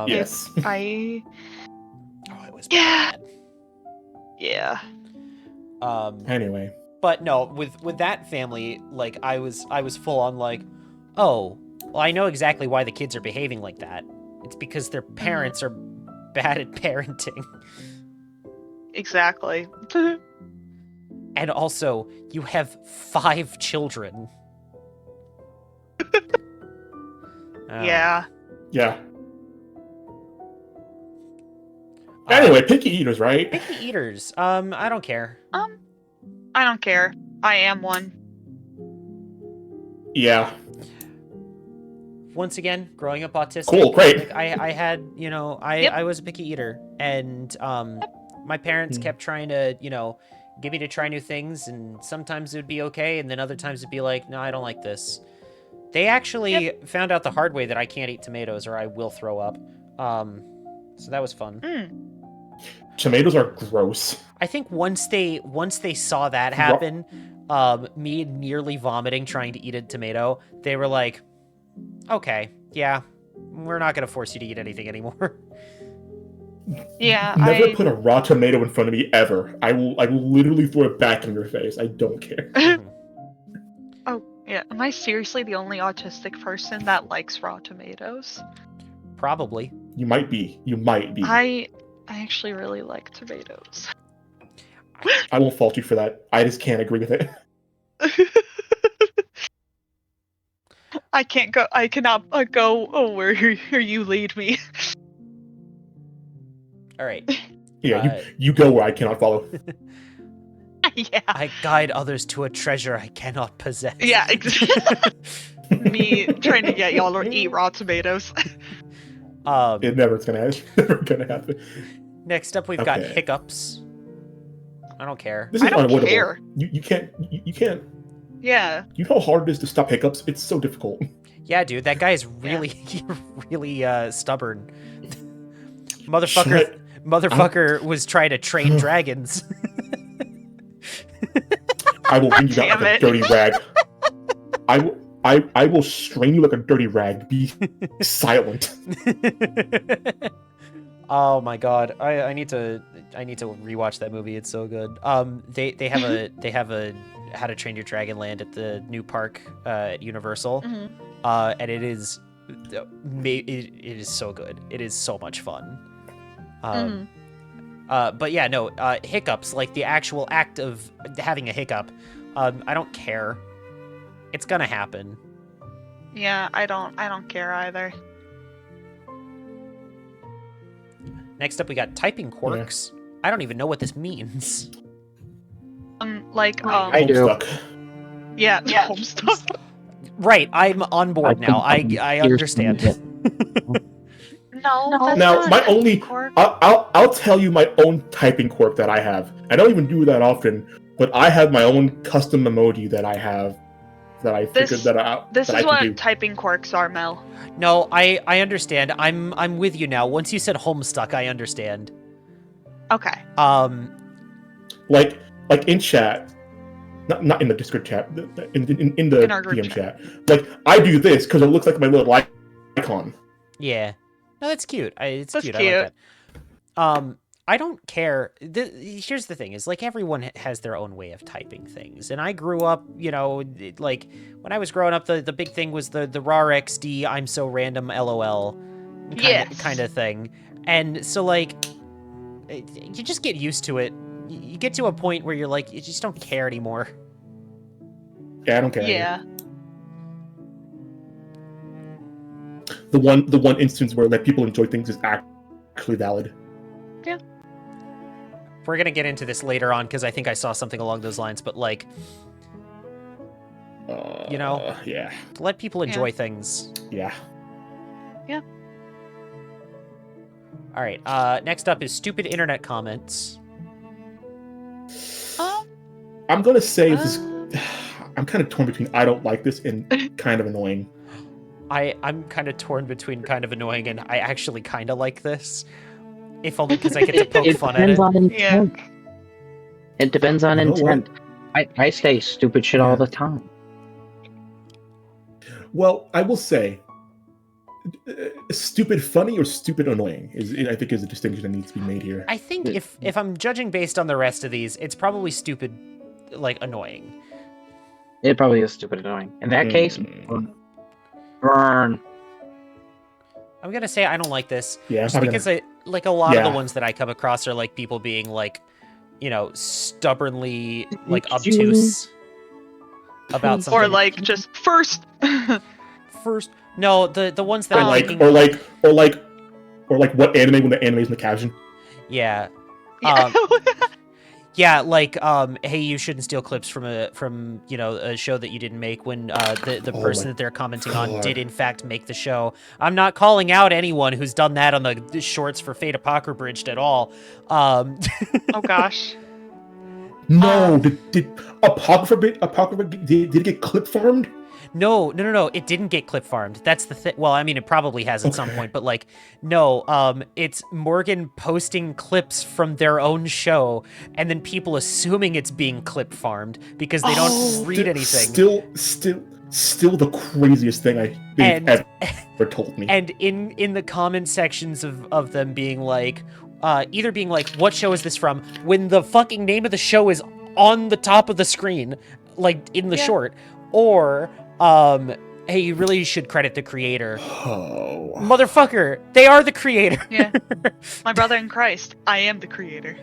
Yes. Oh, it was Yeah. bad. Yeah. Anyway. But no, with that family, like I was full on like, oh, well, I know exactly why the kids are behaving like that. It's because their parents are bad at parenting. Exactly. And also, you have 5 children. Yeah. Yeah. Anyway, picky eaters, right? Picky eaters. I don't care. I don't care. I am one. Yeah. Once again, growing up autistic. Cool, great. Like, I had, I was a picky eater, and my parents kept trying to, get me to try new things, and sometimes it would be okay, and then other times it'd be like, no, I don't like this. They actually found out the hard way that I can't eat tomatoes or I will throw up. So that was fun. Tomatoes are gross. I think once they saw that happen, me nearly vomiting trying to eat a tomato, they were like, okay, yeah, we're not going to force you to eat anything anymore. Yeah, Never put a raw tomato in front of me ever. I will literally throw it back in your face. I don't care. Oh, yeah. Am I seriously the only autistic person that likes raw tomatoes? Probably. You might be. I actually really like tomatoes. I won't fault you for that. I just can't agree with it. I cannot go where you lead me. All right. Yeah, you go where I cannot follow. Yeah. I guide others to a treasure I cannot possess. Yeah, exactly. Me trying to get y'all to eat raw tomatoes. It's never gonna happen. Next up, we've got hiccups. I don't care. This is I don't unavoidable. care. You can't. Yeah. You know how hard it is to stop hiccups? It's so difficult. Yeah, dude, that guy is really, really stubborn. Motherfucker was trying to train dragons. I will bring you down like a dirty rag. I will strain you like a dirty rag. Be silent. Oh my god, I need to rewatch that movie. It's so good. They have a How to Train Your Dragon Land at the new park at Universal, and it is so good. It is so much fun. But yeah, no, hiccups, like the actual act of having a hiccup, I don't care. It's gonna happen. Yeah, I don't care either. Next up, we got typing quirks. Yeah. I don't even know what this means. I do. Yeah, Homestuck. Right, I'm on board now. I understand. No. Now, my only I'll tell you my own typing quirk that I have. I don't even do that often, but I have my own custom emoji that I have that I figured that out. This is what typing quirks are, Mel. No, I understand. I'm with you now. Once you said Homestuck, I understand. Okay. Like in chat, not in the Discord chat, in the DM chat. Like I do this because it looks like my little icon. Yeah. No, that's cute. It's cute. I like that. I don't care. Here's the thing: is like everyone has their own way of typing things, and I grew up, like when I was growing up, the big thing was the raw XD, I'm so random, LOL, kind of thing, and so like you just get used to it. You get to a point where you're like, you just don't care anymore. Yeah, I don't care. Yeah. The one instance where let people enjoy things is actually valid. Yeah. We're gonna get into this later on because I think I saw something along those lines, but like, yeah, let people enjoy things. Yeah. Yeah. All right. Next up is stupid internet comments. I'm gonna say this. I'm kind of torn between I don't like this and kind of annoying. I'm kind of torn between kind of annoying and I actually kind of like this. If only because I get to poke fun at it. Yeah. It depends on intent. I say stupid shit all the time. Well, I will say, stupid funny or stupid annoying I think is a distinction that needs to be made here. I think if I'm judging based on the rest of these, it's probably stupid, like annoying. It probably is stupid annoying. In that case, burn. I'm gonna say I don't like this. Yeah, just because a lot of the ones that I come across are like people being like, stubbornly like obtuse about something. Or like just first. No, the ones that or like what anime when the anime's in the caption. Yeah. Yeah, like, hey, you shouldn't steal clips from a show that you didn't make when the person that they're commenting on did in fact make the show. I'm not calling out anyone who's done that on the shorts for Fate Apocrypha at all. Oh gosh. No, did Apocrypha did it get clip farmed? No, it didn't get clip farmed. That's the thing. Well, I mean, it probably has at some point, but like, no, it's Morgan posting clips from their own show, and then people assuming it's being clip farmed because they don't read anything. Still the craziest thing they've ever told me. And in the comment sections of them being like, either being like, what show is this from? When the fucking name of the show is on the top of the screen, like in the short, or, hey, you really should credit the creator. Oh. Motherfucker, they are the creator. Yeah. My brother in Christ, I am the creator.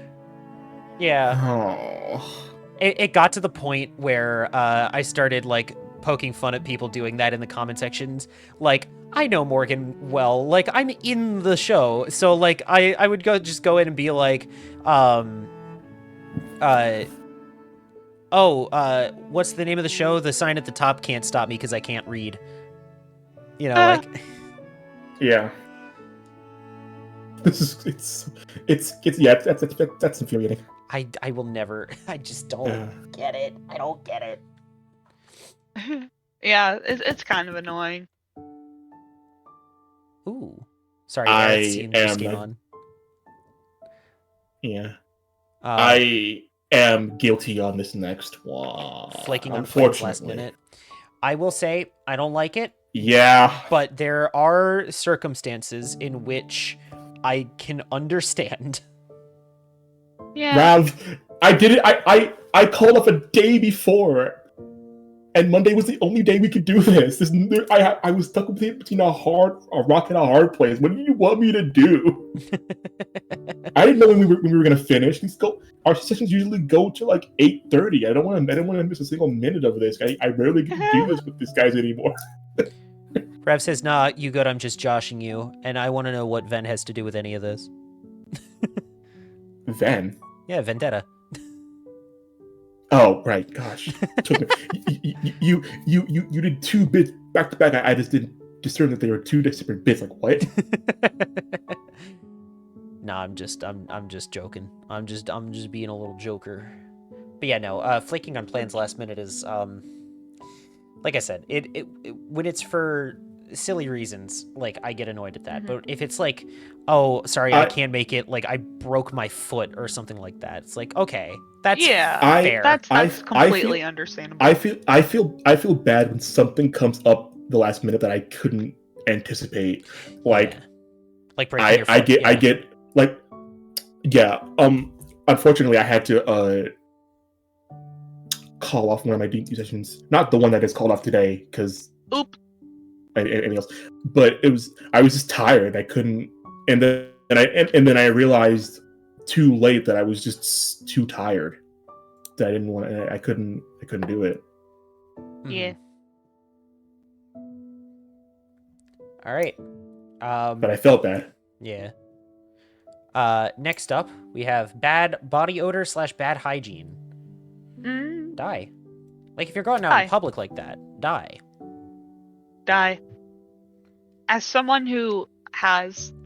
Yeah. Oh. It got to the point where I started, like, poking fun at people doing that in the comment sections. Like, I know Morgan well. Like, I'm in the show. So, like, I would just go in and be like, what's the name of the show? The sign at the top can't stop me because I can't read. You know, like... Yeah. This is that's infuriating. I will never... I just don't get it. I don't get it. Yeah, it's kind of annoying. Ooh. Sorry, I seen this game on. Yeah. I am guilty on this next one. Flaking on plans last minute. I will say, I don't like it. Yeah. But there are circumstances in which I can understand. Yeah. Rav, I did it. I called up a day before, and Monday was the only day we could do this. I was stuck between a rock and a hard place. What do you want me to do? I didn't know when we were gonna finish. Our sessions usually go to like 8:30. I don't want to miss a single minute of this. I rarely get to do this with these guys anymore. Rav says, nah, you good, I'm just joshing you, and I want to know what Ven has to do with any of this. Ven? Yeah, Vendetta. Oh, right, gosh. you did 2 bits back to back. I just didn't discern that they were 2 different bits. Like, what? Nah, I'm just joking. I'm just being a little joker. But yeah, no, flaking on plans last minute is, like I said, it when it's for silly reasons, like, I get annoyed at that. Mhm. But if it's like, oh, sorry, I can't make it, like, I broke my foot or something like that, it's like, okay, that's fair. That's completely understandable. I feel bad when something comes up the last minute that I couldn't anticipate. Like, like breaking your foot. I get like, yeah. Unfortunately, I had to call off one of my D&D sessions. Not the one that gets called off today, because anything else. But I was just tired. I couldn't, and then I realized too late that I was just too tired. That I didn't want to. I couldn't do it. Yeah. All right. But I felt bad. Yeah. Next up, we have bad body odor / bad hygiene. Die. Like, if you're going out in public like that, die. Die. As someone who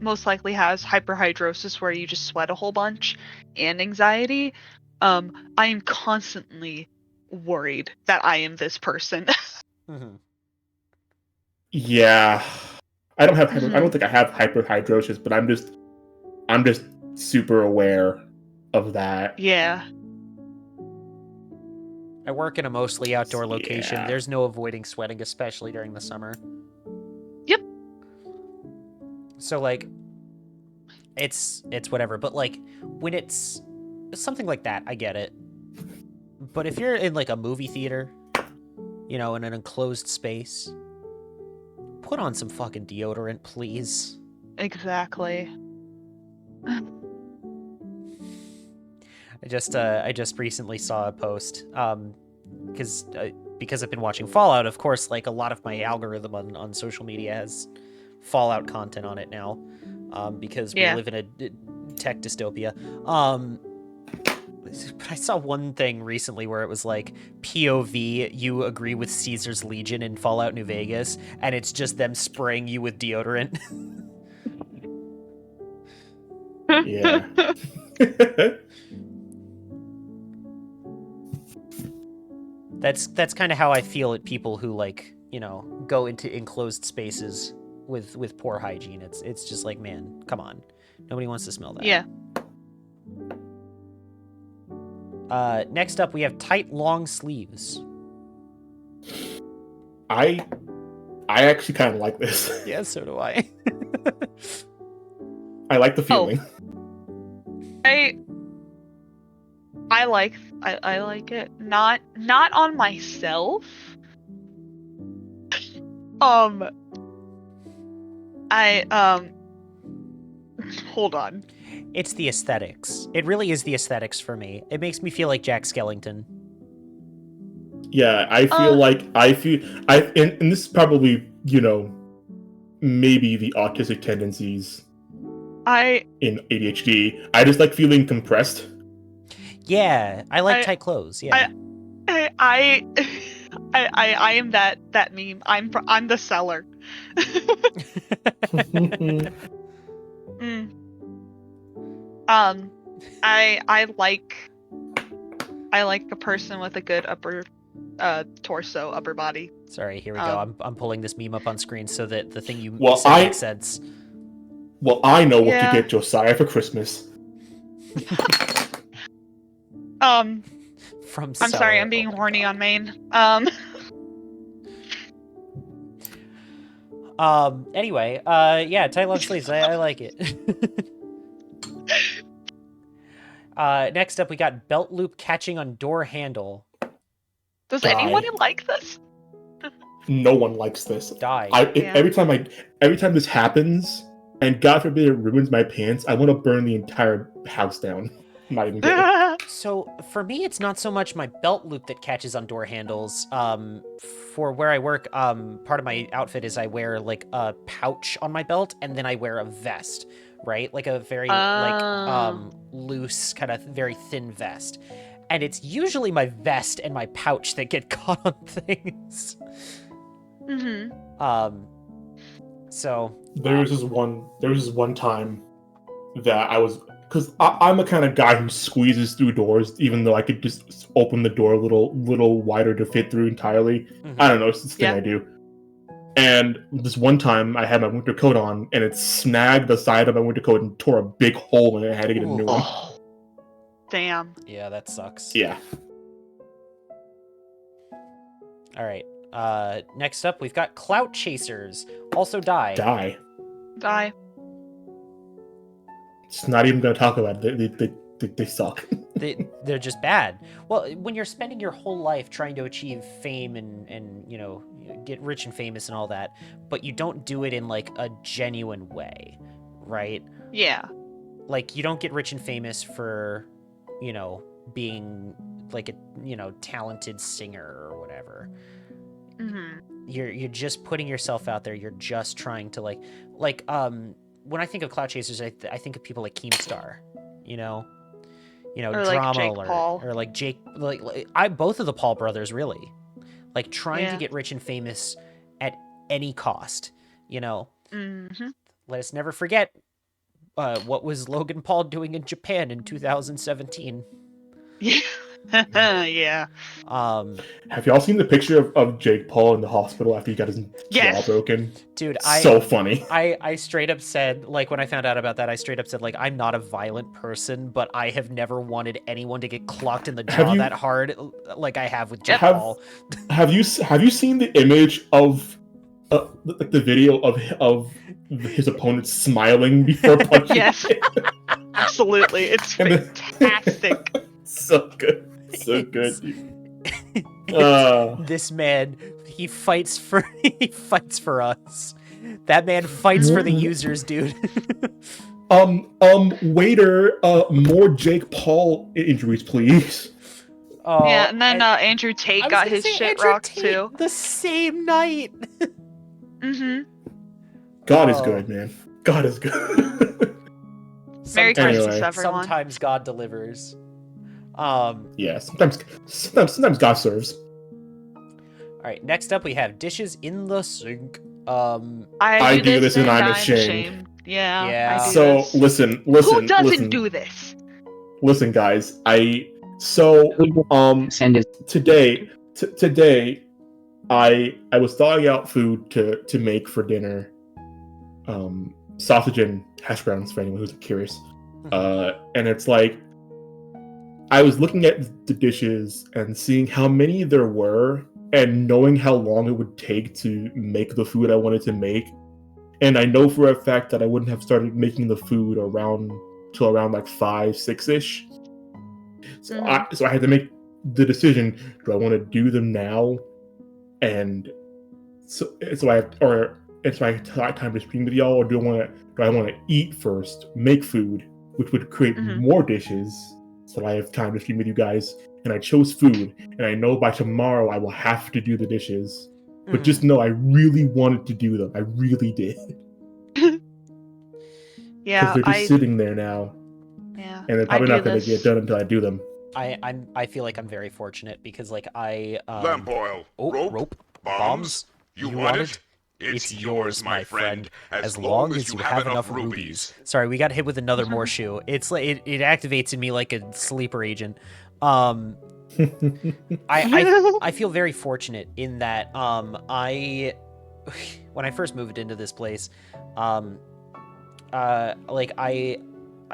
most likely has hyperhidrosis where you just sweat a whole bunch and anxiety, I am constantly worried that I am this person. Mm-hmm. Yeah. I don't think I have hyperhidrosis, but I'm just super aware of that. Yeah. I work in a mostly outdoor location. Yeah. There's no avoiding sweating, especially during the summer. Yep. So, like, it's whatever. But, like, when it's something like that, I get it. But if you're in, like, a movie theater, you know, in an enclosed space, put on some fucking deodorant, please. Exactly. I just recently saw a post, because I've been watching Fallout. Of course, like, a lot of my algorithm on social media has Fallout content on it now, because we live in a tech dystopia. But I saw one thing recently where it was like, POV, you agree with Caesar's Legion in Fallout New Vegas, and it's just them spraying you with deodorant. Yeah. That's kind of how I feel at people who, like, you know, go into enclosed spaces with poor hygiene. It's just like, man, come on. Nobody wants to smell that. Yeah. Next up, we have tight, long sleeves. I actually kind of like this. Yeah, so do I. I like the feeling. I like it. Not on myself. Hold on. It's the aesthetics. It really is the aesthetics for me. It makes me feel like Jack Skellington. Yeah, I feel and this is probably, maybe the autistic tendencies in ADHD. I just like feeling compressed. Yeah, I like tight clothes. Yeah. I am that meme. I'm the seller. I like a person with a good upper upper body. Sorry, here we go. I'm pulling this meme up on screen so that the thing you said makes sense. Well, I know what to get Josiah for Christmas. I'm sorry, I'm being horny on Maine. Anyway, yeah, tight long sleeves. I like it. Next up, we got belt loop catching on door handle. Does anyone like this? No one likes this. Die. Every time this happens, and God forbid it ruins my pants, I want to burn the entire house down. I'm not even kidding. So for me, it's not so much my belt loop that catches on door handles. For where I work, part of my outfit is I wear like a pouch on my belt, and then I wear a vest, right? Like a very loose, kind of very thin vest. And it's usually my vest and my pouch that get caught on things. So there was this one time that I was, because I'm the kind of guy who squeezes through doors, even though I could just open the door a little wider to fit through entirely. I don't know, it's this thing I do. And this one time I had my winter coat on, and it snagged the side of my winter coat and tore a big hole in it. I had to get a new one. Damn. Yeah, that sucks. Yeah. All right. Next up, we've got clout chasers. Also die. Die. It's not even going to talk about it. They suck. They're just bad. Well, when you're spending your whole life trying to achieve fame and get rich and famous and all that, but you don't do it in like a genuine way, right? Yeah. Like you don't get rich and famous for, being like a talented singer or whatever. You're just putting yourself out there. You're just trying to like when I think of clout chasers, I think of people like Keemstar, or like Drama Jake Alert, Paul. or like Jake, both of the Paul brothers, really, like trying to get rich and famous at any cost. Let us never forget what was Logan Paul doing in Japan in 2017. Yeah. Have y'all seen the picture of Jake Paul in the hospital after he got his jaw broken? Dude, so funny. I straight up said, like, when I found out about that, I straight up said, like, I'm not a violent person, but I have never wanted anyone to get clocked in the jaw that hard like I have with Jake Paul. Have you seen the image of the video of his opponent smiling before punching? Yes. Absolutely. It's fantastic. So good. This man, he fights for us. That man fights for the users, dude. Waiter, more Jake Paul injuries, please. Yeah, and then Andrew Tate got his shit rocked too. The same night. God is good, man. God is good. Merry Christmas, everyone. Sometimes God delivers. Yeah, sometimes God serves. All right, next up we have dishes in the sink. I do this and I'm ashamed. Yeah. So listen. Who doesn't do this? Listen, guys. Today, I was thawing out food to make for dinner. Sausage and hash browns for anyone who's curious. And it's like, I was looking at the dishes and seeing how many there were, and knowing how long it would take to make the food I wanted to make. And I know for a fact that I wouldn't have started making the food around till around like 5, 6-ish. So I had to make the decision: do I want to do them now, and so I have, or it's my time to stream with y'all, or do I want to eat first, make food, which would create more dishes, so I have time to stream with you guys. And I chose food, and I know by tomorrow I will have to do the dishes. But just know I really wanted to do them. I really did. Yeah, because they're just sitting there now. Yeah, And they're probably not going to get done until I do them. I feel like I'm very fortunate because like I lamp oil, rope, bombs. You want it? It's yours, my friend, as long as you have enough rubies. Sorry, we got hit with another Morshoe. It's like it activates in me like a sleeper agent. I feel very fortunate in that when I first moved into this place, like I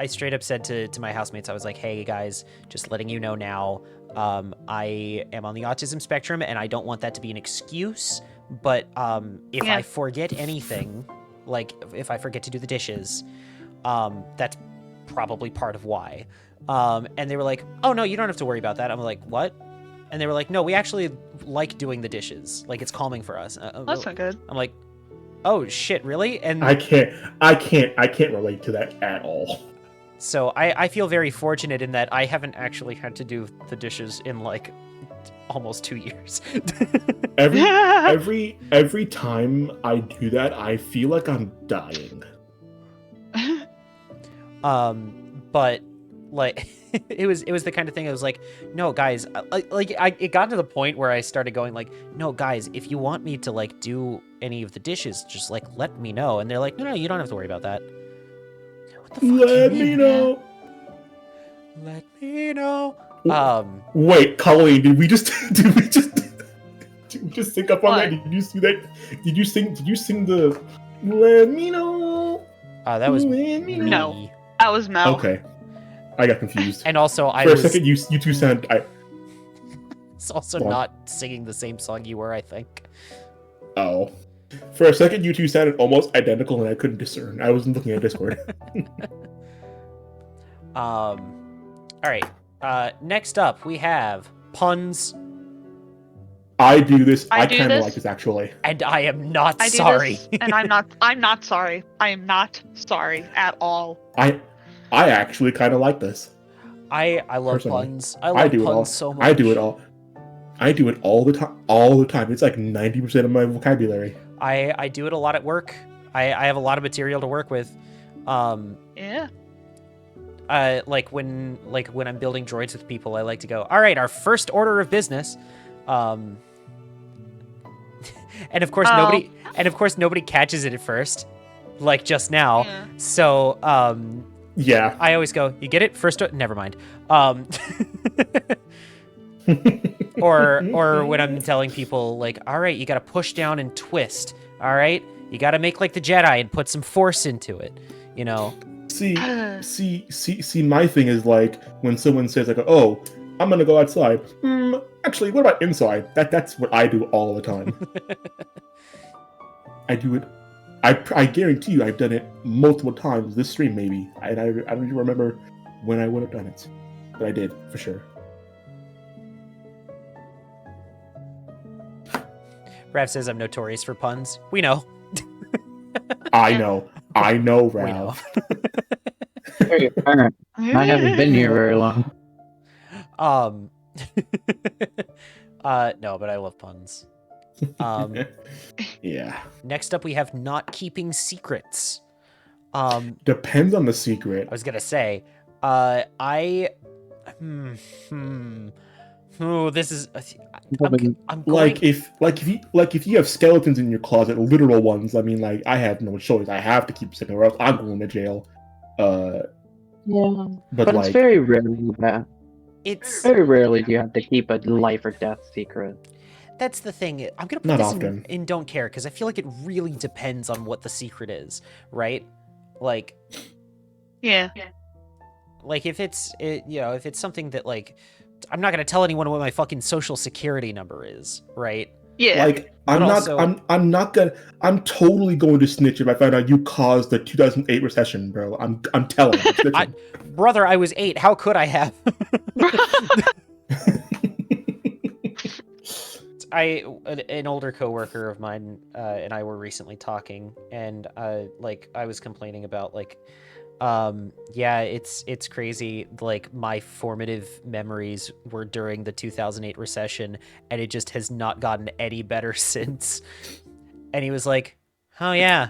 straight up said to my housemates, I was like, hey guys, just letting you know now, I am on the autism spectrum and I don't want that to be an excuse, but if I forget anything, like if I forget to do the dishes, that's probably part of why. And they were like, oh no, you don't have to worry about that. I'm like, what? And they were like, no, we actually like doing the dishes. Like it's calming for us. That's not good. I'm like, oh shit, really? And I can't relate to that at all. So I feel very fortunate in that I haven't actually had to do the dishes in like almost 2 years. every time I do that, I feel like I'm dying. But like it was the kind of thing I was like, no guys, it got to the point where I started going like, no guys, if you want me to like do any of the dishes, just like let me know. And they're like, no, you don't have to worry about that. What the fuck let me know. Let me know. Wait, Colleen, did we just sync up on What? that? Did you see that? Did you sing the let me know? That was me know? No. That was Mel. Okay. I got confused. And also For a second, you two sound. It's also not singing the same song you were, I think. Oh. For a second, you two sounded almost identical, and I couldn't discern. I wasn't looking at Discord. All right. Next up, we have puns. I do this. I I do kind of this. like this actually. And I am not I do sorry. this, and I'm not sorry. I am not sorry at all. I actually kind of like this. I love Personally. puns. I love do it all. puns so much. I do it all. I do it all the time. All the time. It's like 90% of my vocabulary. I do it a lot at work. I have a lot of material to work with. Yeah. Like when I'm building droids with people, I like to go, all right, our first order of business. And of course nobody catches it at first, like just now. Yeah. So Yeah. I always go, you get it? Never mind. Or when I'm telling people like, all right, you got to push down and twist. All right, you got to make like the Jedi and put some force into it. You know. See. My thing is like when someone says like, "Oh, I'm gonna go outside." Actually, what about inside? That's what I do all the time. I do it. I guarantee you, I've done it multiple times this stream, maybe. I don't even remember when I would have done it, but I did for sure. Rav says I'm notorious for puns. We know. I know, We Ralph. Hey, alright. I haven't been here very long. No, but I love puns. Yeah. Next up, we have not keeping secrets. Depends on the secret. I was gonna say, Oh, this is. I'm going. If you have skeletons in your closet, literal ones. I mean, like I have no choice. I have to keep secret, or else I'm going to jail. Yeah. But It's like, very rarely that. It's Very rarely do you have to keep a life or death secret. that's the thing. I'm gonna put Not this often. in don't care because I feel like it really depends on what the secret is, right? Like Yeah. if it's if it's something that like I'm not gonna tell anyone what my fucking social security number is, right? Yeah. Like, But I'm totally going to snitch if I find out you caused the 2008 recession, bro. I'm telling you. I'm snitching. Brother, I was 8. How could I have? An older coworker of mine and I were recently talking, and like I was complaining about like, yeah, it's crazy. Like my formative memories were during the 2008 recession, and it just has not gotten any better since. And he was like, "Oh yeah,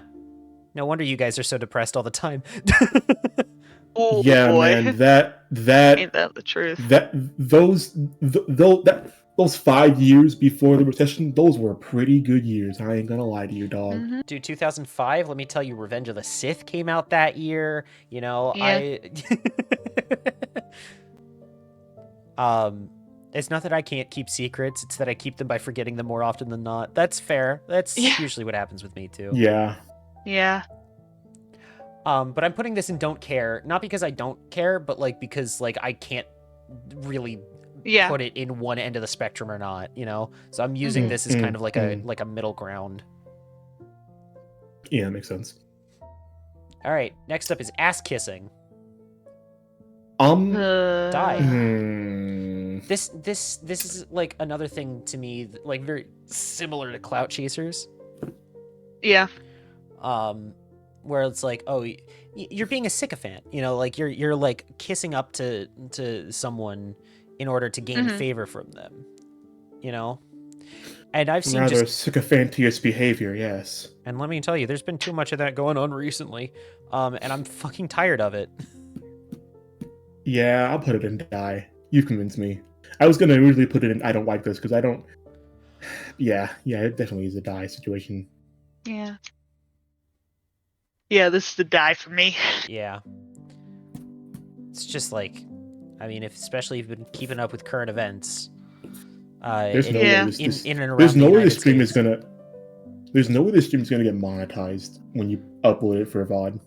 no wonder you guys are so depressed all the time." Oh Yeah, boy. man, Ain't that the truth? Those 5 years before the recession, those were pretty good years. I ain't gonna lie to you, dog. Mhm. Dude, 2005, let me tell you, Revenge of the Sith came out that year. You know, Yeah. It's not that I can't keep secrets, it's that I keep them by forgetting them more often than not. That's fair. That's Yeah. usually what happens with me too. Yeah. Yeah. But I'm putting this in don't care, not because I don't care, but like because like I can't really Yeah. put it in one end of the spectrum or not, you know? So I'm using this as kind of like a middle ground. Yeah, that makes sense. All right, next up is ass kissing. Die. This is like another thing to me, like very similar to Clout Chasers. Yeah. Where it's like, oh, you're being a sycophant, you know, like you're like kissing up to someone in order to gain favor from them, you know. And I've seen rather just sycophanteous behavior, yes. And let me tell you, there's been too much of that going on recently, and I'm fucking tired of it. Yeah, I'll put it in die. You've convinced me. I was gonna originally put it in I don't like this because I don't. Yeah, it definitely is a die situation. Yeah. Yeah, this is the die for me. Yeah. It's just like, I mean, especially if you've been keeping up with current events. There's no way this stream is gonna. There's no way this stream is gonna get monetized when you upload it for VOD.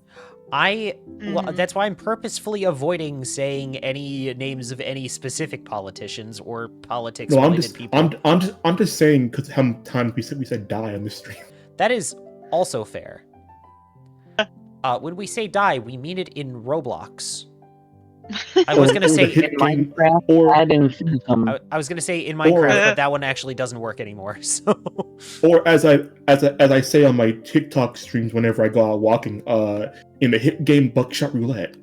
Well, that's why I'm purposefully avoiding saying any names of any specific politicians or politics-related people. I'm just saying because how many times we said die on this stream. That is also fair. When we say die, we mean it in Roblox. I was gonna say in Minecraft, or I was gonna say in Minecraft, but that one actually doesn't work anymore. So, or as I say on my TikTok streams whenever I go out walking, in the hit game Buckshot Roulette.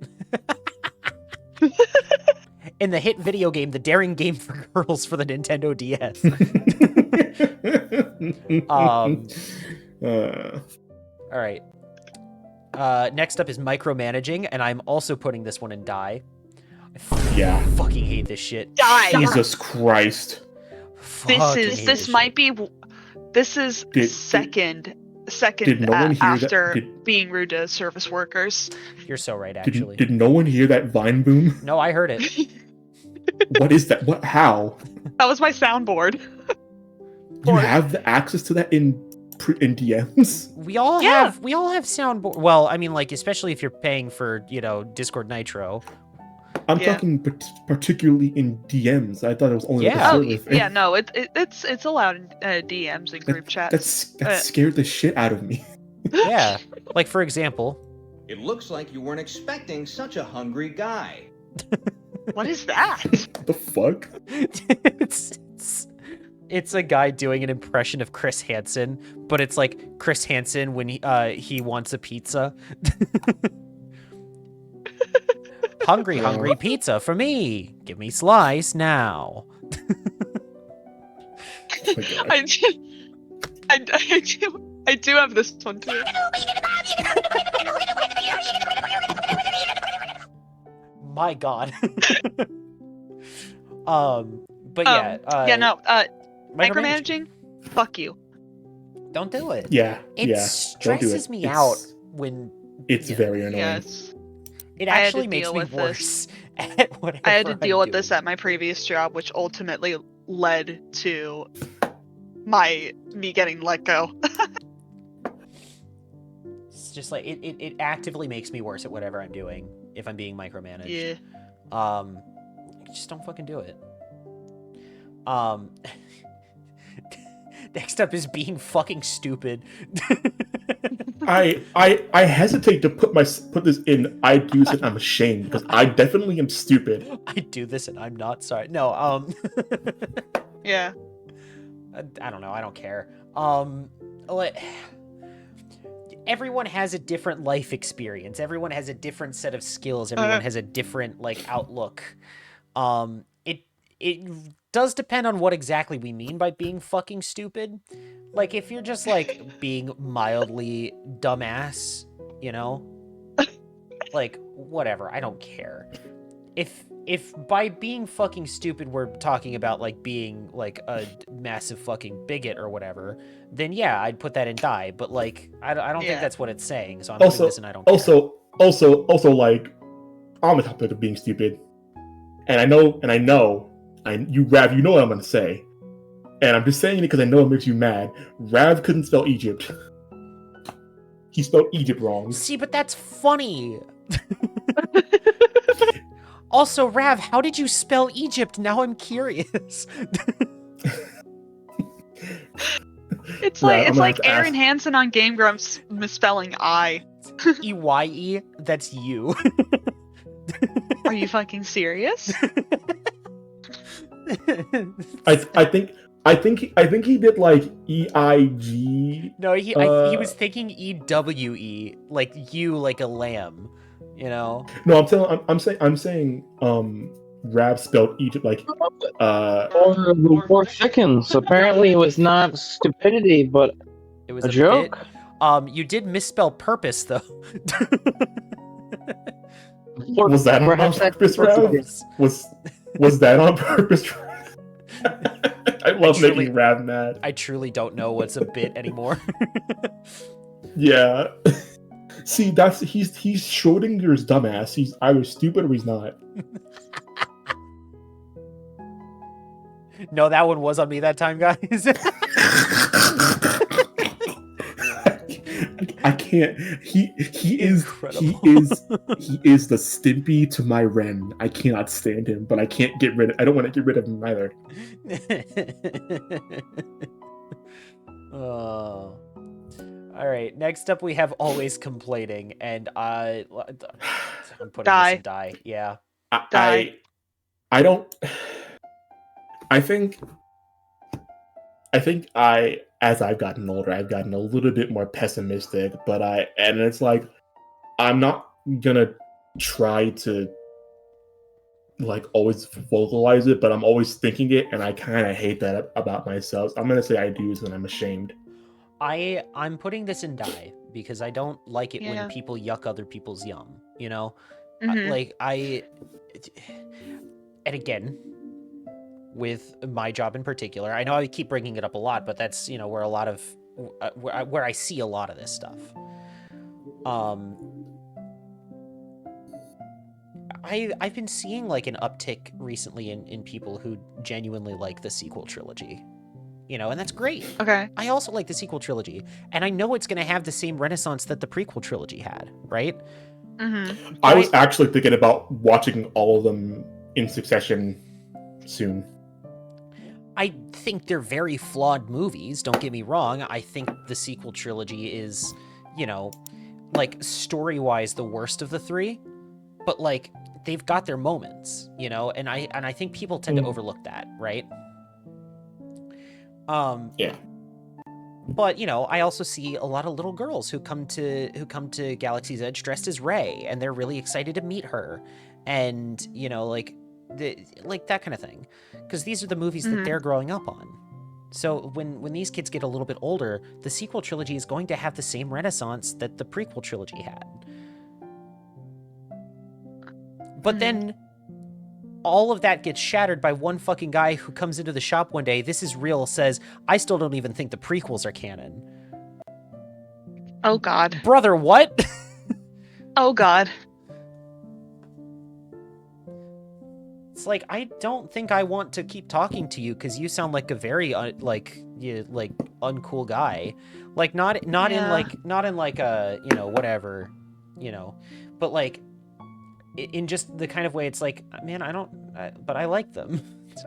In the hit video game, the daring game for girls for the Nintendo DS. All right. Next up is micromanaging, and I'm also putting this one in die. I fucking hate this shit. Die. Jesus Christ. This might be second after being rude to service workers. You're so right, actually. Did no one hear that Vine boom? No, I heard it. What is that? What? How? That was my soundboard. You have the access to that in DMs? We all have soundboard. Well, I mean, like, especially if you're paying for, you know, Discord Nitro. I'm talking particularly in DMs. I thought it was only like a server thing. Yeah, no, it's allowed in DMs and group chats. That scared the shit out of me. Yeah, like for example. It looks like you weren't expecting such a hungry guy. What is that? The fuck? It's a guy doing an impression of Chris Hansen, but it's like Chris Hansen when he wants a pizza. Hungry pizza for me. Give me slice now. I do have this one too. My God. But yeah. Micromanaging? Fuck you. Don't do it. Yeah. It stresses me out when it's very annoying. Yes. It actually makes me worse at whatever I had to deal with doing. this at my previous job, which ultimately led to me getting let go. It's just like it actively makes me worse at whatever I'm doing if I'm being micromanaged. Yeah. Just don't fucking do it. Next up is being fucking stupid. I hesitate to put this in. I do this and I'm ashamed because I definitely am stupid. I do this and I'm not sorry. No, Yeah. I don't know. I don't care. Everyone has a different life experience. Everyone has a different set of skills. Everyone has a different outlook. It does depend on what exactly we mean by being fucking stupid. Like, if you're just being mildly dumbass, whatever, I don't care. If by being fucking stupid we're talking about being a massive fucking bigot or whatever, then yeah, I'd put that in die. But I don't think that's what it's saying. So I'm putting this and I don't care. Also, on the topic of being stupid, and I know, Rav, you know what I'm gonna say, and I'm just saying it because I know it makes you mad. Rav couldn't spell Egypt. He spelled Egypt wrong. See, but that's funny. Also, Rav, how did you spell Egypt? Now I'm curious. It's like Aaron Hansen on Game Grumps misspelling I. EYE, that's you. Are you fucking serious? I think he did EIG. No, he was thinking EWE, like you, like a lamb, No, I'm saying Rab spelled Egypt Or thickens. Apparently, it was not stupidity, but it was a joke. Bit. You did misspell purpose though. Was that on purpose, Rab? Was that on purpose? I love making Rab mad. I truly don't know what's a bit anymore. Yeah. See, he's Schrodinger's dumbass. He's either stupid or he's not. No, that one was on me that time, guys. I can't. He is Incredible. he is the Stimpy to my Ren. I cannot stand him, but I don't want to get rid of him either. Oh. All right. Next up, we have always complaining, and I'm putting this in die. Yeah. I don't. I think as I've gotten older, I've gotten a little bit more pessimistic, and it's I'm not gonna try to always vocalize it, but I'm always thinking it, and I kind of hate that about myself. I'm gonna say I do is when I'm ashamed. I'm putting this in die because I don't like it when people yuck other people's yum, Mm-hmm. And again, with my job in particular, I know I keep bringing it up a lot, but that's where a lot of where I see a lot of this stuff. I've been seeing an uptick recently in people who genuinely like the sequel trilogy, and that's great. Okay. I also like the sequel trilogy, and I know it's going to have the same renaissance that the prequel trilogy had, right? Mm-hmm. I was actually thinking about watching all of them in succession soon. I think they're very flawed movies, don't get me wrong. I think the sequel trilogy is, story-wise the worst of the three, but they've got their moments, and I think people tend to overlook that, right? Yeah. But I also see a lot of little girls who come to Galaxy's Edge dressed as Rey, and they're really excited to meet her, and that kind of thing, because these are the movies that they're growing up on. So when these kids get a little bit older, the sequel trilogy is going to have the same renaissance that the prequel trilogy had. But then all of that gets shattered by one fucking guy who comes into the shop one day, this is real, says, I still don't even think the prequels are canon. Oh, God. Brother, what? Oh, God. It's I don't think I want to keep talking to you because you sound like a very uncool guy. Not in a whatever, but in just the kind of way it's man, but I like them.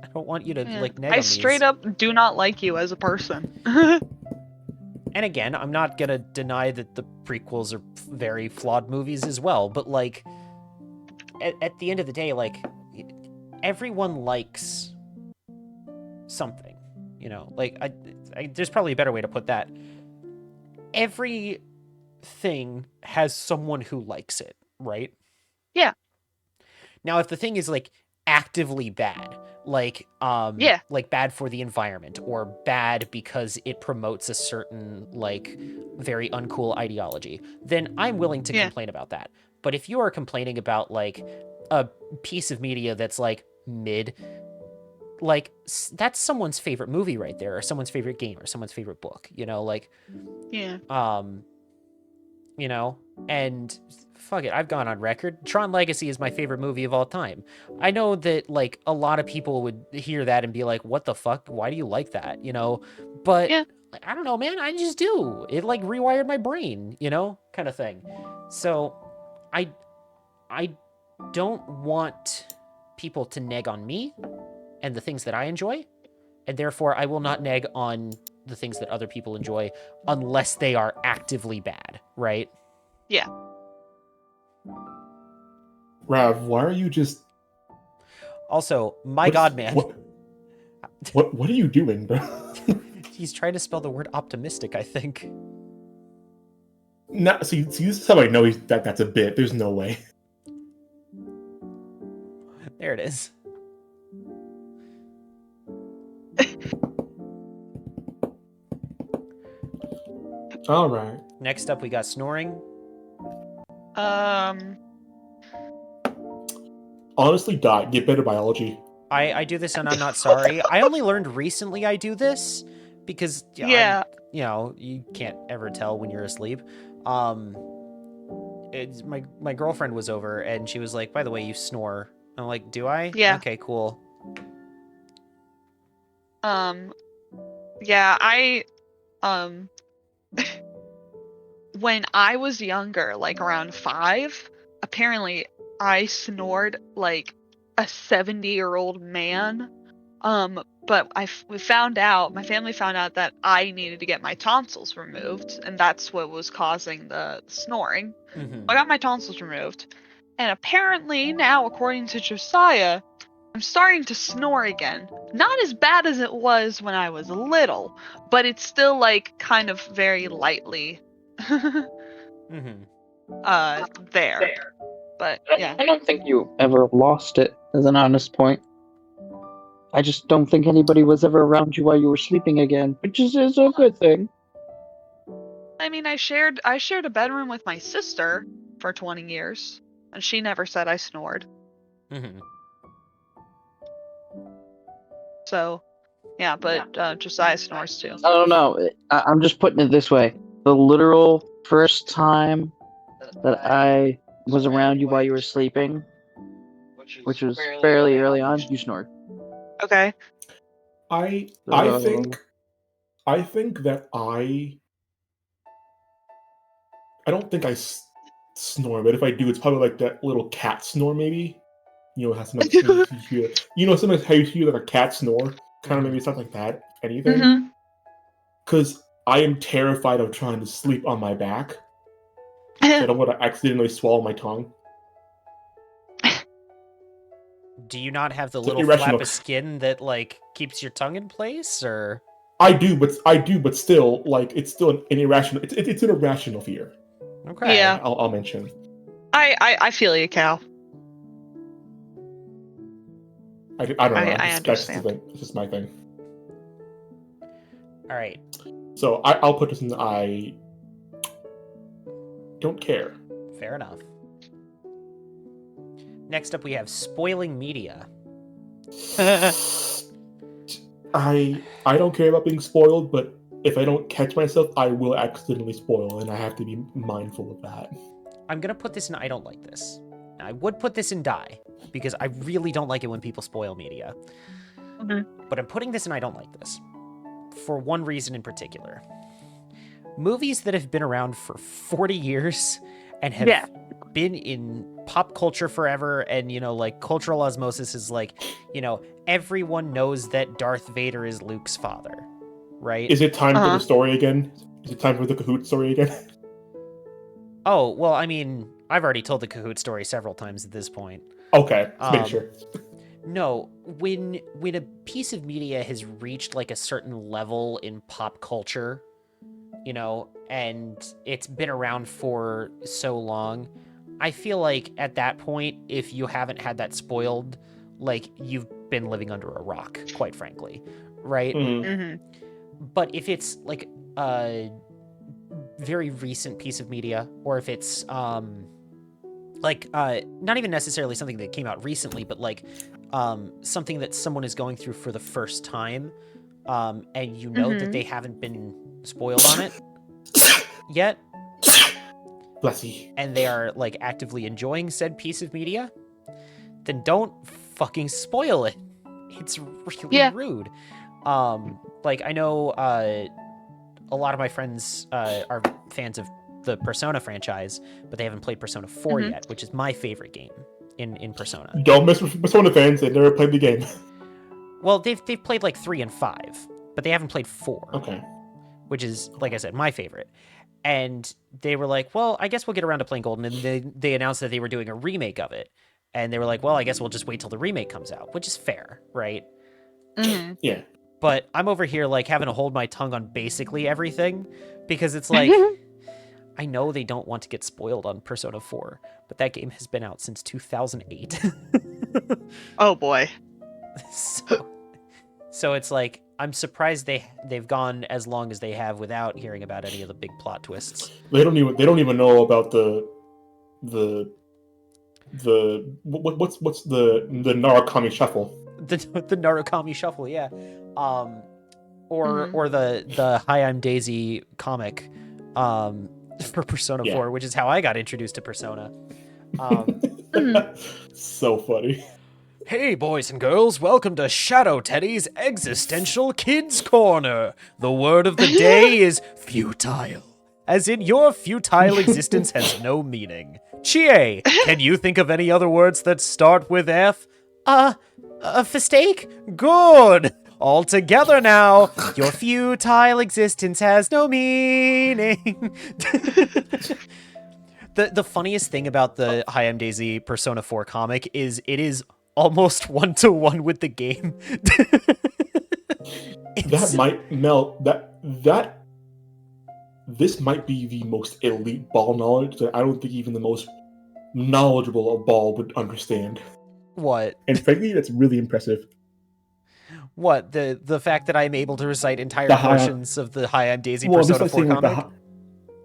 I don't want you to Yeah. like neg I on straight these. up do not like you as a person. And again, I'm not gonna deny that the prequels are very flawed movies as well, but like, at the end of the day, like, everyone likes something, you know? Like, there's probably a better way to put that. Every thing has someone who likes it, right? Yeah. Now, if the thing is like actively bad, like like bad for the environment or bad because it promotes a certain like very uncool ideology, then I'm willing to complain about that. But if you are complaining about like a piece of media that's like mid, like that's someone's favorite movie right there, or someone's favorite game, or someone's favorite book, you know, like you know, and fuck it, I've gone on record. Tron Legacy is my favorite movie of all time. I know that like a lot of people would hear that and be like, "What the fuck? Why do you like that?" You know, but I don't know, man. I just do. It like rewired my brain, you know, kind of thing. So, I don't want people to neg on me and the things that I enjoy, and therefore I will not neg on the things that other people enjoy unless they are actively bad, right? Yeah. Rav, why are you just... Also, my god, man. What are you doing, bro? He's trying to spell the word optimistic, I think. No, see, this is how I know that's a bit. There's no way. There it is. All right. Next up, we got snoring. Honestly, get better biology. I do this and I'm not sorry. I only learned recently I do this because you know, you can't ever tell when you're asleep. My girlfriend was over and she was like, "By the way, you snore." I'm like, "Do I?" Yeah. Okay, cool. Yeah, when I was younger, like around 5, apparently I snored like a 70-year-old man. But my family found out that I needed to get my tonsils removed, and that's what was causing the snoring. I got my tonsils removed, and apparently now, according to Josiah, I'm starting to snore again. Not as bad as it was when I was little, but it's still like kind of very lightly there. But yeah. I don't think you ever lost it, as an honest point. I just don't think anybody was ever around you while you were sleeping again, which is a good thing. I mean, I shared a bedroom with my sister for 20 years, and she never said I snored. So, yeah, but Josiah snores too. I don't know. I'm just putting it this way. The literal first time that I was around you while you were sleeping, which was fairly early on, you snored. Okay. I think that I don't think I snore, but if I do, it's probably like that little cat snore, maybe. You know, how sometimes you hear, sometimes how you hear like a cat snore, kind of maybe something like that. Anything? Because I am terrified of trying to sleep on my back. I don't want to accidentally swallow my tongue. Do you not have the little flap of skin that like keeps your tongue in place, or? I do, but still, like it's still an irrational. It's an irrational fear. Okay. Yeah. I'll mention. I feel you, Cal. I don't know. I understand. It's just my thing. All right. So I'll put this in. I don't care. Fair enough. Next up, we have spoiling media. I don't care about being spoiled, but if I don't catch myself, I will accidentally spoil, and I have to be mindful of that. I'm gonna put this in I don't like this. Now, I would put this in die, because I really don't like it when people spoil media. But I'm putting this in I don't like this. For one reason in particular. Movies that have been around for 40 years and have been in pop culture forever, and like cultural osmosis is like, everyone knows that Darth Vader is Luke's father, right? Is it time for the story again? Is it time for the Kahoot story again? Oh, well, I mean, I've already told the Kahoot story several times at this point. Okay, let's make sure. No, when a piece of media has reached like a certain level in pop culture, and it's been around for so long, I feel like at that point, if you haven't had that spoiled, like you've been living under a rock, quite frankly, right? Mm-hmm. But if it's like a very recent piece of media, or if it's not even necessarily something that came out recently, but like something that someone is going through for the first time, and that they haven't been spoiled on it yet, Bless you. and they are like actively enjoying said piece of media, then don't fucking spoil it. It's really rude. Like I know a lot of my friends are fans of the Persona franchise, but they haven't played Persona 4 yet, which is my favorite game in Persona. Don't mess with Persona fans, they never played the game. Well, they've played like 3 and 5, but they haven't played 4. Okay. Which is, like I said, my favorite. And they were like, well, I guess we'll get around to playing Golden, and they announced that they were doing a remake of it. And they were like, well, I guess we'll just wait till the remake comes out, which is fair, right? Mm-hmm. Yeah. But I'm over here like having to hold my tongue on basically everything, because it's like, I know they don't want to get spoiled on Persona 4, but that game has been out since 2008. Oh boy. So it's like, I'm surprised they've gone as long as they have without hearing about any of the big plot twists. They don't even know about what's the Narukami Shuffle. The Narukami Shuffle, yeah. Or the Hi, I'm Daisy comic for Persona 4, which is how I got introduced to Persona. So funny. Hey, boys and girls, welcome to Shadow Teddy's Existential Kids Corner. The word of the day is futile. As in, your futile existence has no meaning. Chie, can you think of any other words that start with F? For steak? Good! All together now. Your futile existence has no meaning. The funniest thing about the Hi, I'm Daisy Persona 4 comic is it is almost 1-to-1 with the game. That might melt that this might be the most elite ball knowledge that I don't think even the most knowledgeable of ball would understand. What? And frankly, that's really impressive. What? The fact that I'm able to recite entire portions of the Hi, I'm Daisy Persona 4 comic?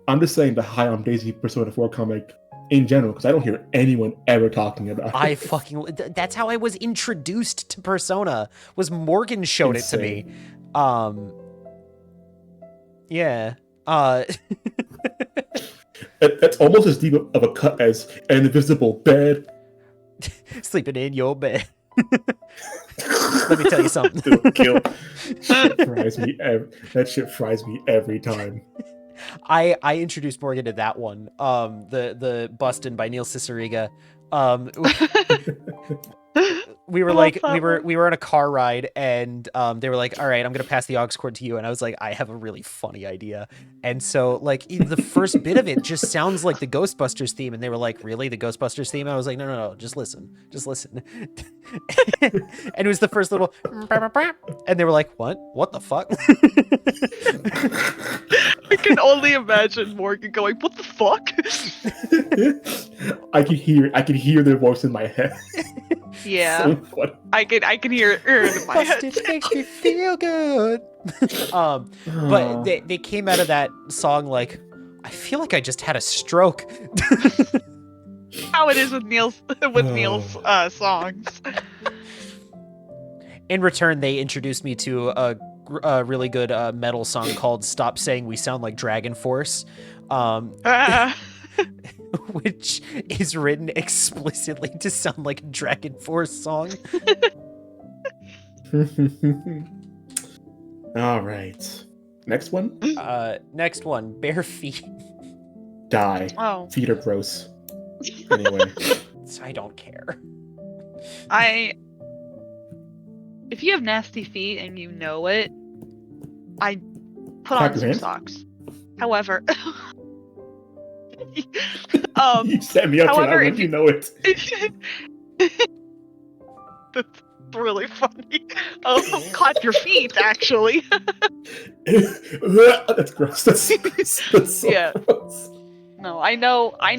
I'm just saying the Hi, I'm Daisy Persona 4 comic in general, because I don't hear anyone ever talking about it. That's how I was introduced to Persona, was Morgan showed it to me. Yeah. That's almost as deep of a cut as an invisible bed. Sleeping in your bed. Let me tell you something. That shit fries me every time. I introduced Morgan to that one. The Bustin' by Neil Cicierega. We were we were on a car ride, and they were like, all right, I'm gonna pass the aux cord to you, and I was like, I have a really funny idea. And so like the first bit of it just sounds like the Ghostbusters theme, and they were like, really, the Ghostbusters theme? I was like, no, just listen. And it was the first little and they were like, what the fuck? I can only imagine Morgan going, what the fuck? I can hear their voice in my head. Yeah. So I can hear it in my head. It makes me feel good. But they came out of that song like, I feel like I just had a stroke. How it is with Neil's songs. In return, they introduced me to a really good metal song called "Stop Saying We Sound Like Dragon Force," which is written explicitly to sound like a Dragon Force song. All right. Next one? Next one, bare feet. Die. Oh. Feet are gross. Anyway. I don't care. If you have nasty feet and you know it, I put Clap on your some hands. socks. However, You set me up for that however, one. if You know it. That's really funny. Clap your feet, actually. That's gross. That's so Yeah. gross. No, I know. I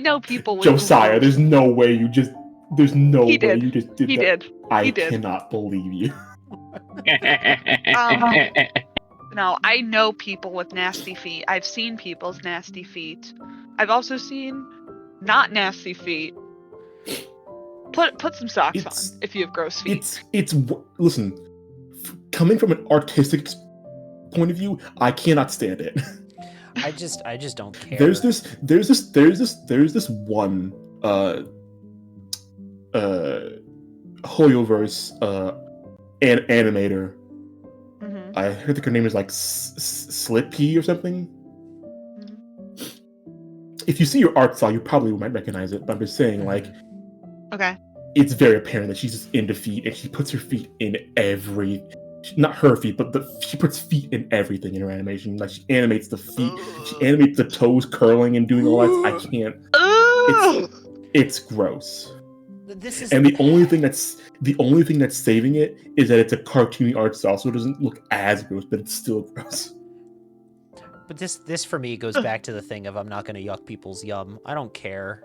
know people with Josiah, there's no way you just. There's no He way did. you just did He that. did. I He did. cannot believe you. No, I know people with nasty feet. I've seen people's nasty feet. I've also seen not nasty feet. Put some socks It's- on if you have gross feet. Listen, coming from an artistic point of view, I cannot stand it. I just don't care. There's this one Hoyoverse animator. Mhm. I heard her name is like Slippy or something. If you see her art style, you probably might recognize it. But I'm just saying, like, Okay. it's very apparent that she's just into feet, and she puts her feet in every. Not her feet, but she puts feet in everything in her animation. Like, she animates the feet, she animates the toes curling and doing all that. I can't. It's gross. This is And the only thing that's saving it is that it's a cartoony art style, so it doesn't look as gross, but it's still gross. But this for me goes back to the thing of I'm not going to yuck people's yum. I don't care.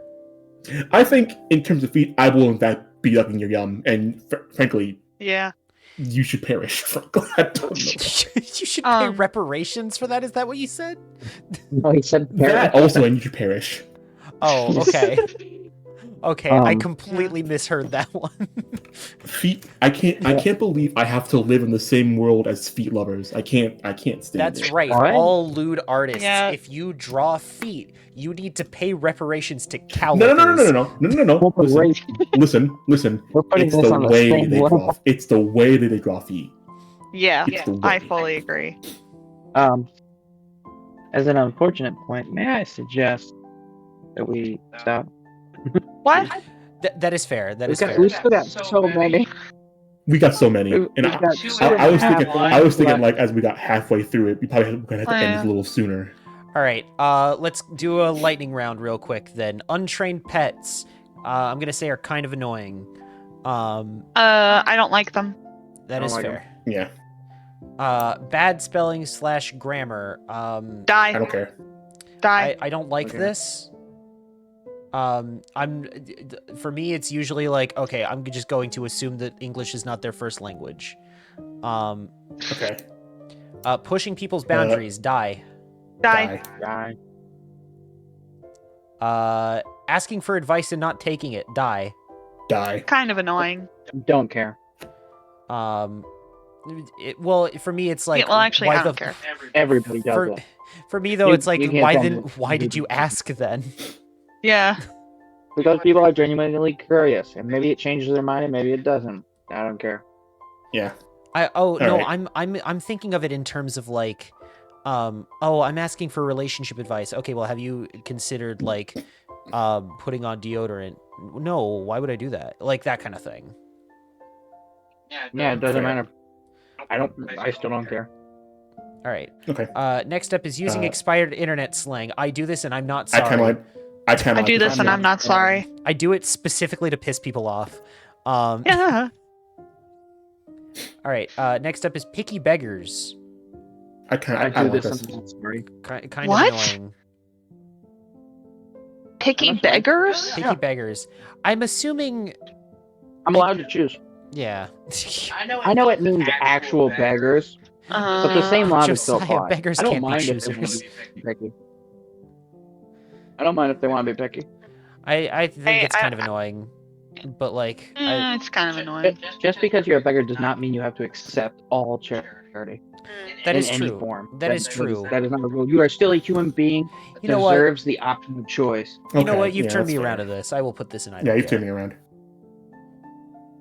I think in terms of feet, I will in fact be yucking your yum, and frankly, Yeah. you should perish. Frankly, I don't know. You should pay reparations for that. Is that what you said? No, he said That also, and you should perish. Oh, okay. Okay, I Um, completely misheard that one. Feet. I can't believe I have to live in the same world as feet lovers. I can't stand That's it. right. What? All lewd artists. Yeah. If you draw feet, you need to pay reparations to cow No. lickers. Listen. We're putting It's this the on the way same they level. draw. It's the way that they draw feet. Yeah. It's the way. I fully agree. As an unfortunate point, may I suggest that we stop? What? That is fair. That is We fair. still got so many. We got so many, We and got I was thinking, left. like as we got halfway through it, we probably gonna have to end this a little sooner. All right. Let's do a lightning round real quick then. Untrained pets. I'm gonna say are kind of annoying. I don't like them. That I is don't like fair. Yeah, Bad spelling / grammar. I Die. don't care. Die. I don't like Okay. this. For me, it's usually like, okay, I'm just going to assume that English is not their first language. Okay. Pushing people's boundaries. Die. Die. Asking for advice and not taking it. Die. Die. Kind of annoying. Don't care. Well, for me, it's like, Yeah, well, actually, why I don't the care. Everybody does for, it. for me though, You- it's like, you can't why tell then? me. Why did you ask then? Yeah. Because people are genuinely curious, and maybe it changes their mind, and maybe it doesn't. I don't care. Yeah. No, right. I'm thinking of it in terms of like, I'm asking for relationship advice. Okay, well, have you considered like, putting on deodorant? No, why would I do that? Like that kind of thing. Yeah, it doesn't Fair. matter. I still don't care. All right. Okay. Next up is using Uh, expired internet slang. I do this and I'm not I sorry. kind of like. I do this and I'm not sorry. I do it specifically to piss people off. Yeah. All right. Next up is picky beggars. I kind I of do like this. this. I'm not sorry. Kind What? of annoying. Picky beggars? Picky beggars. I'm assuming. I'm allowed to choose. Yeah. I know it means actual beggars, but the same logic still Josiah, applies. beggars I don't can't be mind if they want choosers. to be picky. I don't mind if they want to be picky. I think it's I- kind of annoying, but like, It's kind of annoying. Just because you're a beggar does not mean you have to accept all charity that in is any true. form. That is true. That is not a rule. You are still a human being that You know what? deserves the option of choice. You know Okay, what? You've yeah, turned me that's around fair. to this. I will put this in. I Yeah, don't you've care. turned me around.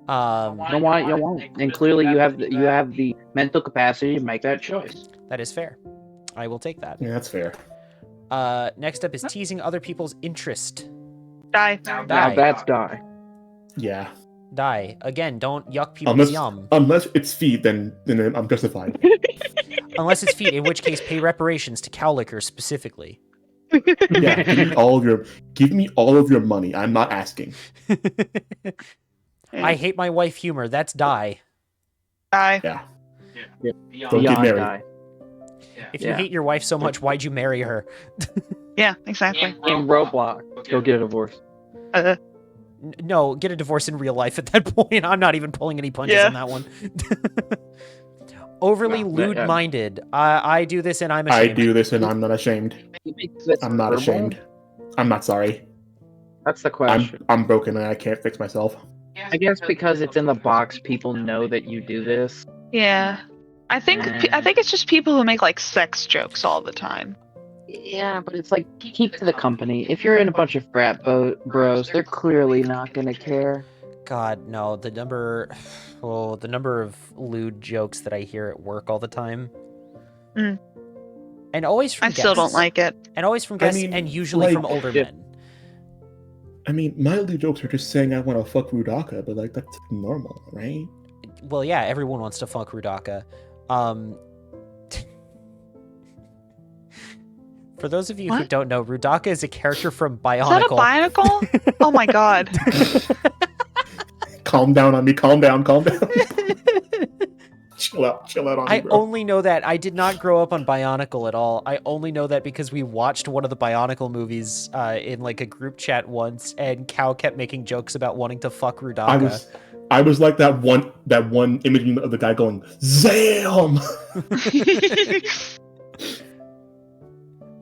You don't want it, you don't want it. And clearly you have the mental capacity to make that choice. That is fair. I will take that. Yeah, that's fair. Next up is teasing other people's interest. Die. Now Die. that's die. Yeah. Die. Again, don't yuck people's yum. Unless it's feet, then I'm justified. Unless it's feet, in which case pay reparations to cow lickers specifically. Yeah, give me all of your money. I'm not asking. I hate my wife humor. That's die. Die. Yeah. Beyond get married. die. If you hate your wife so much, why'd you marry her? Yeah, exactly. In Roblox, go get a divorce. No, get a divorce in real life at that point. I'm not even pulling any punches on that one. Overly lewd-minded. I do this and I'm ashamed. I do this and I'm not ashamed. I'm not ashamed. I'm not sorry. That's the question. I'm broken and I can't fix myself. I guess because it's in the box, people know that you do this. Yeah. I think it's just people who make like sex jokes all the time. Yeah, but it's like, keep to the company. If you're in a bunch of frat bros, they're clearly not gonna care. God, no. The number of lewd jokes that I hear at work all the time. Mm. And always from I guests. still don't like it. And always from guests, and usually from older men. I mean, my lewd jokes are just saying I want to fuck Rudaka, but like that's normal, right? Well, yeah, everyone wants to fuck Rudaka. For those of you who don't know, Rudaka is a character from Bionicle. Is that a Bionicle? Oh my god. Calm down on me. Calm down. Chill out on me, I bro. only know that. I did not grow up on Bionicle at all. I only know that because we watched one of the Bionicle movies in like a group chat once, and Cal kept making jokes about wanting to fuck Rudaka. I was like that one image of the guy going Zam.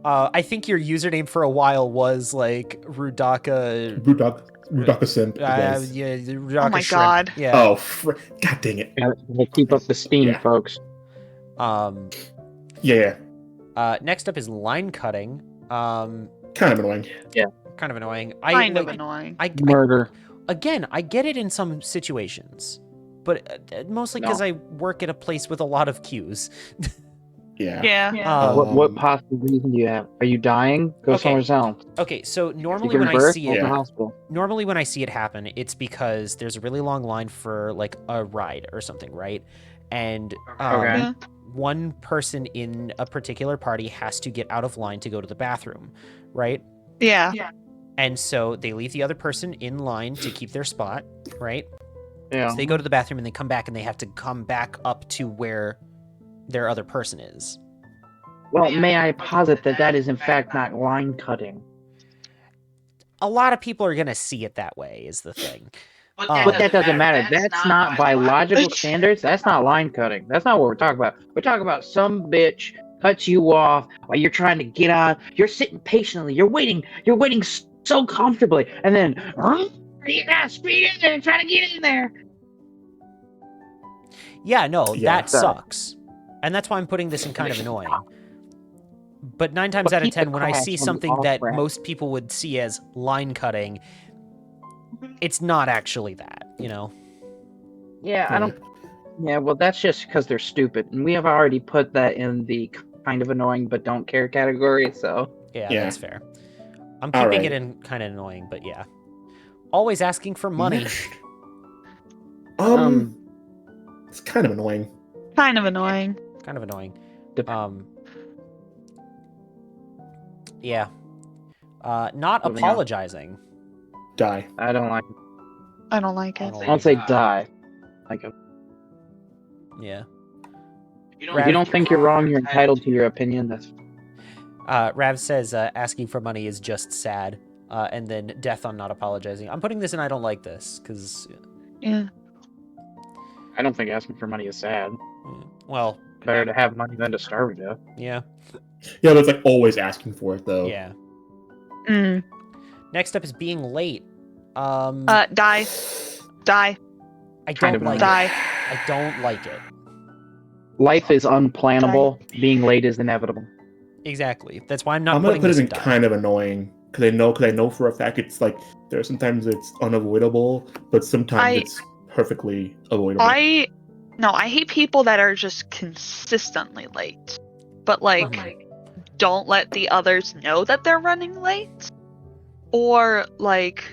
I think your username for a while was like Rudaka simp. yeah, Rudaka Oh my shrimp. god. Yeah. Oh, god dang it. We'll keep up the steam, folks. Yeah. Next up is line cutting. Kind of annoying. Yeah. Kind of annoying. Kind of annoying. Murder. Again, I get it in some situations, but mostly because I work at a place with a lot of queues. Yeah. What possible reason do you have? Are you dying? Go somewhere else. Okay, so normally Giving when I birth? see Go to it, the hospital. normally when I see it happen, it's because there's a really long line for like a ride or something, right? And Okay. one person in a particular party has to get out of line to go to the bathroom, right? Yeah. And so they leave the other person in line to keep their spot, right? Yeah. So they go to the bathroom and they come back and they have to come back up to where their other person is. Well, may I posit that is in fact not line cutting? A lot of people are going to see it that way, is the thing. But that doesn't matter. That's not by logical standards. That's not line cutting. That's not what we're talking about. We're talking about some bitch cuts you off while you're trying to get on. You're sitting patiently. You're waiting so comfortably, and then you gotta speed in there and try to get in there. Yeah, no, that so- sucks. And that's why I'm putting this in kind of annoying. But 9 times out of keep the 10, when I class see on the something off that ramp. most people would see as line cutting, it's not actually that, you know? Yeah, I don't. Yeah, well, that's just because they're stupid, and we have already put that in the kind of annoying but don't care category. So Yeah, Yeah. that's fair. I'm keeping Alright. it in kind of annoying, but yeah. Always asking for money. Next. Um, It's kind of annoying. Kind of annoying. Kind of annoying. Dep- Yeah. Not Moving on. apologizing. Die. I don't like. I don't like it. I won't say die. Like, if Yeah. you don't think you're wrong, you're entitled to your opinion. That's Rav says asking for money is just sad. And then death on not apologizing. I'm putting this in I don't like this, because, Yeah. I don't think asking for money is sad. well, Better to have money than to starve to death. yeah. Yeah, but it's like always asking for it though. Yeah. Mm. Next up is being late. Die. Die. I kind don't of like Die. it. I don't like it. Life is unplannable. Being late is inevitable. Exactly. That's why I'm not I'm gonna putting put this it in in die. kind of annoying because I know for a fact it's like there sometimes it's unavoidable, but sometimes it's perfectly avoidable. I hate people that are just consistently late. But like don't let the others know that they're running late, or like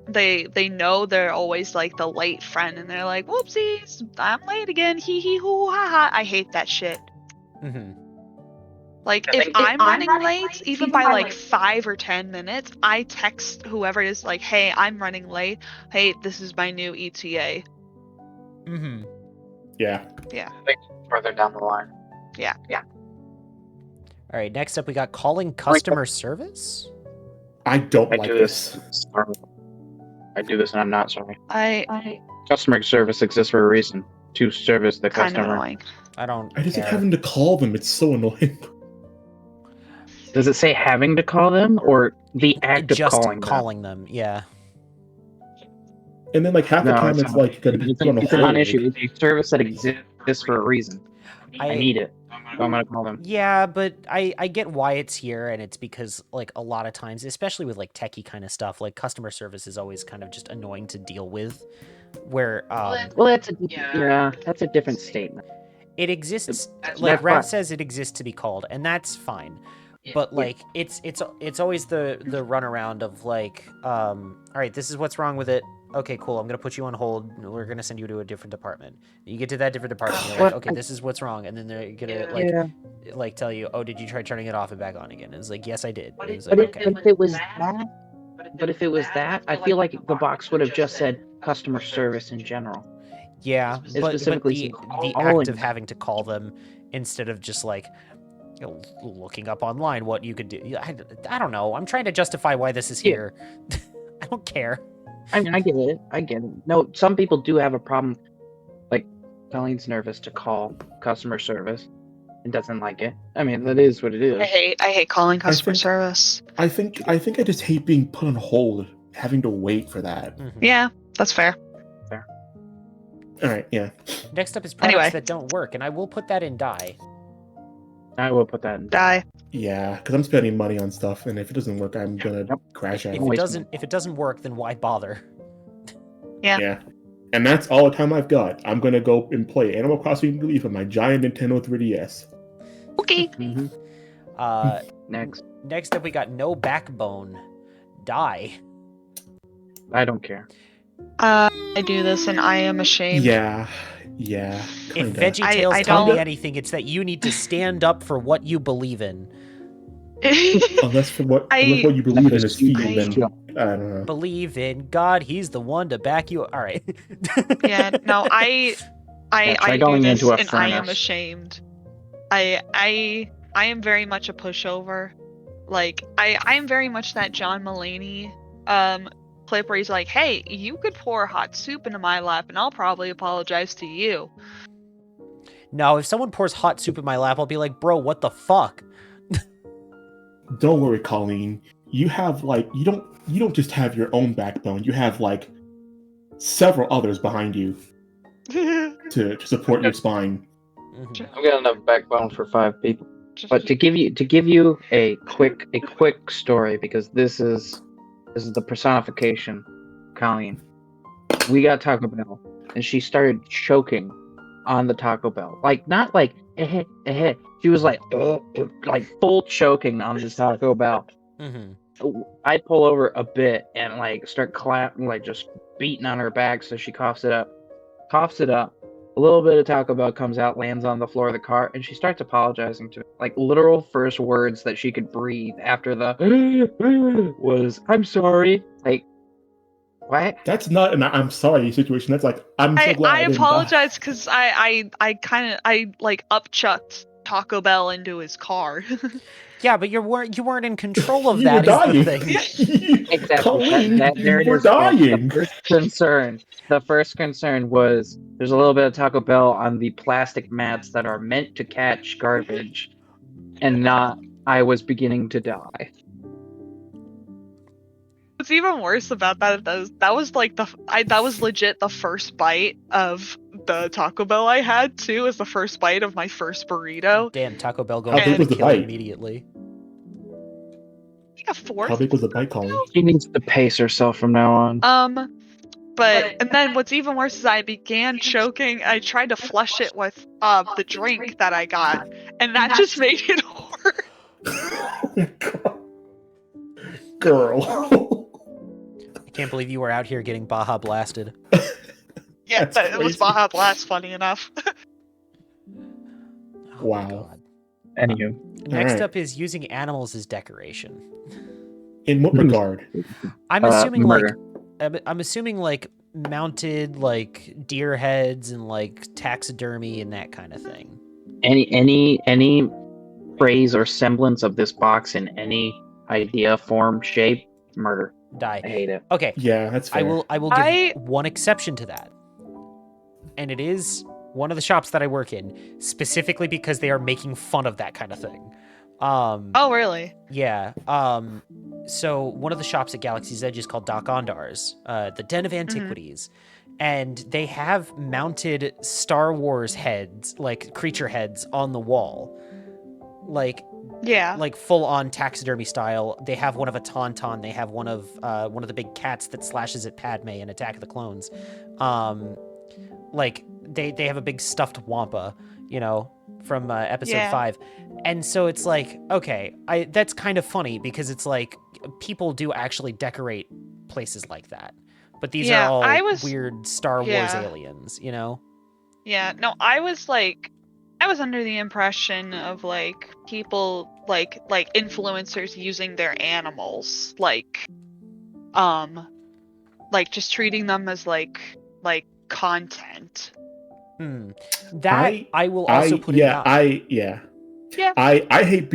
they know they're always like the late friend, and they're like, whoopsies, I'm late again, hee hee hoo ha ha. I hate that shit. Like, if I'm running late, even by like 5 or 10 minutes, I text whoever it is like, hey, I'm running late. Hey, this is my new ETA. Yeah. Yeah. Further down the line. Yeah. All right, next up we got calling customer service. I don't I like do this. I do this and I'm not sorry. I Customer service exists for a reason. To service the kind of customer. annoying. I don't I just care. like having to call them. It's so annoying. Does it say having to call them or the act of Just calling them? them, yeah. And then like half the time it's like gonna be put on a It's a hold. non-issue. It's a service that exists for a reason. I need it. So I'm gonna call them. Yeah, but I get why it's here, and it's because like a lot of times, especially with like techie kind of stuff, like customer service is always kind of just annoying to deal with. Where Well, that's a different statement. it exists, That's like why. Raph says, it exists to be called, and that's fine. But like it's always the runaround of like, all right, this is what's wrong with it. Okay, cool. I'm gonna put you on hold. We're gonna send you to a different department. You get to that different department. You're like, okay, this is what's wrong, and then they're gonna like tell you, oh, did you try turning it off and back on again? And it's like, yes, I did. And it's like, But okay. if it was that, I feel like the box would have just said customer service in general. Yeah, It but specifically the said act of calling. having to call them instead of just like, you know, looking up online what you could do. I don't know. I'm trying to justify why this is here. I don't care. I mean, I get it. No, some people do have a problem. Like, Colleen's nervous to call customer service and doesn't like it. I mean, that is what it is. I hate calling customer think- service. I think I just hate being put on hold, having to wait for that. Yeah, that's fair. All right, yeah. Next up is products Anyway. that don't work, and I will put that in die. I will put that in. Die. Yeah, because I'm spending money on stuff, and if it doesn't work, I'm gonna crash out. If it doesn't work, then why bother? Yeah. And that's all the time I've got. I'm gonna go and play Animal Crossing New Leaf on my giant Nintendo 3DS. Okay. Next up we got no backbone. Die. I don't care. I do this and I am ashamed. Yeah. If Kinda. VeggieTales I tell me don't- anything, it's that you need to stand up for what you believe in. Unless for what you believe in is feed, then I don't know. Believe in God, He's the one to back you. All right. Yeah, no, I try do going this into a and I am furnace. ashamed. I am very much a pushover. Like I am very much that John Mulaney clip where he's like, "Hey, you could pour hot soup into my lap and I'll probably apologize to you." No, if someone pours hot soup in my lap, I'll be like, bro, what the fuck? Don't worry, Colleen. You have you don't just have your own backbone. You have like several others behind you to support your spine. Mhm. I've got enough backbone for 5 people. But to give you a quick story, because this is the personification, Colleen. We got Taco Bell, and she started choking on the Taco Bell, like not like She was like full choking on the Taco Bell. Mhm. I pull over a bit and like start clapping, like just beating on her back, so she coughs it up. A little bit of Taco Bell comes out, lands on the floor of the car, and she starts apologizing to me. Like, literal first words that she could breathe after the was, "I'm sorry." Like, what? That's not an "I'm sorry" situation. That's like, I'm so glad I didn't die." apologize because I like upchucked Taco Bell into his car. Yeah, but you weren't in control of You that. were Is the dying. thing. Exactly. Colleen, There it you were is. dying. The first concern was there's a little bit of Taco Bell on the plastic mats that are meant to catch garbage, and not I was beginning to die. What's even worse about that is that was like that was legit the first bite of the Taco Bell I had too. Is the first bite of my first burrito. Damn, Taco Bell How going big for was the the kill bite? immediately. Like a fourth. How big was the bite, Colleen? She needs to pace herself from now on. But and then what's even worse is I began choking. I tried to flush it with the drink that I got, and that just made it Girl. I can't believe you were out here getting Baja blasted. Yeah, That's it was crazy. Baja Blast, funny enough. Oh my Wow. God. Anywho, Next Alright. up is using animals as decoration. In what regard? I'm assuming like murder. I'm assuming like mounted like deer heads and like taxidermy and that kind of thing. Any phrase or semblance of this box in any idea, form, shape, murder. Die. I hate it. Okay, Yeah, that's fair. I will give one exception to that. And it is one of the shops that I work in, specifically because they are making fun of that kind of thing. Oh, really? Yeah. So one of the shops at Galaxy's Edge is called Doc Ondar's, the Den of Antiquities. And they have mounted Star Wars heads, like creature heads, on the wall. Yeah. Like full on taxidermy style. They have one of a Tauntaun. They have one of the big cats that slashes at Padme in Attack of the Clones. Like they have a big stuffed Wampa, you know, from episode 5. And so it's like, okay, that's kind of funny because it's like people do actually decorate places like that. But these are all weird Star Wars aliens, you know? Yeah, no, I was under the impression of like people like influencers using their animals, like just treating them as like content. That I will also put in. I hate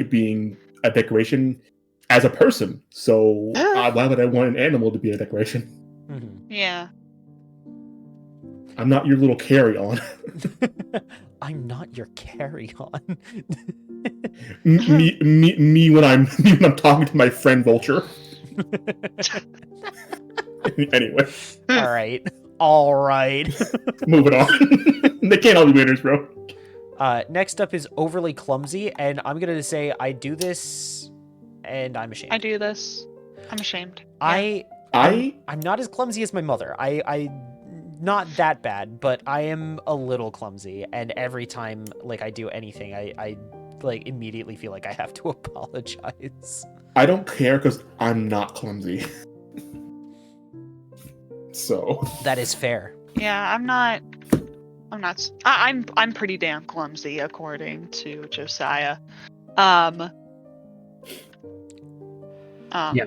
being a decoration as a person. So why would I want an animal to be a decoration? Yeah. I'm not your little carry-on. I'm not your carry-on. me when I'm talking to my friend Vulture. Anyway. All right. Moving on. They can't all be winners, bro. Next up is overly clumsy, and I'm gonna say I do this, and I'm ashamed. I do this. I'm ashamed. Yeah. I'm not as clumsy as my mother. I not that bad, but I am a little clumsy, and every time like I do anything, I like immediately feel like I have to apologize. I don't care because I'm not clumsy. So that is fair. Yeah, I'm pretty damn clumsy according to Josiah. Yes.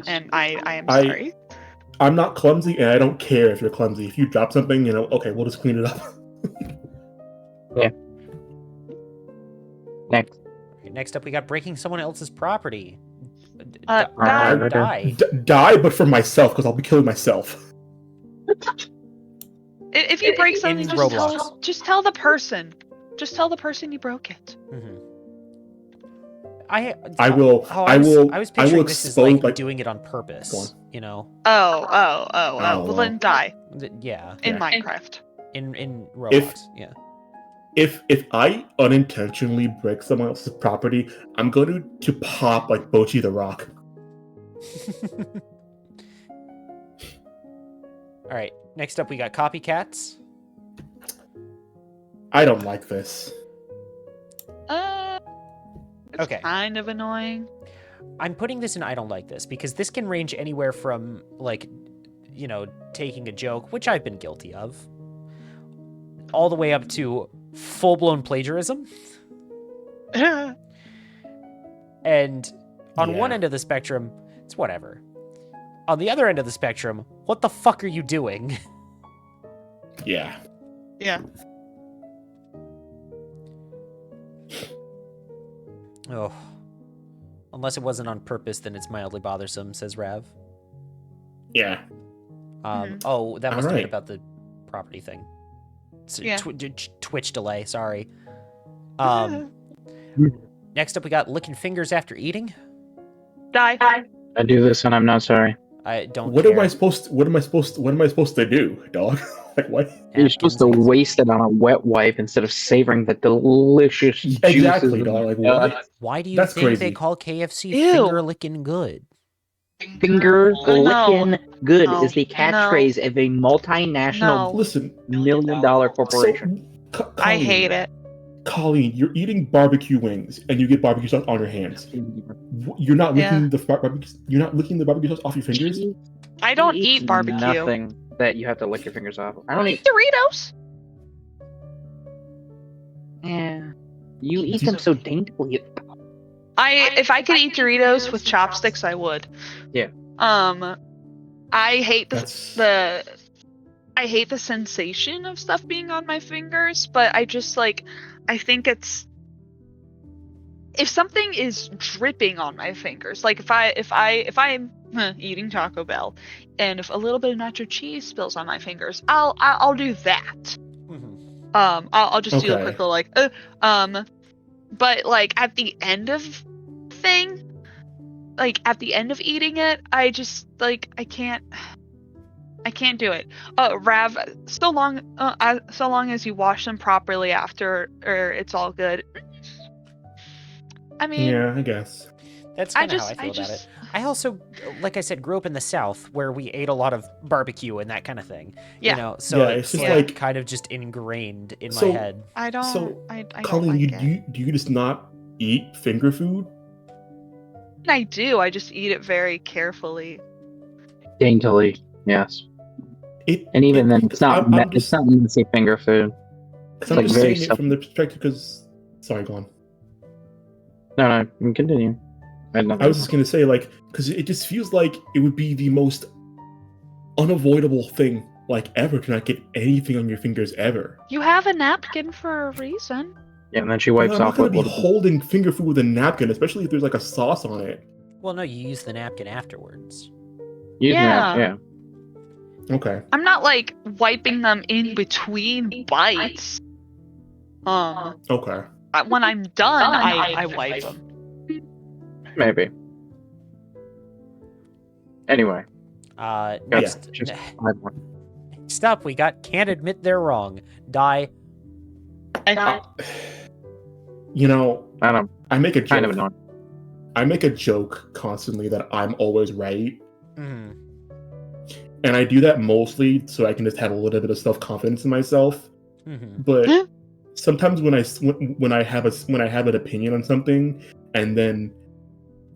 And I am sorry. I'm not clumsy, and I don't care if you're clumsy. If you drop something, you know, okay, we'll just clean it up. Yeah. Next. Next up, we got breaking someone else's property. Die. Die, but for myself, because I'll be killing myself. If you break something, just tell the person. Just tell the person you broke it. Mm-hmm. I will picturing this as like like doing it on purpose, you know. Well then die. Yeah. In Minecraft. In Roblox, yeah. If I unintentionally break someone else's property, I'm going to pop like Bochi the Rock. All right. Next up, we got copycats. I don't like this. It's kind of annoying. I'm putting this in I don't like this because this can range anywhere from like, you know, taking a joke, which I've been guilty of, all the way up to full-blown plagiarism. And on one end of the spectrum, it's whatever. On the other end of the spectrum, what the fuck are you doing? Yeah. Yeah. Oh. Unless it wasn't on purpose, then it's mildly bothersome, says Rav. Yeah. Oh, that must have been about the property thing. So Twitch delay, sorry. Next up, we got licking fingers after eating. Die. I do this and I'm not sorry. I don't. What am I supposed to do, dog? Like what? You're supposed to waste it on a wet wipe instead of savoring the delicious juices. Dog. Like what? Why do you That's think crazy. they call KFC finger licking good? Finger licking good No. is the catchphrase of a multinational No. Listen, $1 million corporation. I hate it. Colleen, you're eating barbecue wings and you get barbecue sauce on your hands. You're not licking the barbecue. You're not licking the barbecue sauce off your fingers. I don't He eat eats barbecue. Nothing that you have to lick your fingers off. I don't eat. Doritos. Yeah. You eat them so daintily. If I could eat Doritos with chopsticks, I would. Yeah. I hate That's I hate the sensation of stuff being on my fingers, but I just I think it's if something is dripping on my fingers, like if I'm eating Taco Bell, and if a little bit of nacho cheese spills on my fingers, I'll do that. I'll just do a quick little but at the end of at the end of eating it, I just I can't do it. Rav, so long as you wash them properly after, or it's all good. I mean, yeah, I guess. That's kind of how I feel about it. I also, like I said, grew up in the South where we ate a lot of barbecue and that kind of thing. Yeah. You know, so Yeah, it's it's just like kind of just ingrained in my head. I don't. So, I don't Colleen, like it. do you just not eat finger food? I do. I just eat it very carefully. Daintily, yes. And even then, it's not it's not messy finger food. Because I'm just saying it from the perspective. Because sorry, go on. No, you can continue. I was just gonna say, because it just feels like it would be the most unavoidable thing, ever, to not get anything on your fingers ever. You have a napkin for a reason. Yeah, and then she wipes I'm not off gonna what be holding finger food with a napkin, especially if there's a sauce on it. Well, no, you use the napkin afterwards. Yeah. Okay. I'm not wiping them in between bites. Okay. When I'm done, I wipe them. Maybe. Anyway. Next, just 5 more. Stop. We got can't admit they're wrong. Die. You know, I don't. I make a joke. Kind of annoying. I make a joke constantly that I'm always right. Mm-hmm. And I do that mostly so I can just have a little bit of self-confidence in myself. Mm-hmm. But sometimes when I have an opinion on something, and then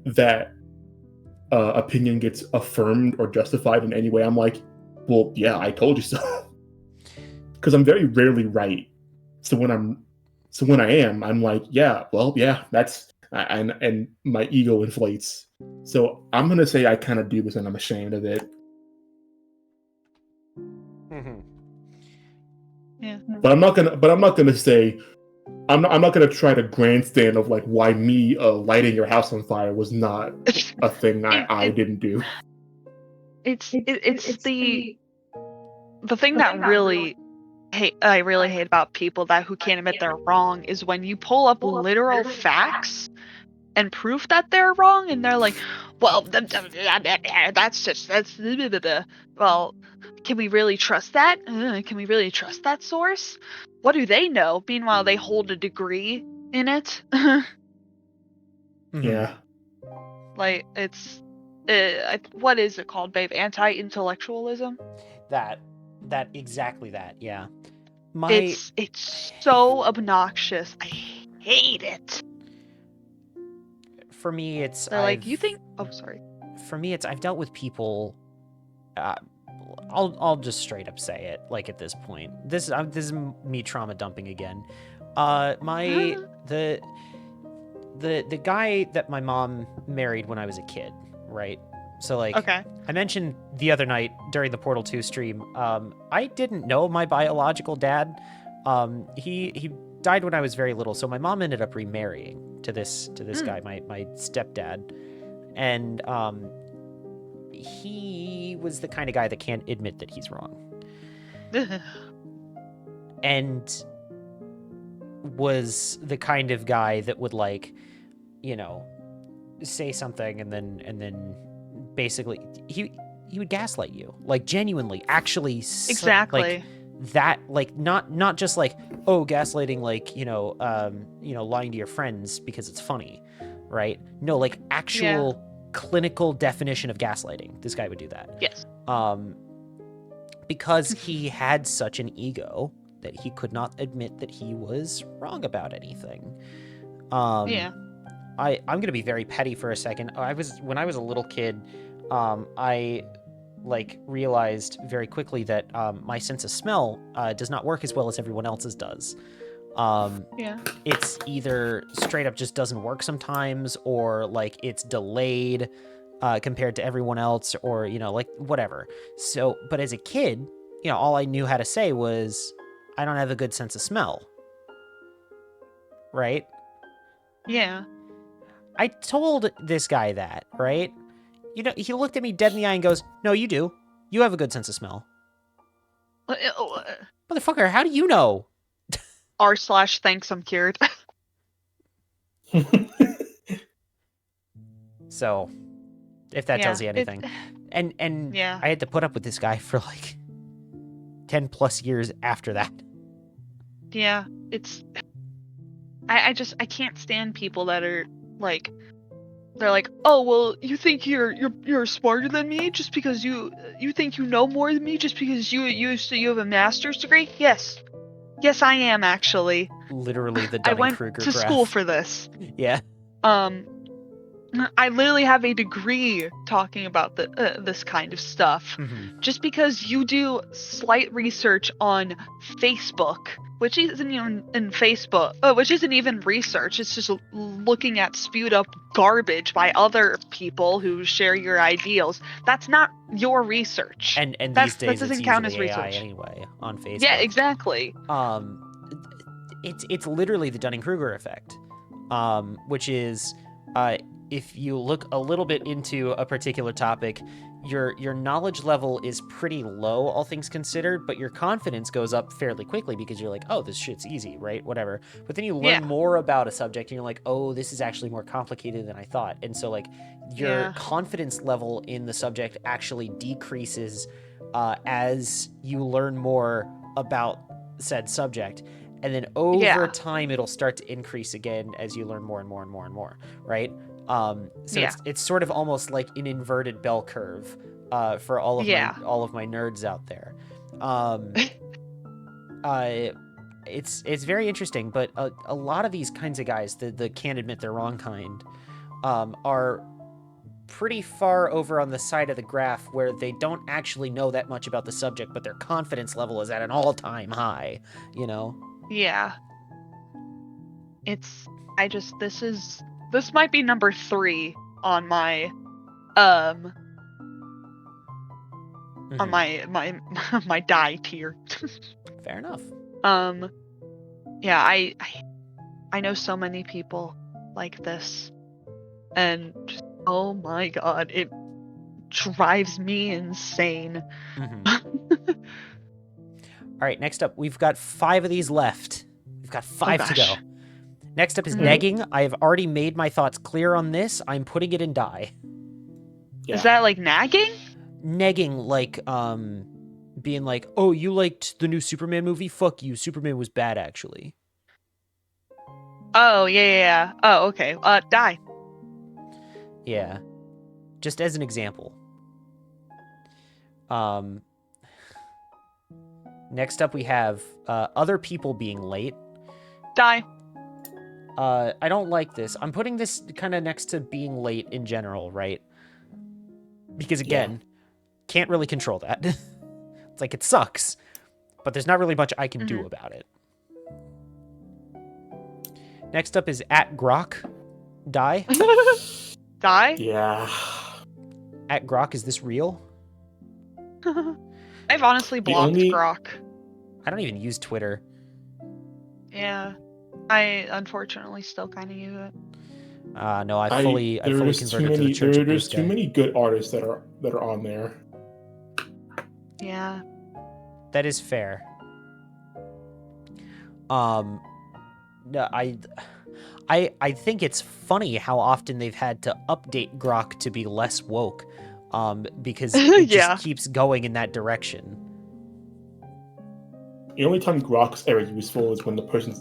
that opinion gets affirmed or justified in any way, I'm like, well, yeah, I told you so. Because I'm very rarely right. So when I am, I'm like, yeah, well, yeah, that's and my ego inflates. So I'm gonna say I kind of do this, and I'm ashamed of it. Mm-hmm. Yeah. But I'm not gonna say. I'm not gonna try to grandstand of why me lighting your house on fire was not a thing I didn't do. It's the thing that I really hate about people who can't admit they're wrong is when you pull up literal facts and proof that they're wrong, and they're like, well, that's well, can we really trust that? Can we really trust that source? What do they know? Meanwhile, they hold a degree in it. Mm-hmm. Yeah. It's what is it called, babe? Anti-intellectualism. That exactly that. Yeah. It's so obnoxious. I hate it. For me, it's They're you think? Oh, sorry. For me, it's I've dealt with people. I'll just straight up say it. At this point, this is me trauma dumping again. The guy that my mom married when I was a kid, right? So okay. I mentioned the other night during the Portal 2 stream, I didn't know my biological dad. He died when I was very little, so my mom ended up remarrying to this guy, my stepdad, and he was the kind of guy that can't admit that he's wrong, and was the kind of guy that would say something and then basically he would gaslight you, genuinely, actually, exactly. Not just gaslighting, lying to your friends because it's funny, right? No, actual clinical definition of gaslighting. This guy would do that. Yes. Because he had such an ego that he could not admit that he was wrong about anything. Yeah. I'm gonna be very petty for a second. When I was a little kid, I realized very quickly that my sense of smell does not work as well as everyone else's does. Yeah. It's either straight up just doesn't work sometimes, or like it's delayed compared to everyone else, or whatever. So, but as a kid, all I knew how to say was, I don't have a good sense of smell. Right? Yeah. I told this guy that, right? He looked at me dead in the eye and goes, "No, you do. You have a good sense of smell." Motherfucker, how do you know? R/thanks I'm cured. So, if that tells you anything. And Yeah. I had to put up with this guy for 10 plus years after that. Yeah, it's I can't stand people that are they're like, "Oh, well, you think you're smarter than me just because you think you know more than me just because you have a master's degree?" Yes. Yes, I am actually. Literally the I went Dunning-Kruger to graph. school for this. Yeah. I literally have a degree talking about this kind of stuff. Mhm. Just because you do slight research on Facebook, which isn't even which isn't even research. It's just looking at spewed up garbage by other people who share your ideals. That's not your research. And That these days doesn't it's count usually as AI research. anyway on Facebook. Yeah, exactly. It's literally the Dunning-Kruger effect, which is if you look a little bit into a particular topic, your knowledge level is pretty low, all things considered, but your confidence goes up fairly quickly because you're like, oh, this shit's easy, right? Whatever. But then you learn more about a subject and you're like, oh, this is actually more complicated than I thought. And so your confidence level in the subject actually decreases as you learn more about said subject. And then over time, it'll start to increase again as you learn more and more and more and more, right? So it's sort of almost like an inverted bell curve for all of my nerds out there. It's very interesting, but a lot of these kinds of guys, the can't admit they're wrong kind, are pretty far over on the side of the graph where they don't actually know that much about the subject, but their confidence level is at an all-time high, Yeah. This might be number 3 on my on my die tier. Fair enough. Yeah, I know so many people like this, and just, oh my god, it drives me insane. All right, next up, we've got 5 of these left. We've got 5 to go. Next up is negging. I have already made my thoughts clear on this. I'm putting it in die. Yeah. Is that like nagging? Negging, being like, oh, you liked the new Superman movie? Fuck you. Superman was bad, actually. Oh, yeah. Oh, okay. Die. Yeah. Just as an example. Next up we have other people being late. Die. I don't like this. I'm putting this kind of next to being late in general, right? Because again, can't really control that. It's like it sucks, but there's not really much I can do about it. Next up is @Grok. Die. Die? Yeah. @Grok, is this real? I've honestly blocked Grok. I don't even use Twitter. Yeah. I unfortunately still kind of use it. No, I fully converted to the Church of Blue There's Sky. too many good artists that are on there. Yeah. That is fair. No, I think it's funny how often they've had to update Grok to be less woke, because it just keeps going in that direction. The only time Grok's ever useful is when the person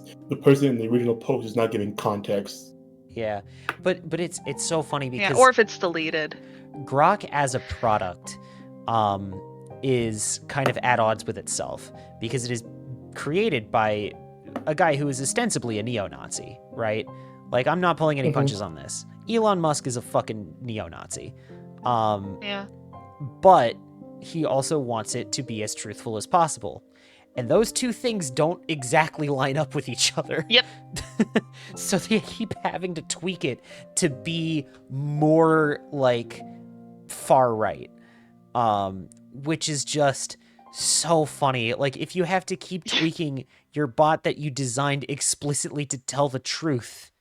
in the original post is not giving context. Yeah, but it's so funny because or if it's deleted. Grok as a product is kind of at odds with itself because it is created by a guy who is ostensibly a neo-Nazi, right? Like, I'm not pulling any punches on this. Elon Musk is a fucking neo-Nazi. Yeah. But he also wants it to be as truthful as possible. And those two things don't exactly line up with each other. Yep. So they keep having to tweak it to be more like far right. Which is just so funny. Like, if you have to keep tweaking your bot that you designed explicitly to tell the truth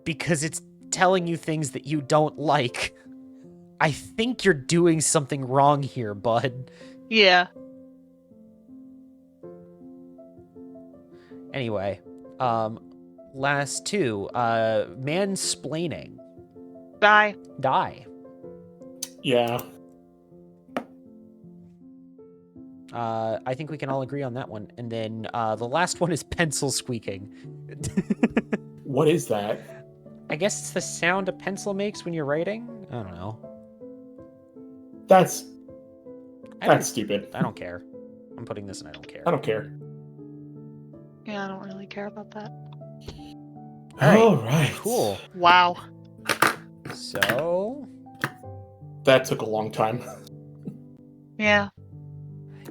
because it's telling you things that you don't like, I think you're doing something wrong here, bud. Yeah. Anyway, last two, mansplaining. Bye. Die. Yeah. I think we can all agree on that one. And then the last one is pencil squeaking. What is that? I guess it's the sound a pencil makes when you're writing? I don't know. That's I don't, stupid. I don't care. I'm putting this in I don't care. I don't care. Yeah, I don't really care about that. All right. Cool. Wow. So, That took a long time. Yeah.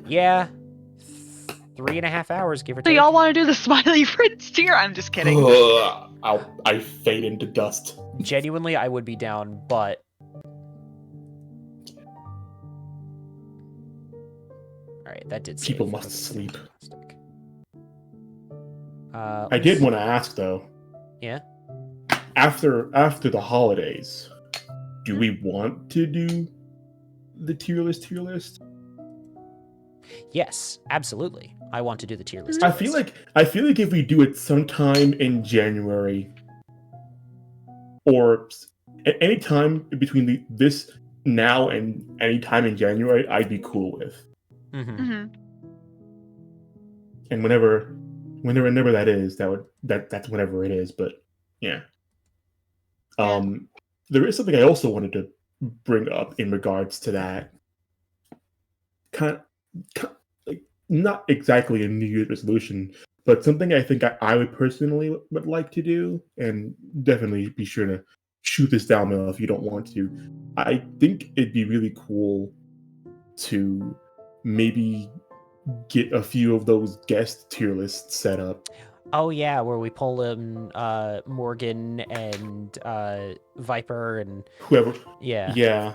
yeah. 3.5 hours, give or So take. y'all want to do the smiley Fritz tier? I'm just kidding. I fade into dust. Genuinely, I would be down, but... Alright, that did People save. must Okay, sleep. fantastic. I did want to ask though. Yeah? After the holidays, do we want to do the tier list? Yes, absolutely. I want to do the tier list. I feel like if we do it sometime in January, or any time between this now and any time in January, I'd be cool with. Mm-hmm. Mm-hmm. And whenever that is, that's whenever it is. But yeah. There is something I also wanted to bring up in regards to that. Kind of like, not exactly a New Year's resolution, but something I think I would personally would like to do, and definitely be sure to shoot this down, Mel, if you don't want to. I think it'd be really cool to maybe get a few of those guest tier lists set up. Oh yeah, where we pull in Morgan and Viper and Whoever. yeah. Yeah.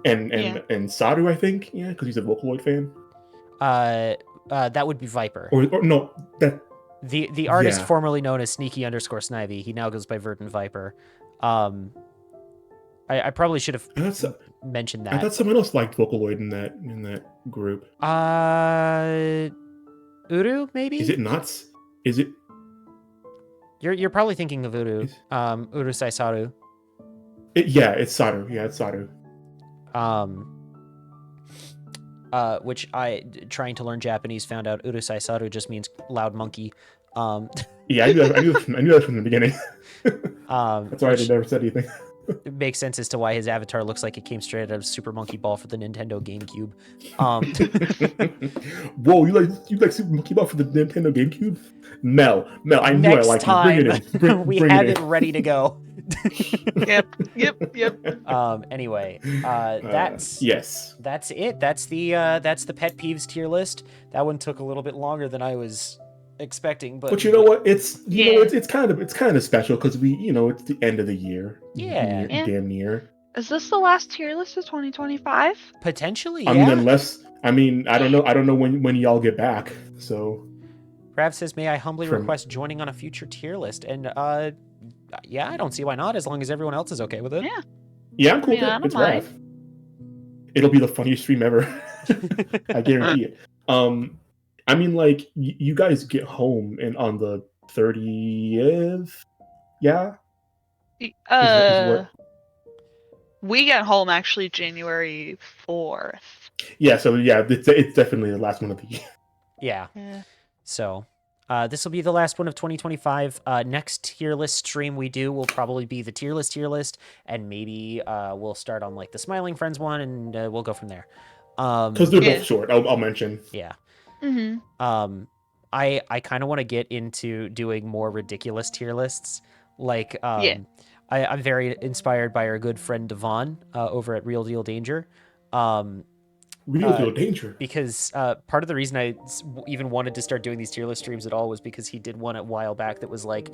And Yeah. Sadu, I think, yeah, because he's a Vocaloid fan. That would be Viper. Or no, that The artist yeah. formerly known as Sneaky_Snivy. He now goes by Verdant Viper. I probably should have mentioned I that. thought someone else liked Vocaloid in that group. Uru, maybe? Is it nuts? Is it? You're probably thinking of Uru. Is- Uru Saisaru. Yeah, it's Sadu. Yeah, it's Sadu. Which trying to learn Japanese, found out Uru Saisaru just means loud monkey. Yeah, I knew that from the beginning. That's why I never said anything. It makes sense as to why his avatar looks like it came straight out of Super Monkey Ball for the Nintendo GameCube. Whoa, you like Super Monkey Ball for the Nintendo GameCube? Mel, I knew Next I liked time, it. Bring it in. we bring have it it ready to go. Yep. Anyway, that's yes. That's it. That's the pet peeves tier list. That one took a little bit longer than I was expecting, but you know what? It's Yeah. it's kind of special because we it's the end of the year. Yeah. Yeah. Damn near. Is this the last tier list of 2025? potentially, I yeah. mean, I don't know when y'all get back. So Rav says, "May I humbly From- request joining on a future tier list?" And yeah, I don't see why not, as long as everyone else is okay with it. Yeah. yeah, I'm cool. Yeah, I with it. don't It's Raph. It'll be the funniest stream ever. I guarantee it. I mean, like you guys get home and on the 30th. Yeah. Is what- We get home actually January 4th. Yeah. So yeah, it's definitely the last one of the year. Yeah. Yeah. So, this will be the last one of 2025. Next tier list stream we do will probably be the tier list, and maybe we'll start on like the Smiling Friends one, and we'll go from there. Because they're Yeah. both short. I'll mention. Yeah. Mm-hmm. I kind of want to get into doing more ridiculous tier lists. Like, Yeah. I'm very inspired by our good friend Devon over at Real Deal Danger. Real deal danger. Because part of the reason I even wanted to start doing these tier list streams at all was because he did one a while back that was like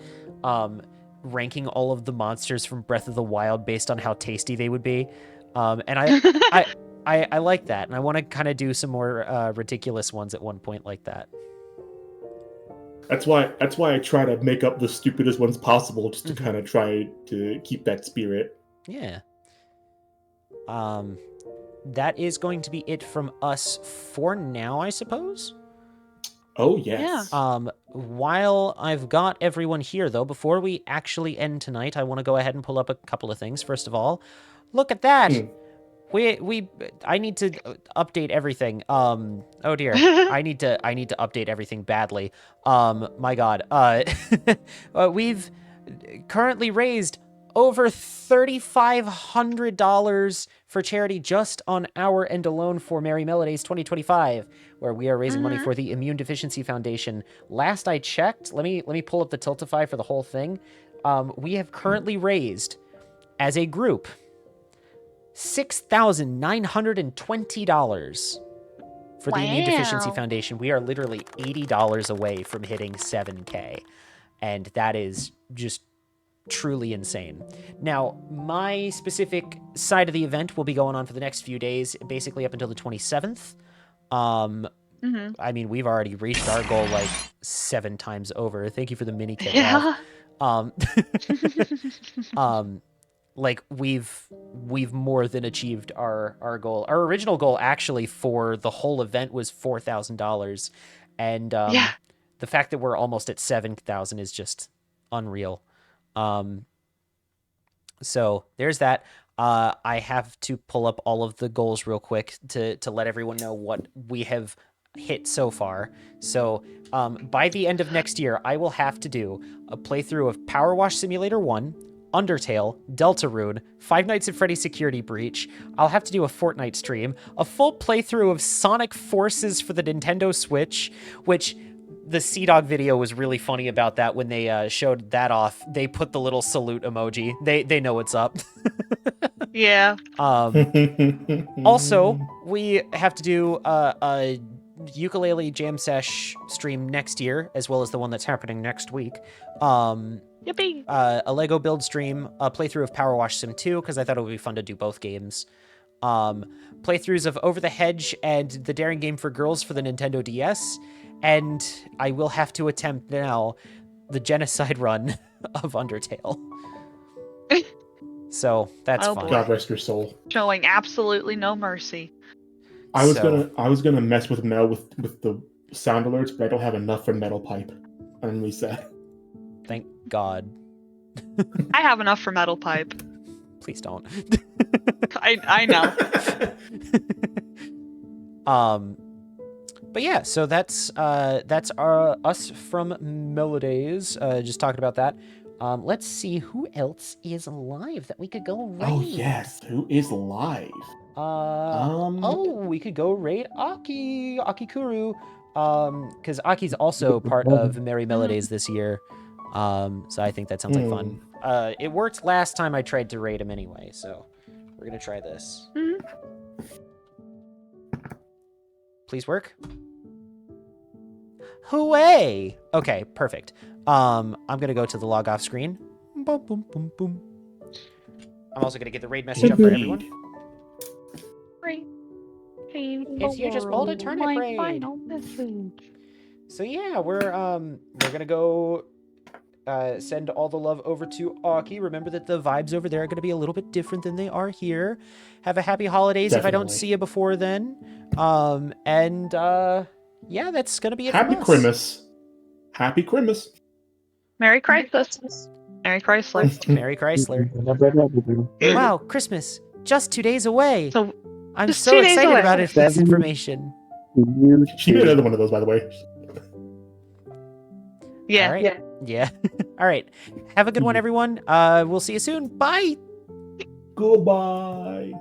ranking all of the monsters from Breath of the Wild based on how tasty they would be. And I like that, and I want to kind of do some more ridiculous ones at one point like that. That's why I try to make up the stupidest ones possible, just to kind of try to keep that spirit. Yeah. That is going to be it from us for now, I suppose. Oh yes. While I've got everyone here, though, before we actually end tonight, I want to go ahead and pull up a couple of things. First of all, look at that. I need to update everything. Oh dear. I need to update everything badly. My God. We've currently raised over $3,500 for charity just on our end alone for Elemelodays 2025, where we are raising money for the Immune Deficiency Foundation. Last I checked, let me pull up the Tiltify for the whole thing. We have currently raised, as a group, $6,920 for the Immune Deficiency Foundation. We are literally $80 away from hitting 7K, and that is just truly insane. Now, my specific side of the event will be going on for the next few days, basically up until the 27th. I mean, we've already reached our goal like 7 times over. Thank you for the mini kit. Yeah. Like we've more than achieved our goal. Our original goal actually for the whole event was $4,000, and the fact that we're almost at 7,000 is just unreal. So there's that. I have to pull up all of the goals real quick to let everyone know what we have hit so far. So by the end of next year, I will have to do a playthrough of Power Wash Simulator 1, Undertale, Deltarune, Five Nights at Freddy's Security Breach. I'll have to do a Fortnite stream, a full playthrough of Sonic Forces for the Nintendo Switch, which the Sea-Dog video was really funny about that. When they showed that off, they put the little salute emoji. They know what's up. Yeah. Also, we have to do a ukulele jam sesh stream next year, as well as the one that's happening next week. Yippee. A Lego build stream, a playthrough of Power Wash Sim 2, because I thought it would be fun to do both games. Playthroughs of Over the Hedge and the Daring Game for Girls for the Nintendo DS. And I will have to attempt now the genocide run of Undertale. So that's fun. God rest your soul. Showing absolutely no mercy. I was gonna mess with Mel with the sound alerts, but I don't have enough for Metal Pipe. I'm really sad. Thank God. I have enough for Metal Pipe. Please don't. I know. But yeah, so that's us from Elemelodays. Just talking about that. Let's see who else is live that we could go raid. Oh yes, who is live? We could go raid Akikuru. Because Aki's also part of Elemelodays this year. So I think that sounds like fun. It worked last time I tried to raid him anyway, so we're gonna try this. Please work. Hooray! Okay, perfect. I'm gonna go to the log off screen. Boom, boom, boom, boom. I'm also gonna get the raid message up for everyone. It's you just bowled a turnip raid. Final message. So yeah, we're gonna go send all the love over to Aki. Remember that the vibes over there are gonna be a little bit different than they are here. Have a happy holidays if I don't see you before then. Yeah, that's gonna be it. Happy Christmas. Happy Christmas. Merry Christmas. Merry Chrysler. Merry Chrysler. Wow, Christmas. Just 2 days away. So I'm just so 2 days excited away. about this information. She made another one of those, by the way. Yeah. All right. Yeah. All right. Have a good one, everyone. We'll see you soon. Bye. Goodbye.